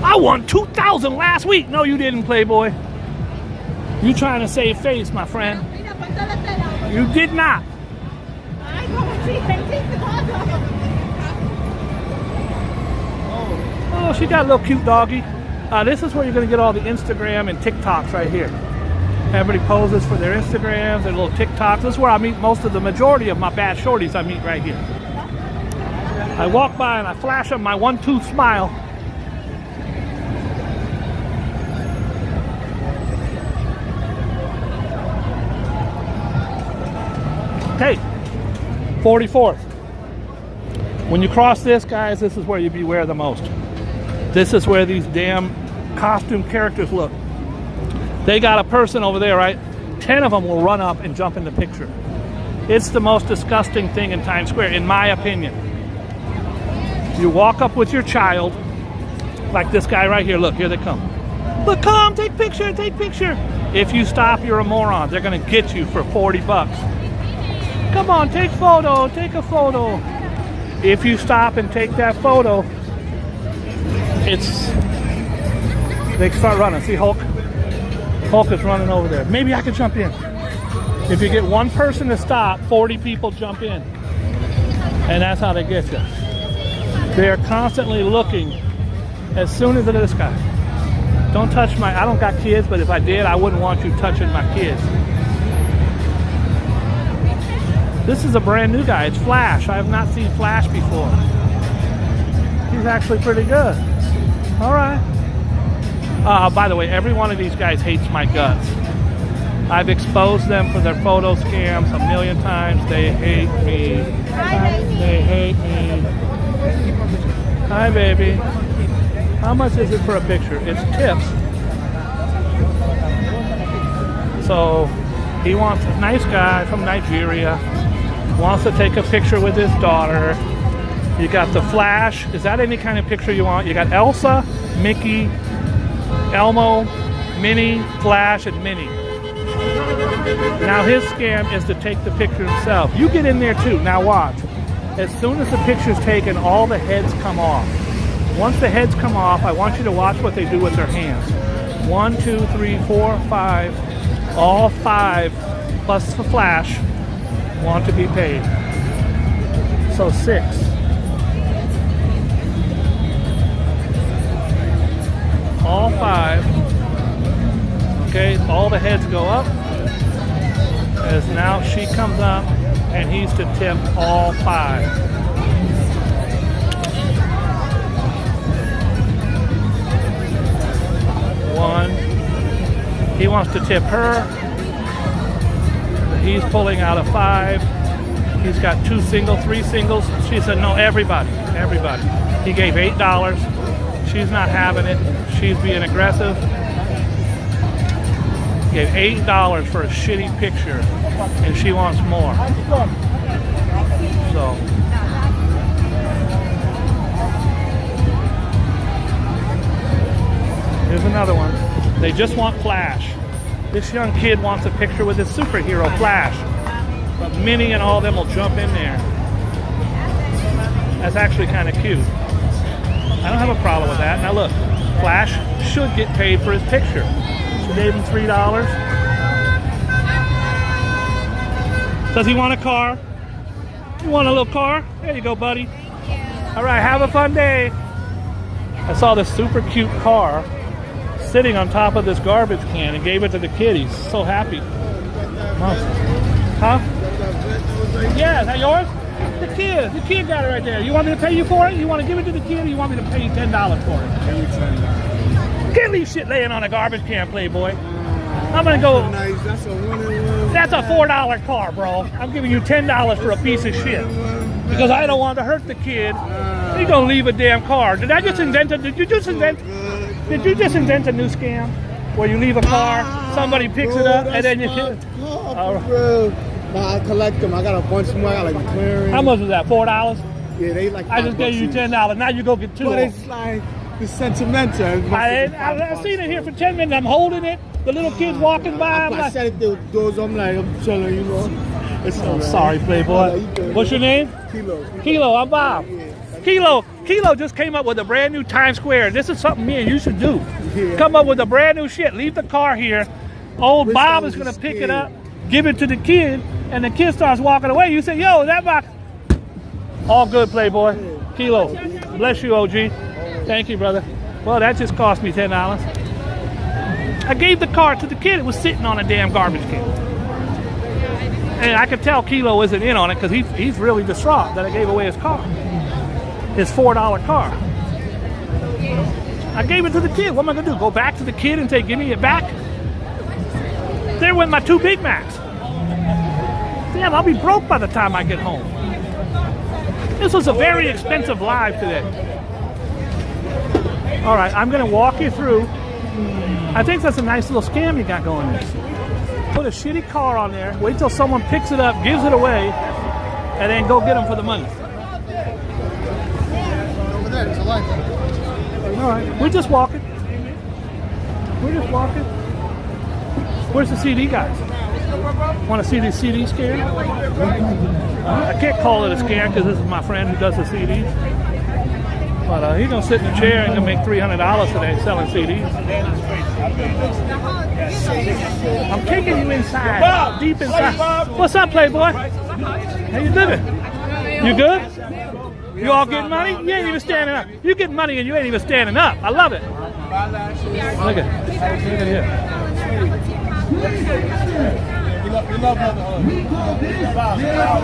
Speaker 2: I won $2,000 last week. No, you didn't, Playboy. You trying to save face, my friend. You did not. Oh, she got a little cute doggy. This is where you're going to get all the Instagram and TikToks right here. Everybody poses for their Instagrams and little TikToks. This is where I meet the majority of my bad shorties I meet right here. I walk by and I flash them my 1-2 smile. Okay, 44th. When you cross this, guys, this is where you beware the most. This is where these damn costume characters look. They got a person over there, right? 10 of them will run up and jump in the picture. It's the most disgusting thing in Times Square, in my opinion. You walk up with your child, like this guy right here. Look, here they come. Look, come, take picture, take picture. If you stop, you're a moron. They're gonna get you for 40 bucks. Come on, take photo, take a photo. If you stop and take that photo, they start running. See Hulk? Hulk is running over there. Maybe I could jump in. If you get one person to stop, 40 people jump in. And that's how they get you. They're constantly looking. As soon as this guy. Don't touch I don't got kids, but if I did, I wouldn't want you touching my kids. This is a brand new guy. It's Flash. I have not seen Flash before. He's actually pretty good. All right. By the way, every one of these guys hates my guts. I've exposed them for their photo scams a million times. They hate me. They hate me. Hi, baby. How much is it for a picture? It's tips. So he wants a nice guy from Nigeria. Wants to take a picture with his daughter. You got the Flash. Is that any kind of picture you want? You got Elsa, Mickey, Elmo, Minnie, Flash, and Minnie. Now his scam is to take the picture himself. You get in there too. Now watch. As soon as the picture's taken, all the heads come off. Once the heads come off, I want you to watch what they do with their hands. 1, 2, 3, 4, 5. All 5 plus the Flash want to be paid. So 6. All 5. Okay, all the heads go up. As now she comes up and he's to tip all 5. One. He wants to tip her. He's pulling out a 5. He's got 2 singles, 3 singles. She said, no, everybody, everybody. He gave $8. She's not having it. She's being aggressive. He gave $8 for a shitty picture, and she wants more. So. Here's another one. They just want Flash. This young kid wants a picture with his superhero, Flash. But Minnie and all of them will jump in there. That's actually kind of cute. I don't have a problem with that. Now look, Flash should get paid for his picture. She gave him $3. Does he want a car? You want a little car? There you go, buddy. All right, have a fun day. I saw this super cute car sitting on top of this garbage can and gave it to the kid. He's so happy. Huh? Yeah, is that yours? The kid got it right there. You want me to pay you for it? You want to give it to the kid, or you want me to pay you $10 for it? Can't leave shit laying on a garbage can, Playboy. I'm gonna go. That's a $4 car, bro. I'm giving you $10 for a piece of shit because I don't want to hurt the kid. He's gonna leave a damn car. Did you just invent a new scam where you leave a car, somebody picks it up, and then you hit?
Speaker 11: I collect them. I got a bunch more. I got like clearing.
Speaker 2: How much was that? $4?
Speaker 11: Yeah, they like.
Speaker 2: I just gave you $10. Now you go get 2.
Speaker 11: But it's like it's sentimental.
Speaker 2: I've seen it here for 10 minutes. I'm holding it. The little kid's walking by.
Speaker 11: I said it to those. I'm chilling, you know. It's
Speaker 2: sorry, Playboy. What's your name? Kilo. I'm Bob. Kilo just came up with a brand new Times Square. This is something me and you should do. Yeah. Come up with a brand new shit. Leave the car here. Old Bob is gonna pick it up, give it to the kid, and the kid starts walking away. You say, yo, that box. All good, Playboy. Kilo. Bless you, OG. Thank you, brother. Well, that just cost me $10. I gave the car to the kid. It was sitting on a damn garbage can. And I could tell Kilo isn't in on it because he's really distraught that I gave away his car. His $4 car. I gave it to the kid. What am I going to do? Go back to the kid and say, give me it back? There went my 2 Big Macs. Damn, I'll be broke by the time I get home. This was a very expensive live today. All right, I'm going to walk you through. I think that's a nice little scam you got going there. Put a shitty car on there, wait till someone picks it up, gives it away, and then go get them for the money.
Speaker 11: Over there, it's a light.
Speaker 2: All right, we're just walking. We're just walking. Where's the CD guys? Want to see the CD scam? I can't call it a scam because this is my friend who does the CDs. But he's going to sit in a chair and going to make $300 today selling CDs. I'm taking you inside, deep inside. What's up, Playboy? How you living? You good? You all getting money? You ain't even standing up. You getting money and you ain't even standing up. I love it. Look at here.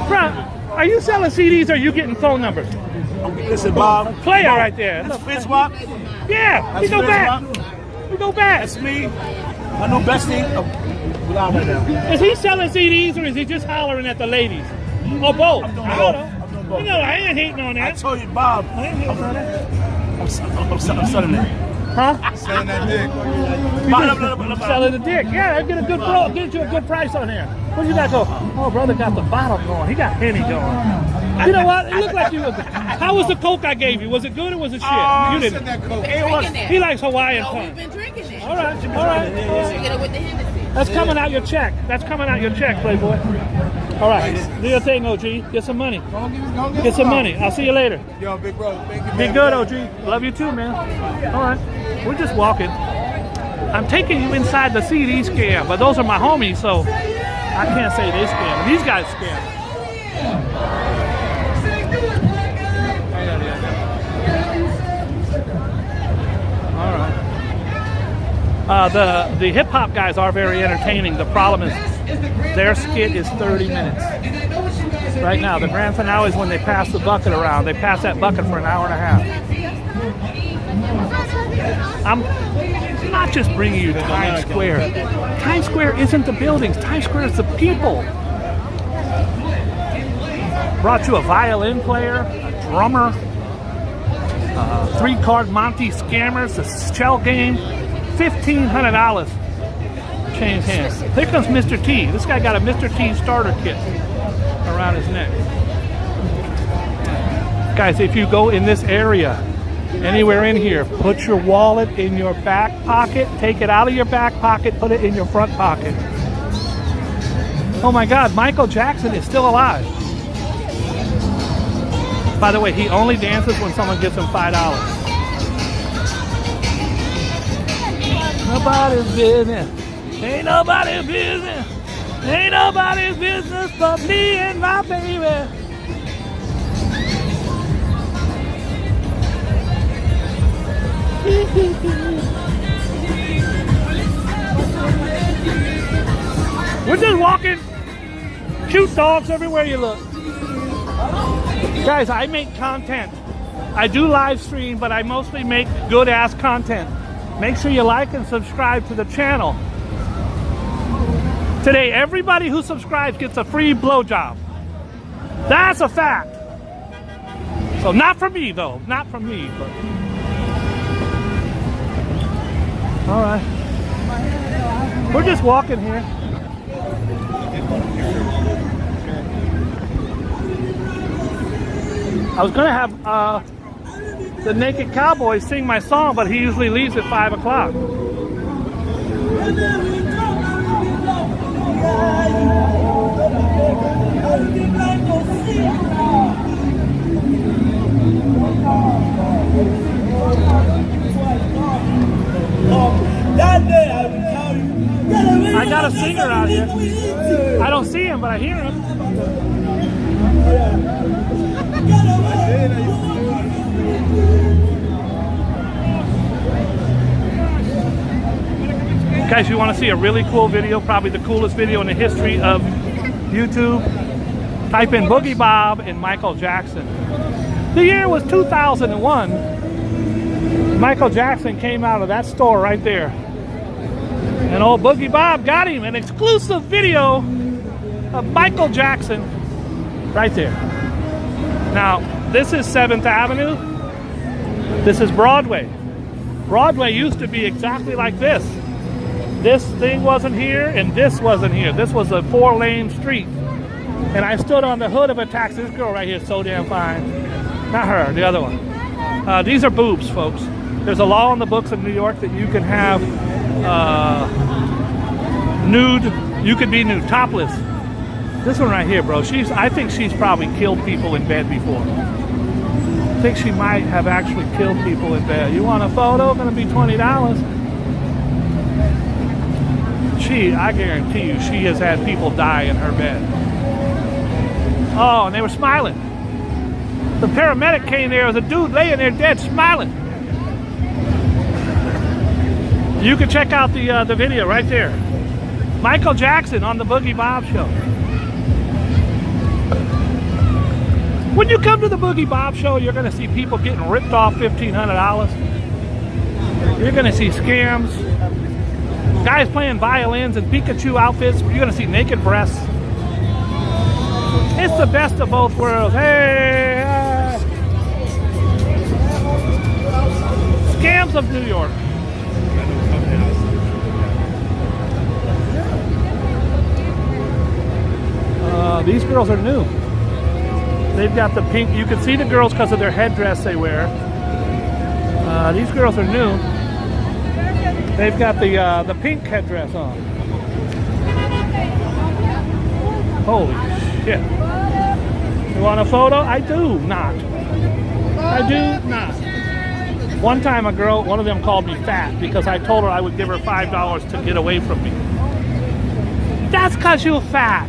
Speaker 2: Bro, are you selling CDs or are you getting phone numbers?
Speaker 12: Listen, Bob.
Speaker 2: Player right there.
Speaker 12: That's Fitz Wop?
Speaker 2: Yeah, we go back. We go back.
Speaker 12: That's me. I know bestie. Right now.
Speaker 2: Is he selling CDs or is he just hollering at the ladies? Or both?
Speaker 12: I'm doing
Speaker 2: I
Speaker 12: both.
Speaker 2: don't know. No, I ain't hating on that.
Speaker 12: I told you, Bob.
Speaker 2: I ain't hating on that.
Speaker 12: I'm selling it.
Speaker 2: Huh?
Speaker 11: Selling that dick.
Speaker 2: Selling the dick. Yeah, get a good get you a good price on here. What you got going? Oh, brother got the bottle going. He got Henny going. You know what? It looked like you was. How was the Coke I gave you? Was it good or was it shit? You didn't.
Speaker 11: That Coke.
Speaker 2: He likes Hawaiian Punch.
Speaker 3: We've been drinking it.
Speaker 2: All right, all right.
Speaker 3: Get it with the Hennessy.
Speaker 2: That's coming out your check. That's coming out your check, Playboy. All right, do your thing, OG. Get some money. Get some money. I'll see you later.
Speaker 11: Yo, big bro, thank you.
Speaker 2: Be good, OG. Love you too, man. All right, we're just walking. I'm taking you inside the CD scam, but those are my homies, so I can't say they scam. These guys scam. All right. The hip hop guys are very entertaining. The problem is their skit is 30 minutes. Right now, the grand finale is when they pass the bucket around. They pass that bucket for an hour and a half. I'm not just bringing you to Times Square. Times Square isn't the buildings. Times Square is the people. Brought you a violin player, a drummer, 3-card Monte scammers, a shell game. $1,500 change hands. Here comes Mr. T. This guy got a Mr. T starter kit around his neck. Guys, if you go in this area, anywhere in here, put your wallet in your back pocket, take it out of your back pocket, put it in your front pocket. Oh my God, Michael Jackson is still alive. By the way, he only dances when someone gives him $5. Nobody's business. Ain't nobody's business. Ain't nobody's business but me and my baby. We're just walking. Cute dogs everywhere you look. Guys, I make content. I do live stream, but I mostly make good ass content. Make sure you like and subscribe to the channel. Today, everybody who subscribes gets a free blowjob. That's a fact. So not from me though, not from me. But... All right. We're just walking here. I was gonna have the Naked Cowboy sing my song, but he usually leaves at 5 o'clock. I got a singer out here. I don't see him, but I hear him. Guys, you want to see a really cool video, probably the coolest video in the history of YouTube? Type in Boogie Bob and Michael Jackson. The year was 2001. Michael Jackson came out of that store right there. And old Boogie Bob got him an exclusive video of Michael Jackson right there. Now, this is 7th Avenue. This is Broadway. Broadway used to be exactly like this. This thing wasn't here and this wasn't here. This was a 4-lane street. And I stood on the hood of a taxi. This girl right here is so damn fine. Not her, the other one. These are boobs, folks. There's a law in the books in New York that you can have nude, you could be nude, topless. This one right here, bro, I think she's probably killed people in bed before. I think she might have actually killed people in bed. You want a photo? Gonna be $20. I guarantee you, she has had people die in her bed. Oh, and they were smiling. The paramedic came there, there was a dude laying there dead, smiling. You can check out the video right there. Michael Jackson on the Boogie Bob Show. When you come to the Boogie Bob Show, you're going to see people getting ripped off $1,500. You're going to see scams. Guys playing violins and Pikachu outfits. You're going to see naked breasts. It's the best of both worlds. Hey! Scams of New York. These girls are new. They've got the pink. You can see the girls because of their headdress they wear. These girls are new. They've got the pink headdress on. Holy shit. You want a photo? I do not. I do not. One time a girl, one of them called me fat because I told her I would give her $5 to get away from me. That's because you're fat.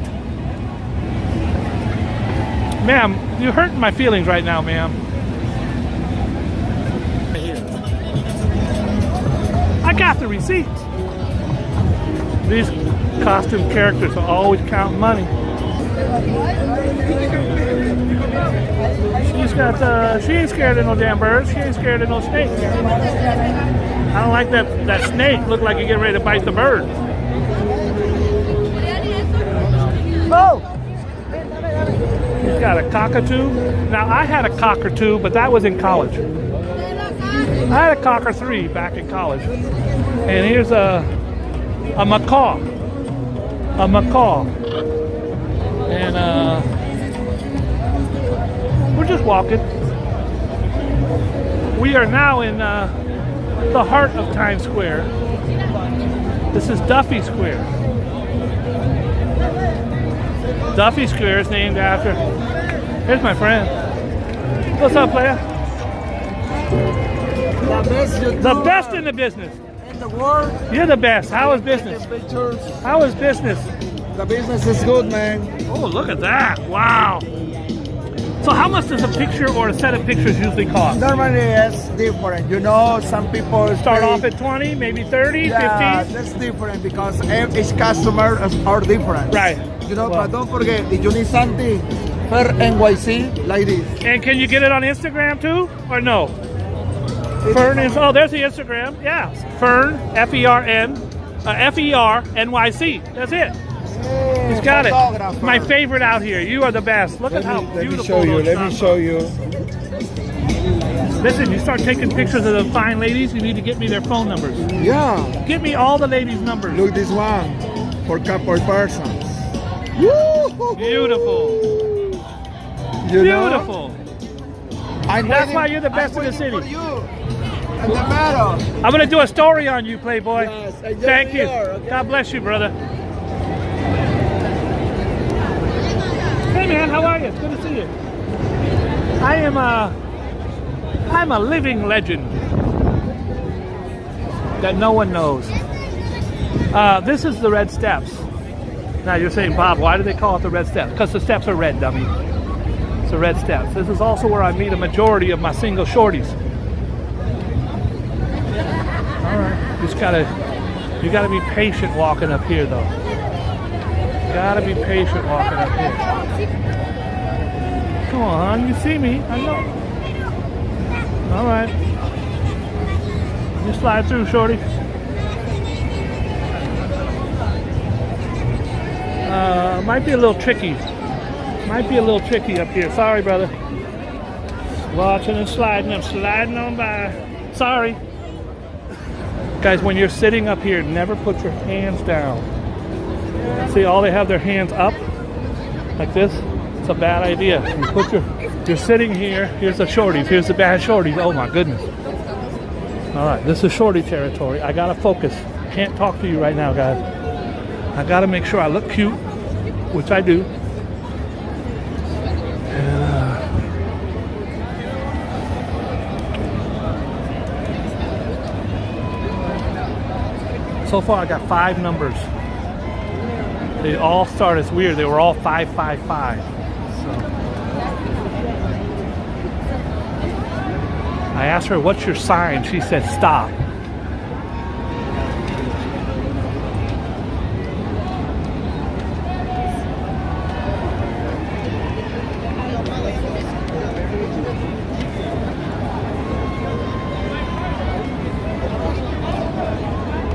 Speaker 2: Ma'am, you're hurting my feelings right now, ma'am. I got the receipts. These costume characters are always counting money. She ain't scared of no damn birds. She ain't scared of no snakes. I don't like that snake. Look like you get ready to bite the bird. Oh! He's got a cockatoo. Now, I had a cockatoo, but that was in college. I had a cocker 3 back in college. And here's a macaw. A macaw. And we're just walking. We are now in the heart of Times Square. This is Duffy Square. Duffy Square is named after... Here's my friend. What's up, player? The best in the business.
Speaker 11: In the world.
Speaker 2: You're the best. How is business? How is business?
Speaker 11: The business is good, man.
Speaker 2: Oh, look at that. Wow. So how much does a picture or a set of pictures usually cost?
Speaker 11: Normally it's different. You know, some people
Speaker 2: start off at 20, maybe 30, 15?
Speaker 11: Yeah, that's different because each customer are different.
Speaker 2: Right.
Speaker 11: You know, but don't forget, if you need something, for NYC, like this.
Speaker 2: And can you get it on Instagram too, or no? Fern is, oh, there's the Instagram. Yeah, Fern, F-E-R-N, F-E-R-N-Y-C. That's it. He's got it. My favorite out here. You are the best. Look at how beautiful those
Speaker 11: Let me show you.
Speaker 2: Listen, you start taking pictures of the fine ladies, you need to get me their phone numbers.
Speaker 11: Yeah.
Speaker 2: Get me all the ladies' numbers.
Speaker 11: Look this one for couple persons.
Speaker 2: Beautiful. Beautiful. That's why you're the best in the city. I'm going to do a story on you, Playboy.
Speaker 11: Yes,
Speaker 2: thank you.
Speaker 11: Okay.
Speaker 2: God bless you, brother. Hey, man, how are you? It's good to see you. I'm a living legend that no one knows. This is the Red Steps. Now you're saying, Bob, why do they call it the Red Steps? Because the steps are red, dummy. It's the Red Steps. This is also where I meet a majority of my single shorties. All right, just gotta You gotta be patient walking up here though. Gotta be patient walking up here. Come on, you see me, I know. All right. You slide through, shorty. Might be a little tricky. Might be a little tricky up here. Sorry, brother. Watching and sliding. I'm sliding on by. Sorry. Guys, when you're sitting up here, never put your hands down. See, all they have their hands up like this. It's a bad idea. You're sitting here. Here's the shorties. Here's the bad shorties. Oh my goodness. All right, this is shorty territory. I gotta focus. Can't talk to you right now, guys. I gotta make sure I look cute, which I do. So far, I got 5 numbers. They all start as weird. They were all 555. So I asked her, "What's your sign?" She said, "Stop."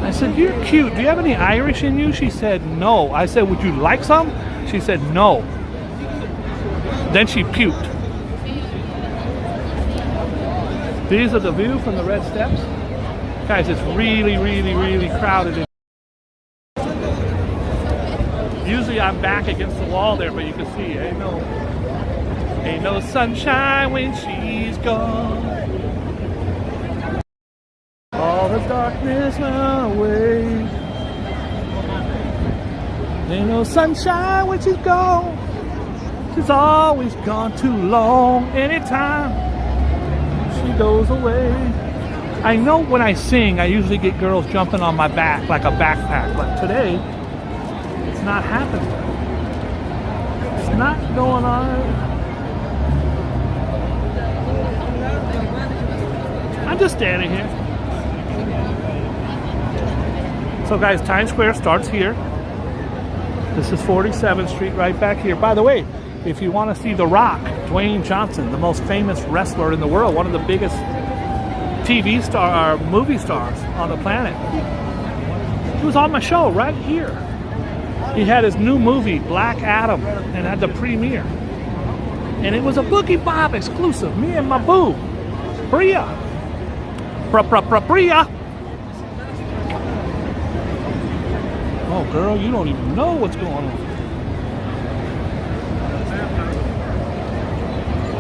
Speaker 2: I said, "You're cute. Do you have any Irish in you?" She said, "No." I said, "Would you like some?" She said, "No." Then she puked. These are the view from the red steps. Guys, it's really, really, really crowded. Usually I'm back against the wall there, but you can see, ain't no sunshine when she's gone. All the darkness away. Ain't no sunshine when she's gone. She's always gone too long. Anytime she goes away. I know when I sing, I usually get girls jumping on my back like a backpack, but today, it's not happening. It's not going on. I'm just standing here. So guys, Times Square starts here. This is 47th Street right back here. By the way, if you want to see The Rock, Dwayne Johnson, the most famous wrestler in the world, one of the biggest TV star or movie stars on the planet, he was on my show right here. He had his new movie, Black Adam, and had the premiere. And it was a Boogie Bob exclusive. Me and my boo, Bria. Bria. Oh, girl, you don't even know what's going on.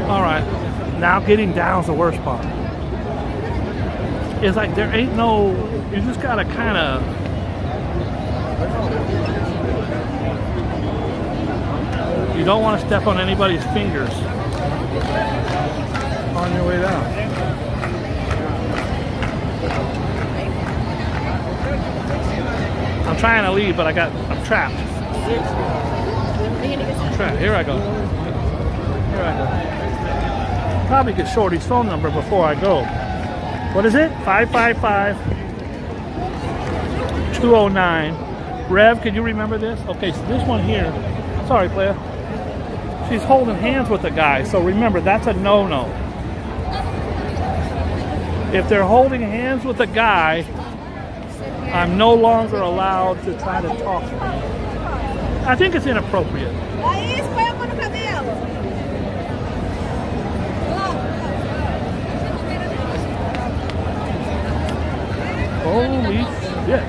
Speaker 2: All right, now getting down's the worst part. It's like there ain't no, you just gotta kind of, you don't want to step on anybody's fingers on your way down. I'm trying to leave, but I'm trapped. I'm trapped. Here I go. Here I go. Probably get Shorty's phone number before I go. What is it? 555-209. Rev, can you remember this? Okay, so this one here. Sorry, player. She's holding hands with a guy, so remember, that's a no-no. If they're holding hands with a guy, I'm no longer allowed to try to talk to them. I think it's inappropriate. Holy shit.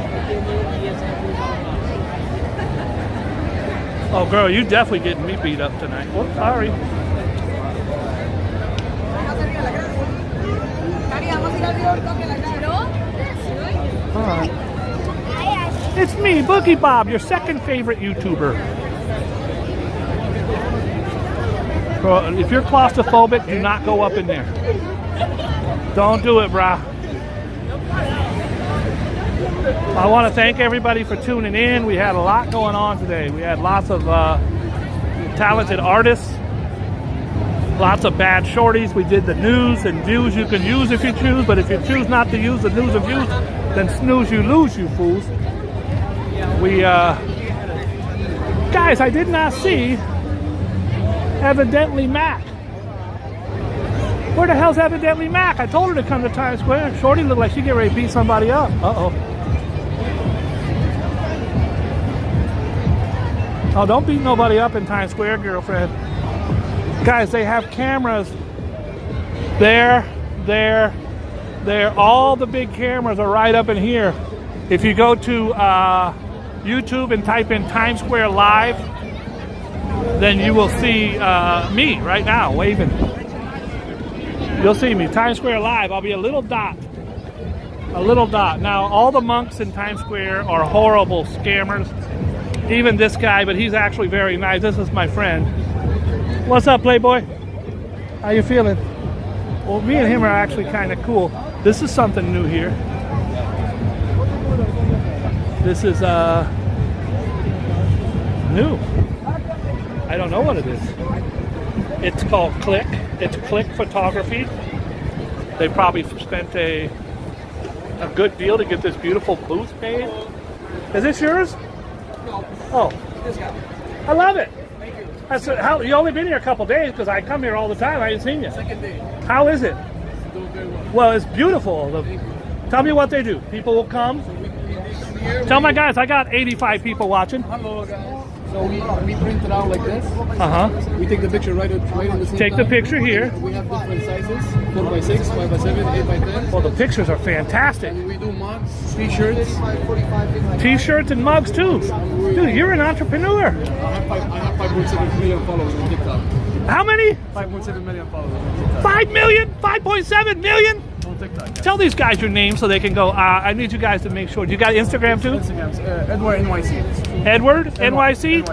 Speaker 2: Oh, girl, you definitely getting me beat up tonight. Oh, sorry. Alright. It's me, Boogie Bob, your second favorite YouTuber. Well, if you're claustrophobic, do not go up in there. Don't do it, brah. I want to thank everybody for tuning in. We had a lot going on today. We had lots of talented artists, lots of bad shorties. We did the news and views you can use if you choose, but if you choose not to use the news and views, then snooze you lose, you fools. We, guys, I did not see Evidently Mac. Where the hell's Evidently Mac? I told her to come to Times Square. Shorty looked like she get ready to beat somebody up. Uh-oh. Oh, don't beat nobody up in Times Square, girlfriend. Guys, they have cameras there. All the big cameras are right up in here. If you go to YouTube and type in Times Square Live, then you will see me right now waving. You'll see me, Times Square Live. I'll be a little dot. A little dot. Now, all the monks in Times Square are horrible scammers. Even this guy, but he's actually very nice. This is my friend. What's up, Playboy? How you feeling? Well, me and him are actually kind of cool. This is something new here. This is new. I don't know what it is. It's called Click. It's Click Photography. They probably spent a good deal to get this beautiful booth made. Is this yours? Oh, I love it. That's how you only been here a couple days because I come here all the time. I ain't seen you.
Speaker 13: Second day.
Speaker 2: How is it?
Speaker 13: Doing very well.
Speaker 2: Well, it's beautiful. Tell me what they do. People will come. Tell my guys, I got 85 people watching.
Speaker 13: Hello, guys. So we print it out like this.
Speaker 2: We
Speaker 13: take the picture right on the same
Speaker 2: Take
Speaker 13: time.
Speaker 2: the picture here.
Speaker 13: We have different sizes: 4x6, 5x7, 8x10.
Speaker 2: Well, the pictures are fantastic.
Speaker 13: And we do mugs, t-shirts.
Speaker 2: T-shirts and mugs too. Dude, you're an entrepreneur.
Speaker 13: I have 5.7 million followers on TikTok.
Speaker 2: How many?
Speaker 13: 5.7 million followers on TikTok.
Speaker 2: 5 million? 5.7 million?
Speaker 13: On TikTok.
Speaker 2: Tell these guys your name so they can go. I need you guys to make sure. You got Instagram too?
Speaker 13: Instagram, Edward NYC.
Speaker 2: Edward NYC?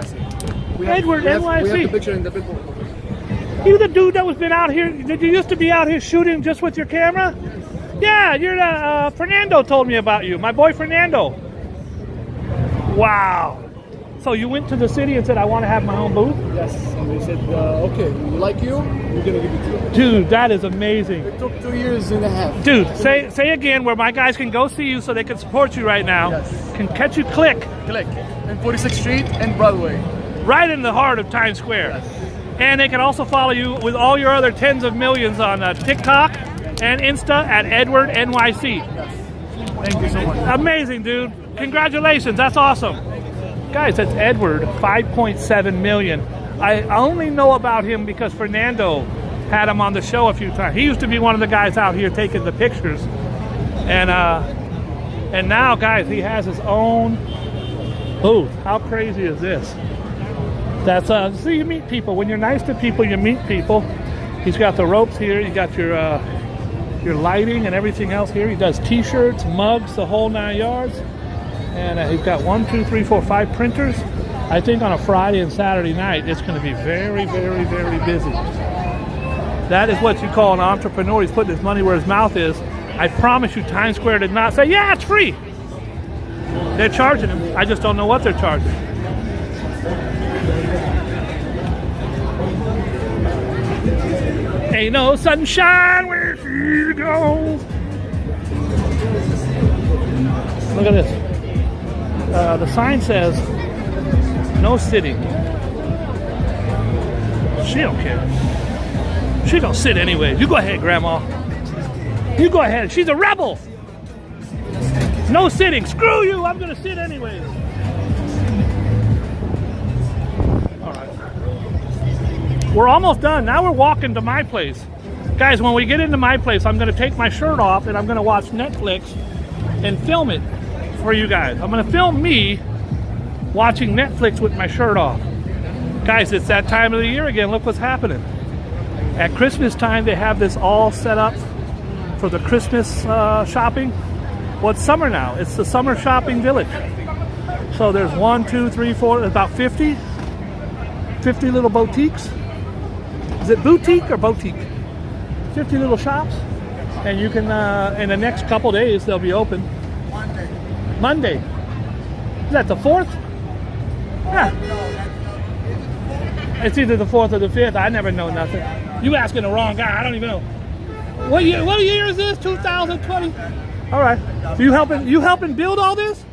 Speaker 2: Edward NYC.
Speaker 13: We have the picture in the billboard.
Speaker 2: You the dude that was been out here? Did you used to be out here shooting just with your camera? Yeah, you're the Fernando told me about you. My boy Fernando. Wow. So you went to the city and said, I want to have my own booth?
Speaker 13: Yes, and they said, okay, we like you, we're going to give it to you.
Speaker 2: Dude, that is amazing.
Speaker 13: It took 2 years and a half.
Speaker 2: Dude, say again where my guys can go see you so they can support you right now.
Speaker 13: Yes.
Speaker 2: Can catch you Click.
Speaker 13: Click. And 46th Street and Broadway.
Speaker 2: Right in the heart of Times Square.
Speaker 13: Yes.
Speaker 2: And they can also follow you with all your other tens of millions on TikTok and Insta at Edward NYC.
Speaker 13: Yes. Thank you so much.
Speaker 2: Amazing, dude. Congratulations. That's awesome. Guys, that's Edward, 5.7 million. I only know about him because Fernando had him on the show a few times. He used to be one of the guys out here taking the pictures. And now, guys, he has his own booth. How crazy is this? That's so you meet people. When you're nice to people, you meet people. He's got the ropes here. You got your lighting and everything else here. He does t-shirts, mugs, the whole 9 yards. And he's got 1, 2, 3, 4, 5 printers. I think on a Friday and Saturday night, it's going to be very, very, very busy. That is what you call an entrepreneur. He's putting his money where his mouth is. I promise you, Times Square did not say, yeah, it's free. They're charging him. I just don't know what they're charging. Ain't no sunshine where she goes. Look at this. The sign says, no sitting. She don't care. She don't sit anyway. You go ahead, Grandma. You go ahead. She's a rebel. No sitting. Screw you. I'm going to sit anyways. All right. We're almost done. Now we're walking to my place. Guys, when we get into my place, I'm going to take my shirt off and I'm going to watch Netflix and film it for you guys. I'm going to film me watching Netflix with my shirt off. Guys, it's that time of the year again. Look what's happening. At Christmas time, they have this all set up for the Christmas shopping. Well, it's summer now. It's the summer shopping village. So there's 1, 2, 3, 4, about 50 little boutiques. Is it boutique or boutique? 50 little shops. And you can, in the next couple days, they'll be open. Monday. Is that the 4th? Yeah. It's either the 4th or the 5th. I never know nothing. You asking the wrong guy. I don't even know. What year is this? 2020? All right. So you helping build all this?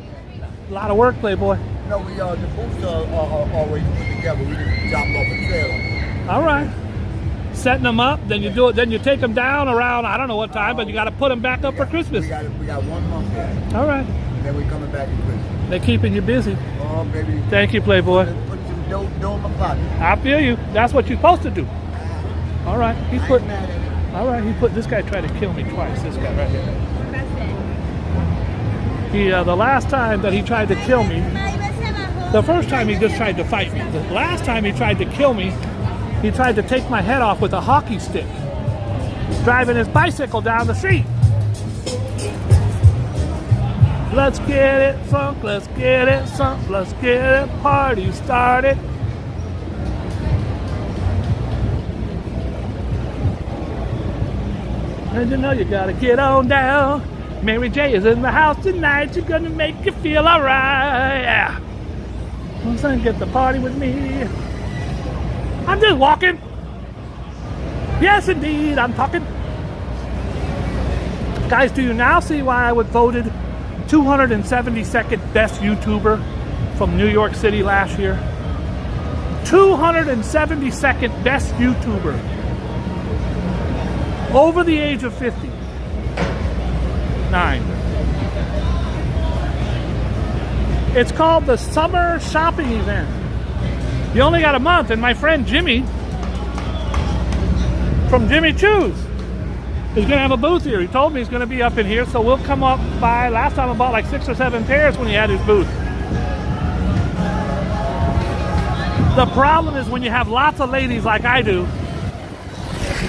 Speaker 2: lot of work, Playboy.
Speaker 11: No, we the booths are always put together. We just drop off a trailer.
Speaker 2: All right. Setting them up, then you do it. Then you take them down around I don't know what time, but you got to put them back up for Christmas.
Speaker 11: We got 1 month here.
Speaker 2: All right.
Speaker 11: And then we coming back in Christmas.
Speaker 2: They're keeping you busy.
Speaker 11: Oh, baby.
Speaker 2: Thank you, Playboy.
Speaker 11: Put some dough in my pocket.
Speaker 2: I feel you. That's what you're supposed to do. All right. He put. All right. He put. This guy tried to kill me twice. This guy right here. He the last time that he tried to kill me. The first time he just tried to fight me. The last time he tried to kill me, he tried to take my head off with a hockey stick, driving his bicycle down the street. Let's get it funk, let's get it funk, let's get it party started. And you know you gotta get on down. Mary J is in the house tonight, she's gonna make you feel alright. Yeah. Son, get the party with me. I'm just walking. Yes, indeed, I'm talking. Guys, do you now see why I was voted 272nd best YouTuber from New York City last year? 272nd best YouTuber. Over the age of 50. 9. It's called the Summer Shopping Event. You only got a month, and my friend Jimmy from Jimmy Choos is gonna have a booth here. He told me he's gonna be up in here, so we'll come up by. Last time I bought like 6 or 7 pairs when he had his booth. The problem is when you have lots of ladies like I do,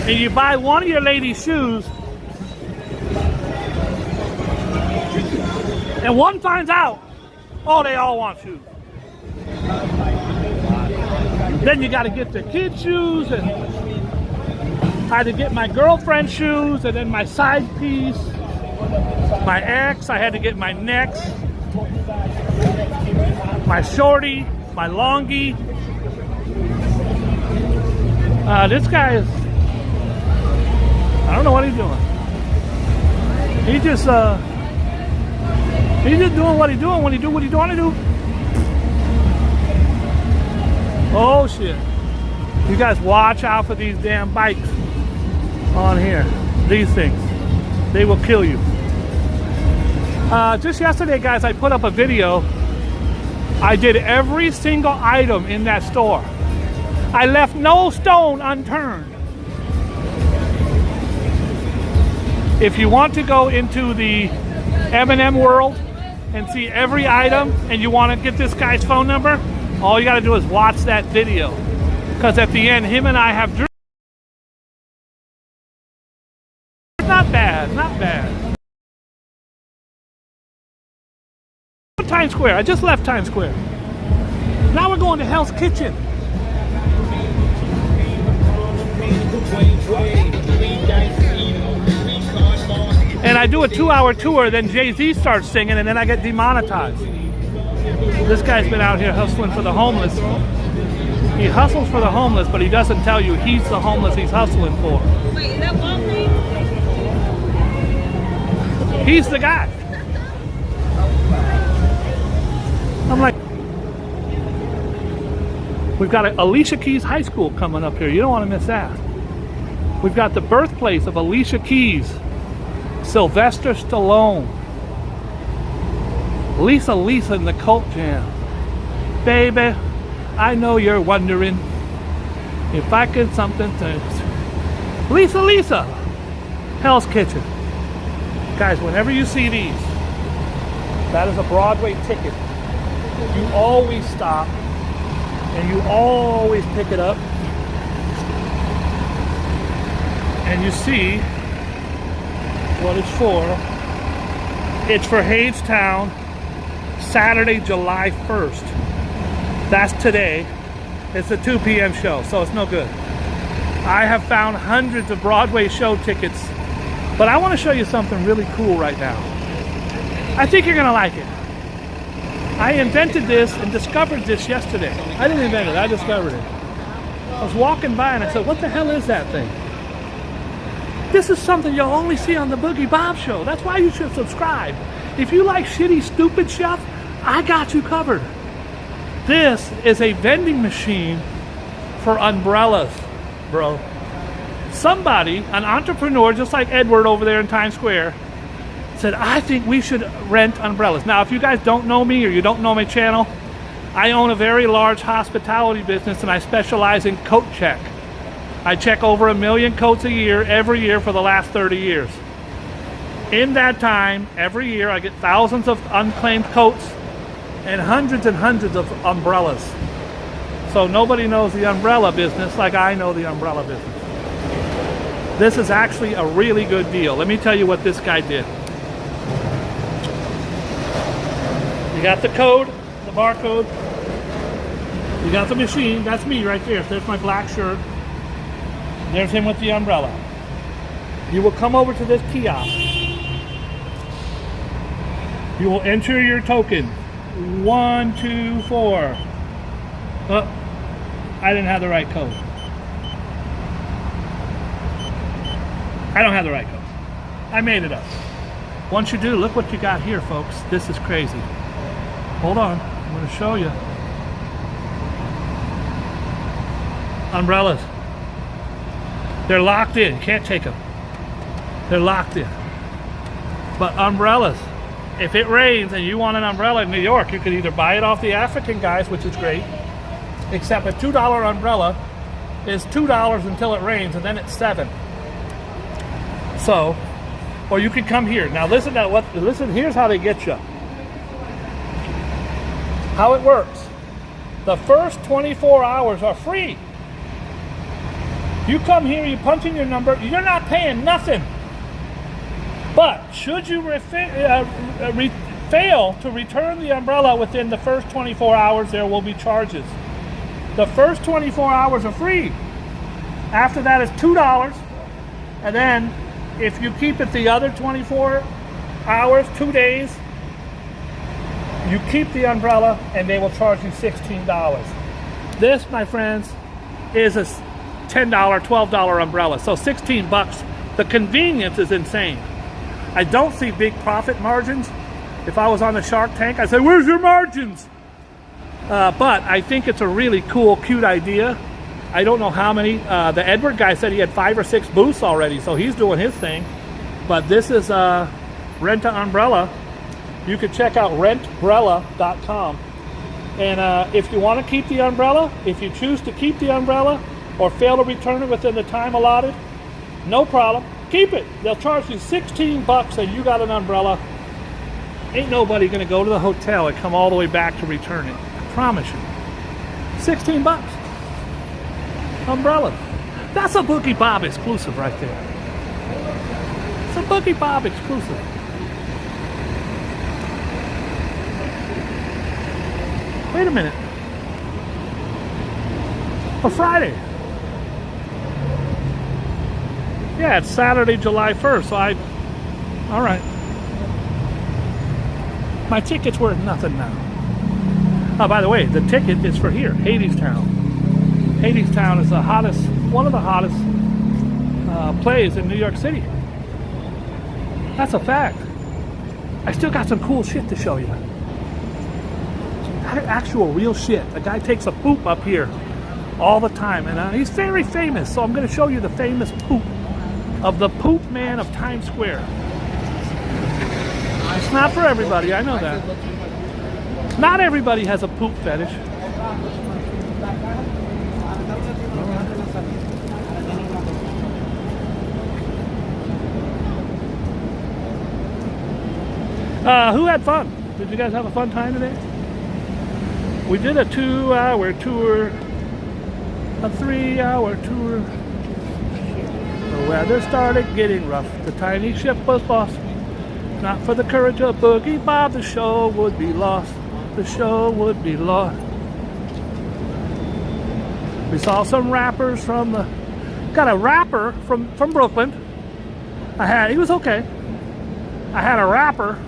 Speaker 2: and you buy one of your ladies' shoes, and one finds out, oh, they all want shoes. Then you got to get the kids' shoes, and I had to get my girlfriend's shoes, and then my side piece, my ex. I had to get my next, my shorty, my longie. This guy is, I don't know what he's doing. He's just doing what he's doing when he do what he want to do. Oh shit. You guys watch out for these damn bikes on here. These things. They will kill you. Just yesterday, guys, I put up a video. I did every single item in that store. I left no stone unturned. If you want to go into the M&M world and see every item, and you want to get this guy's phone number, all you got to do is watch that video. Because at the end, him and I have dreams. Not bad, not bad. Times Square. I just left Times Square. Now we're going to Hell's Kitchen. And I do a 2-hour tour, then Jay-Z starts singing, and then I get demonetized. This guy's been out here hustling for the homeless. He hustles for the homeless, but he doesn't tell you he's the homeless he's hustling for.
Speaker 3: Wait, is that Walgreens?
Speaker 2: He's the guy. I'm like, we've got Alicia Keys High School coming up here. You don't want to miss that. We've got the birthplace of Alicia Keys, Sylvester Stallone, Lisa in the Cult Jam. Baby, I know you're wondering if I could something to... Lisa, Hell's Kitchen. Guys, whenever you see these, that is a Broadway ticket. You always stop and you always pick it up and you see what it's for. It's for Hadestown, Saturday, July 1st. That's today. It's a 2 p.m. show, so it's no good. I have found hundreds of Broadway show tickets, but I want to show you something really cool right now. I think you're gonna like it. I invented this and discovered this yesterday. I didn't invent it, I discovered it. I was walking by and I said, what the hell is that thing? This is something you'll only see on the Boogie Bob show. That's why you should subscribe. If you like shitty, stupid stuff, I got you covered. This is a vending machine for umbrellas, bro. Somebody, an entrepreneur just like Edward over there in Times Square, said, I think we should rent umbrellas. Now, if you guys don't know me or you don't know my channel, I own a very large hospitality business and I specialize in coat check. I check over 1 million coats a year, every year for the last 30 years. In that time, every year I get thousands of unclaimed coats and hundreds of umbrellas. So nobody knows the umbrella business like I know the umbrella business. This is actually a really good deal. Let me tell you what this guy did. You got the code, the barcode. You got the machine. That's me right there. There's my black shirt. There's him with the umbrella. You will come over to this kiosk. You will enter your token. 1, 2, 4. Oh, I didn't have the right code. I don't have the right code. I made it up. Once you do, look what you got here, folks. This is crazy. Hold on. I'm going to show you. Umbrellas. They're locked in. You can't take them. They're locked in. But umbrellas. If it rains and you want an umbrella in New York, you could either buy it off the African guys, which is great, except a $2 umbrella is $2 until it rains, and then it's $7. So, or you could come here. Now listen to listen, here's how they get you. How it works. The first 24 hours are free. You come here, you punch in your number, you're not paying nothing. But should you fail to return the umbrella within the first 24 hours, there will be charges. The first 24 hours are free. After that is $2. And then if you keep it the other 24 hours, 2 days, you keep the umbrella and they will charge you $16. This, my friends, is a $10, $12 umbrella. So 16 bucks. The convenience is insane. I don't see big profit margins. If I was on the Shark Tank, I'd say, where's your margins? But I think it's a really cool, cute idea. I don't know how many. The Edward guy said he had 5 or 6 booths already, so he's doing his thing. But this is Rent a Umbrella. You can check out rentbrella.com. And if you want to keep the umbrella, if you choose to keep the umbrella or fail to return it within the time allotted, no problem. Keep it. They'll charge you 16 bucks and you got an umbrella. Ain't nobody going to go to the hotel and come all the way back to return it. I promise you. 16 bucks. Umbrella. That's a Boogie Bob exclusive right there. It's a Boogie Bob exclusive. Wait a minute. For Friday. Yeah, it's Saturday, July 1st, so all right. My ticket's worth nothing now. Oh, by the way, the ticket is for here, Hadestown. Hadestown is one of the hottest plays in New York City. That's a fact. I still got some cool shit to show you. Actual real shit. The guy takes a poop up here all the time, and he's very famous, so I'm going to show you the famous poop of the poop man of Times Square. It's not for everybody, I know that. Not everybody has a poop fetish. Who had fun? Did you guys have a fun time today? We did a 2-hour tour, a 3-hour tour. The weather started getting rough. The tiny ship was lost. Not for the courage of Boogie Bob, the show would be lost. The show would be lost. We saw some rappers got a rapper from Brooklyn. He was okay. I had a rapper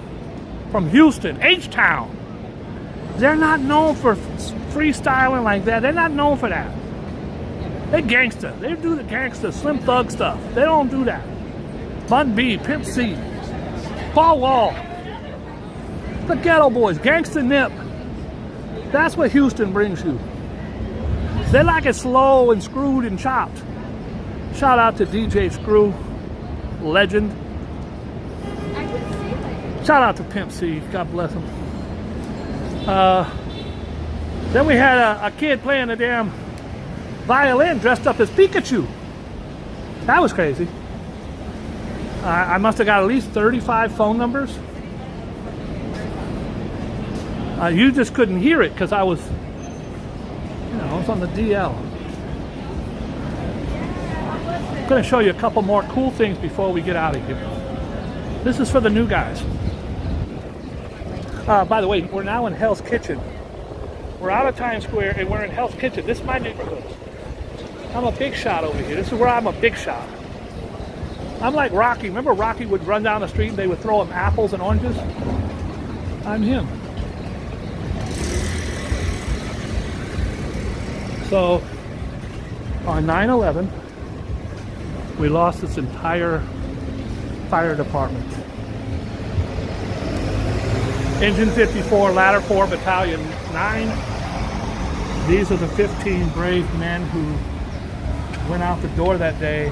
Speaker 2: from Houston, H-Town. They're not known for freestyling like that. They're not known for that. They're gangster. They do the gangster, Slim Thug stuff. They don't do that. Bun B, Pimp C, Paul Wall. The Ghetto Boys, Gangsta Nip. That's what Houston brings you. They like it slow and screwed and chopped. Shout out to DJ Screw, legend. Shout out to Pimp C, God bless him. Then we had a kid playing a damn violin dressed up as Pikachu. That was crazy. I must have got at least 35 phone numbers. You just couldn't hear it because I was on the DL. I'm going to show you a couple more cool things before we get out of here. This is for the new guys. By the way, we're now in Hell's Kitchen. We're out of Times Square and we're in Hell's Kitchen. This is my neighborhood. I'm a big shot over here. This is where I'm a big shot. I'm like Rocky. Remember Rocky would run down the street and they would throw him apples and oranges? I'm him. So, on 9/11, we lost this entire fire department. Engine 54, Ladder 4, Battalion 9. These are the 15 brave men who went out the door that day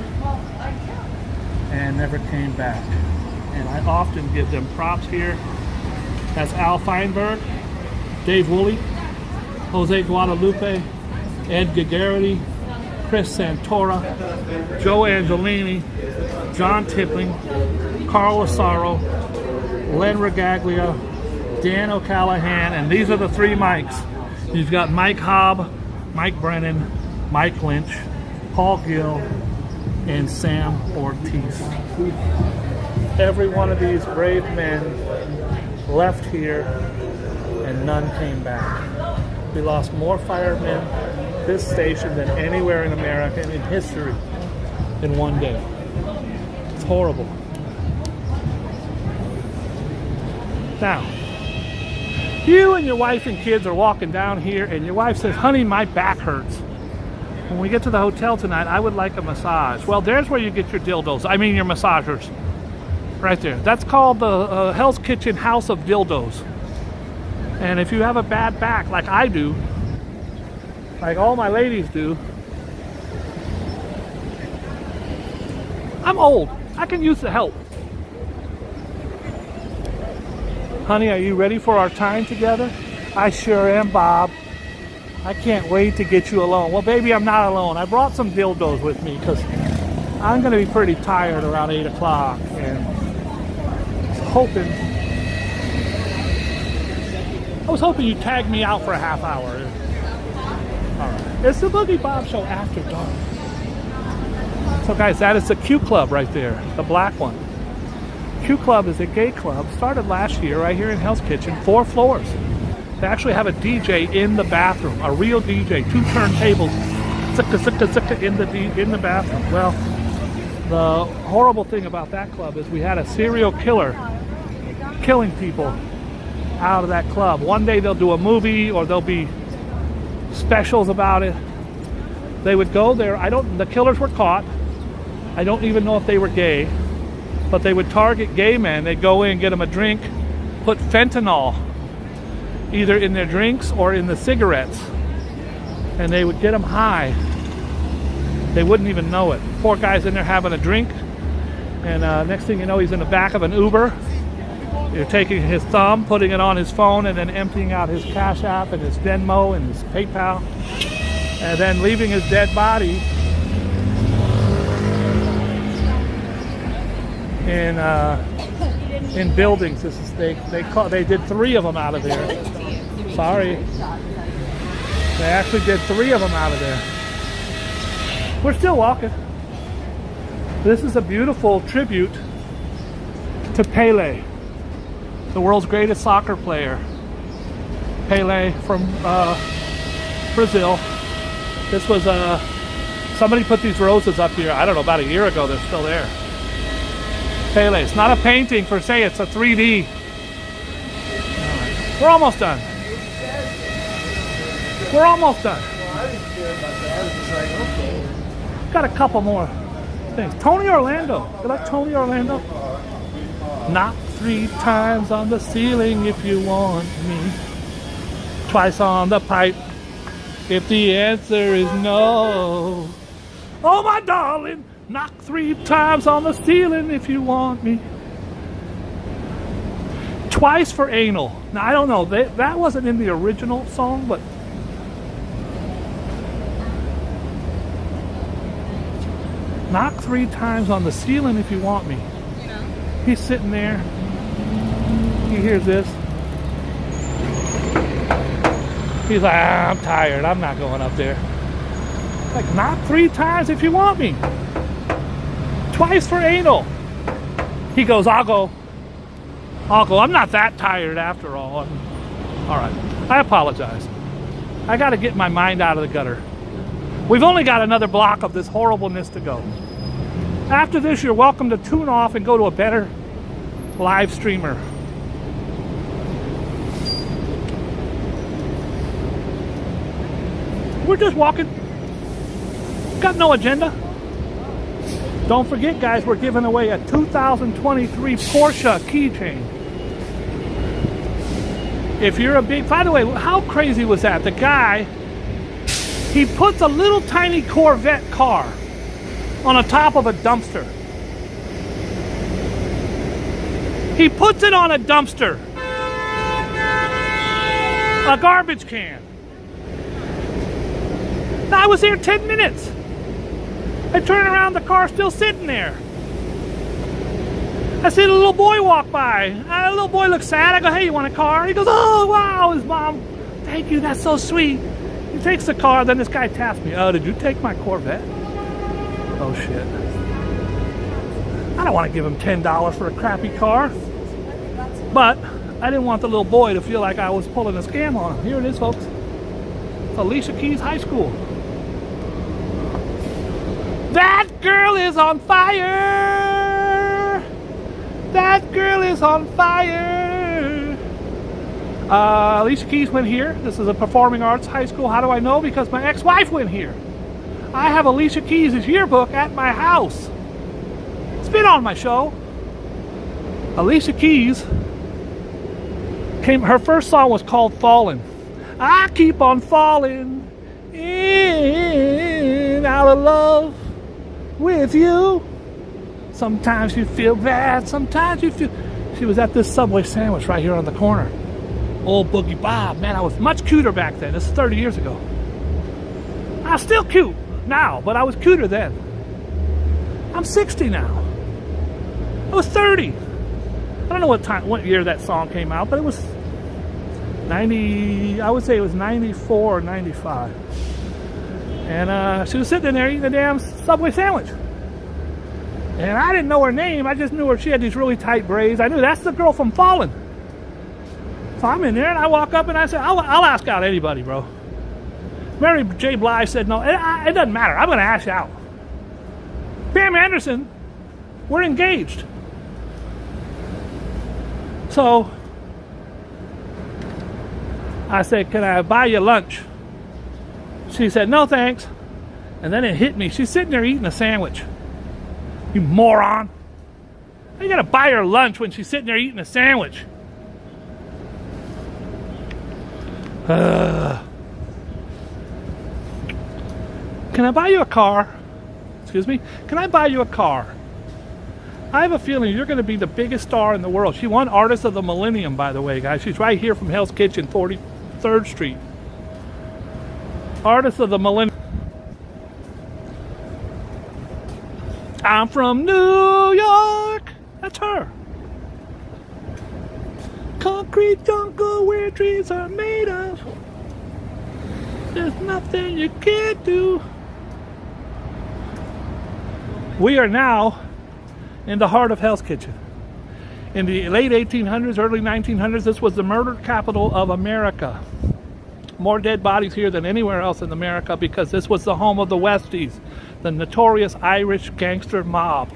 Speaker 2: and never came back. And I often give them props here. That's Al Feinberg, Dave Woolley, Jose Guadalupe, Ed Gagarity, Chris Santora, Joe Angelini, John Tippling, Carl Asaro, Len Regaglia, Dan O'Callahan, and these are the three Mikes. You've got Mike Hobb, Mike Brennan, Mike Lynch, Paul Gill, and Sam Ortiz. Every one of these brave men left here and none came back. We lost more firemen this station than anywhere in America and in history in one day. It's horrible. Now, you and your wife and kids are walking down here and your wife says, honey, my back hurts. When we get to the hotel tonight, I would like a massage. Well, there's where you get your dildos. I mean your massagers. Right there. That's called the Hell's Kitchen House of Dildos. And if you have a bad back, like I do, like all my ladies do, I'm old. I can use the help. Honey, are you ready for our time together? I sure am, Bob. I can't wait to get you alone. Well, baby, I'm not alone. I brought some dildos with me because I'm going to be pretty tired around 8 o'clock. And I was hoping you'd tag me out for a half hour. All right. It's the Boogie Bob Show after dark. So guys, that is the Q Club right there, the black one. Q Club is a gay club, started last year right here in Hell's Kitchen, 4 floors. They actually have a DJ in the bathroom, a real DJ, 2 turntables, in the bathroom. Well, the horrible thing about that club is we had a serial killer killing people out of that club. One day they'll do a movie or there'll be specials about it. They would go there. The killers were caught. I don't even know if they were gay, but they would target gay men. They'd go in, get them a drink, put fentanyl either in their drinks or in the cigarettes, and they would get them high. They wouldn't even know it. Poor guy's in there having a drink, and next thing you know, he's in the back of an Uber. You're taking his thumb, putting it on his phone, and then emptying out his Cash App and his Venmo and his PayPal, and then leaving his dead body in buildings. They did 3 of them out of there. Sorry, they actually did 3 of them out of there. We're still walking. This is a beautiful tribute to Pele, the world's greatest soccer player. Pele from Brazil. This was somebody put these roses up here, I don't know, about a year ago. They're still there. Pele. It's not a painting per se, it's a 3D. All right. We're almost done. We're almost done. Got a couple more things. Tony Orlando. You like Tony Orlando? Not 3 times on the ceiling if you want me. Twice on the pipe if the answer is no. Oh, my darling, knock 3 times on the ceiling if you want me. Twice for anal. Now, I don't know. That wasn't in the original song, but... knock 3 times on the ceiling if you want me.
Speaker 3: You know?
Speaker 2: He's sitting there. He hears this. He's like, I'm tired. I'm not going up there. Like, knock 3 times if you want me. Twice for anal. He goes, I'll go. I'm not that tired after all. All right. I apologize. I got to get my mind out of the gutter. We've only got another block of this horribleness to go. After this, you're welcome to tune off and go to a better live streamer. We're just walking. Got no agenda. Don't forget, guys, we're giving away a 2023 Porsche keychain. If you're a big... By the way, how crazy was that? The guy, he puts a little tiny Corvette car on the top of a dumpster. He puts it on a dumpster. A garbage can. I was there 10 minutes. I turn around, the car's still sitting there. I see a little boy walk by. The little boy looks sad. I go, hey, you want a car? He goes, oh, wow. His mom, thank you, that's so sweet. He takes the car. Then this guy taps me. Oh, did you take my Corvette? Oh, shit. I don't want to give him $10 for a crappy car. But I didn't want the little boy to feel like I was pulling a scam on him. Here it is, folks. It's Alicia Keys High School. That girl is on fire. That girl is on fire. Alicia Keys went here. This is a performing arts high school. How do I know? Because my ex-wife went here. I have Alicia Keys' yearbook at my house. It's been on my show. Alicia Keys her first song was called Falling. I keep on falling in out of love with you. Sometimes you feel bad, sometimes you feel... She was at this Subway sandwich right here on the corner. Old Boogie Bob. Man, I was much cuter back then. This is 30 years ago. I was still cute now, but I was cuter then. I'm 60 now. I was 30. I don't know what year that song came out, but it was 90, I would say it was 94 or 95. And she was sitting there eating a damn Subway sandwich. And I didn't know her name. I just knew her. She had these really tight braids. I knew that's the girl from Fallen. So I'm in there and I walk up and I said, I'll ask out anybody, bro. Mary J. Blige said, no, it doesn't matter. I'm going to ask you out. Pam Anderson, we're engaged. So I said, can I buy you lunch? She said, no thanks. And then it hit me. She's sitting there eating a sandwich. You moron. You gotta buy her lunch when she's sitting there eating a sandwich. Can I buy you a car? Excuse me? Can I buy you a car? I have a feeling you're going to be the biggest star in the world. She won Artist of the Millennium, by the way, guys. She's right here from Hell's Kitchen, 43rd Street. Artist of the Millennium. I'm from New York. That's her. Concrete jungle where trees are made of. There's nothing you can't do. We are now in the heart of Hell's Kitchen. In the late 1800s, early 1900s, this was the murder capital of America. More dead bodies here than anywhere else in America because this was the home of the Westies, the notorious Irish gangster mob.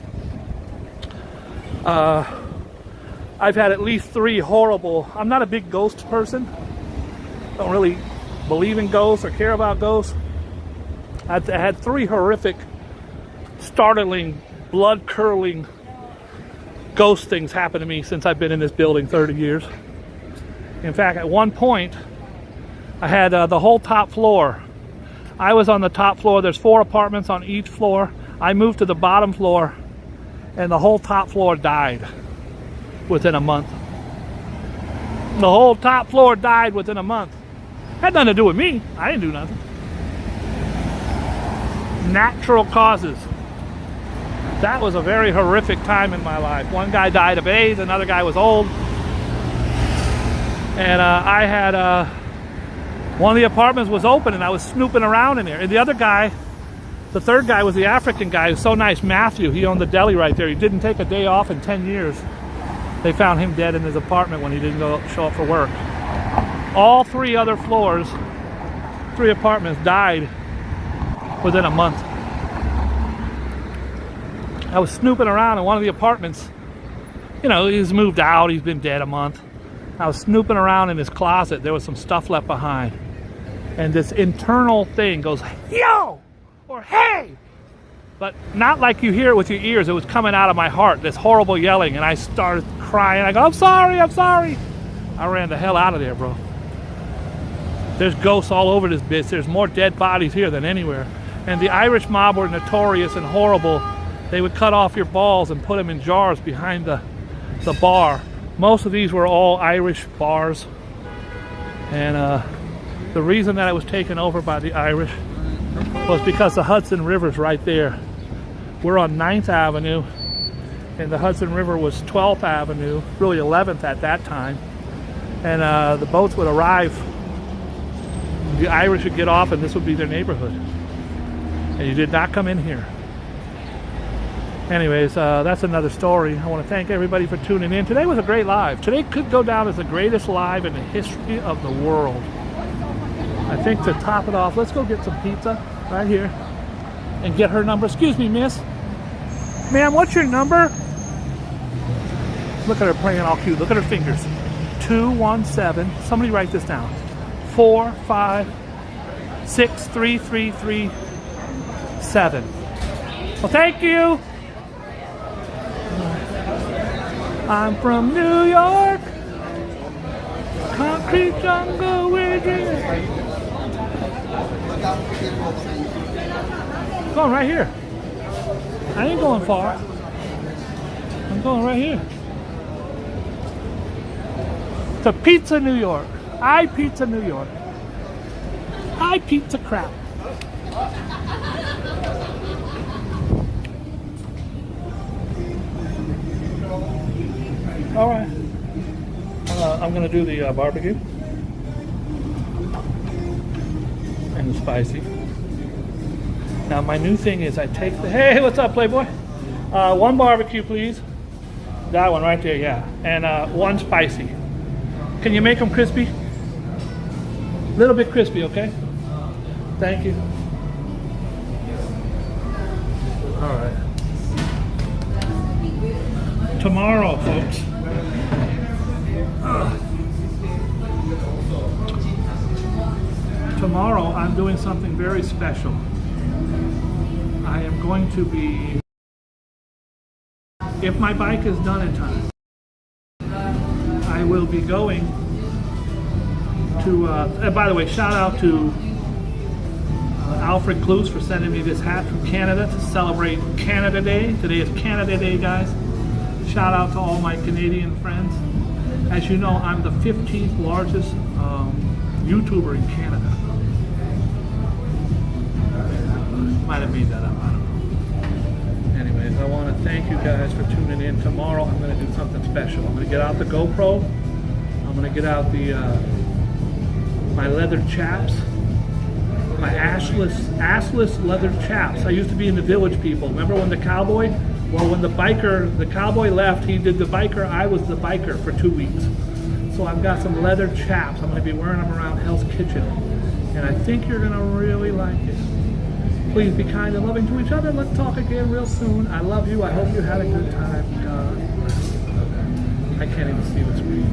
Speaker 2: I've had at least 3 horrible... I'm not a big ghost person. Don't really believe in ghosts or care about ghosts. I had 3 horrific, startling, blood-curdling ghost things happen to me since I've been in this building 30 years. In fact, at one point, I had the whole top floor. I was on the top floor. There's 4 apartments on each floor. I moved to the bottom floor, and the whole top floor died within a month. The whole top floor died within a month. Had nothing to do with me. I didn't do nothing. Natural causes. That was a very horrific time in my life. One guy died of AIDS, another guy was old. And I had, one of the apartments was open and I was snooping around in there. And the other guy, the third guy was the African guy. He was so nice, Matthew. He owned the deli right there. He didn't take a day off in 10 years. They found him dead in his apartment when he didn't show up for work. All 3 other floors, 3 apartments died within a month. I was snooping around in one of the apartments. You know, he's moved out, he's been dead a month. I was snooping around in his closet. There was some stuff left behind. And this internal thing goes, yo, or hey. But not like you hear it with your ears. It was coming out of my heart, this horrible yelling. And I started crying. I go, I'm sorry, I'm sorry. I ran the hell out of there, bro. There's ghosts all over this bitch. There's more dead bodies here than anywhere. And the Irish mob were notorious and horrible. They would cut off your balls and put them in jars behind the bar. Most of these were all Irish bars. And the reason that it was taken over by the Irish was because the Hudson River's right there. We're on 9th Avenue, and the Hudson River was 12th Avenue, really 11th at that time. And the boats would arrive. The Irish would get off, and this would be their neighborhood. And you did not come in here. Anyways, that's another story. I want to thank everybody for tuning in. Today was a great live. Today could go down as the greatest live in the history of the world. I think to top it off, let's go get some pizza right here and get her number. Excuse me, miss. Ma'am, what's your number? Look at her playing all cute. Look at her fingers. 217. Somebody write this down. 4563337. Well, thank you. I'm from New York. Concrete jungle with dreams. I'm going right here. I ain't going far. I'm going right here. To Pizza New York. I Pizza New York. I Pizza Crap. All right. I'm gonna do the barbecue and the spicy. Now my new thing is I take the, hey, what's up, Playboy? 1 barbecue, please. That one right there, yeah. And 1 spicy. Can you make them crispy? A little bit crispy, okay? Thank you. All right. Tomorrow, folks. Tomorrow I'm doing something very special. I am going to be, if my bike is done in time, I will be going to, by the way, shout out to Alfred Clues for sending me this hat from Canada to celebrate Canada Day. Today is Canada Day, guys. Shout out to all my Canadian friends. As you know, I'm the 15th largest YouTuber in Canada. Might have made that up, I don't know. Anyways, I want to thank you guys for tuning in. Tomorrow I'm going to do something special. I'm going to get out the GoPro. I'm going to get out the my leather chaps. My assless leather chaps. I used to be in the Village People. Remember when the cowboy? Well, when the cowboy left, he did the biker. I was the biker for 2 weeks. So I've got some leather chaps. I'm going to be wearing them around Hell's Kitchen. And I think you're going to really like it. Please be kind and loving to each other. Let's talk again real soon. I love you. I hope you had a good time. God bless. I can't even see the screen.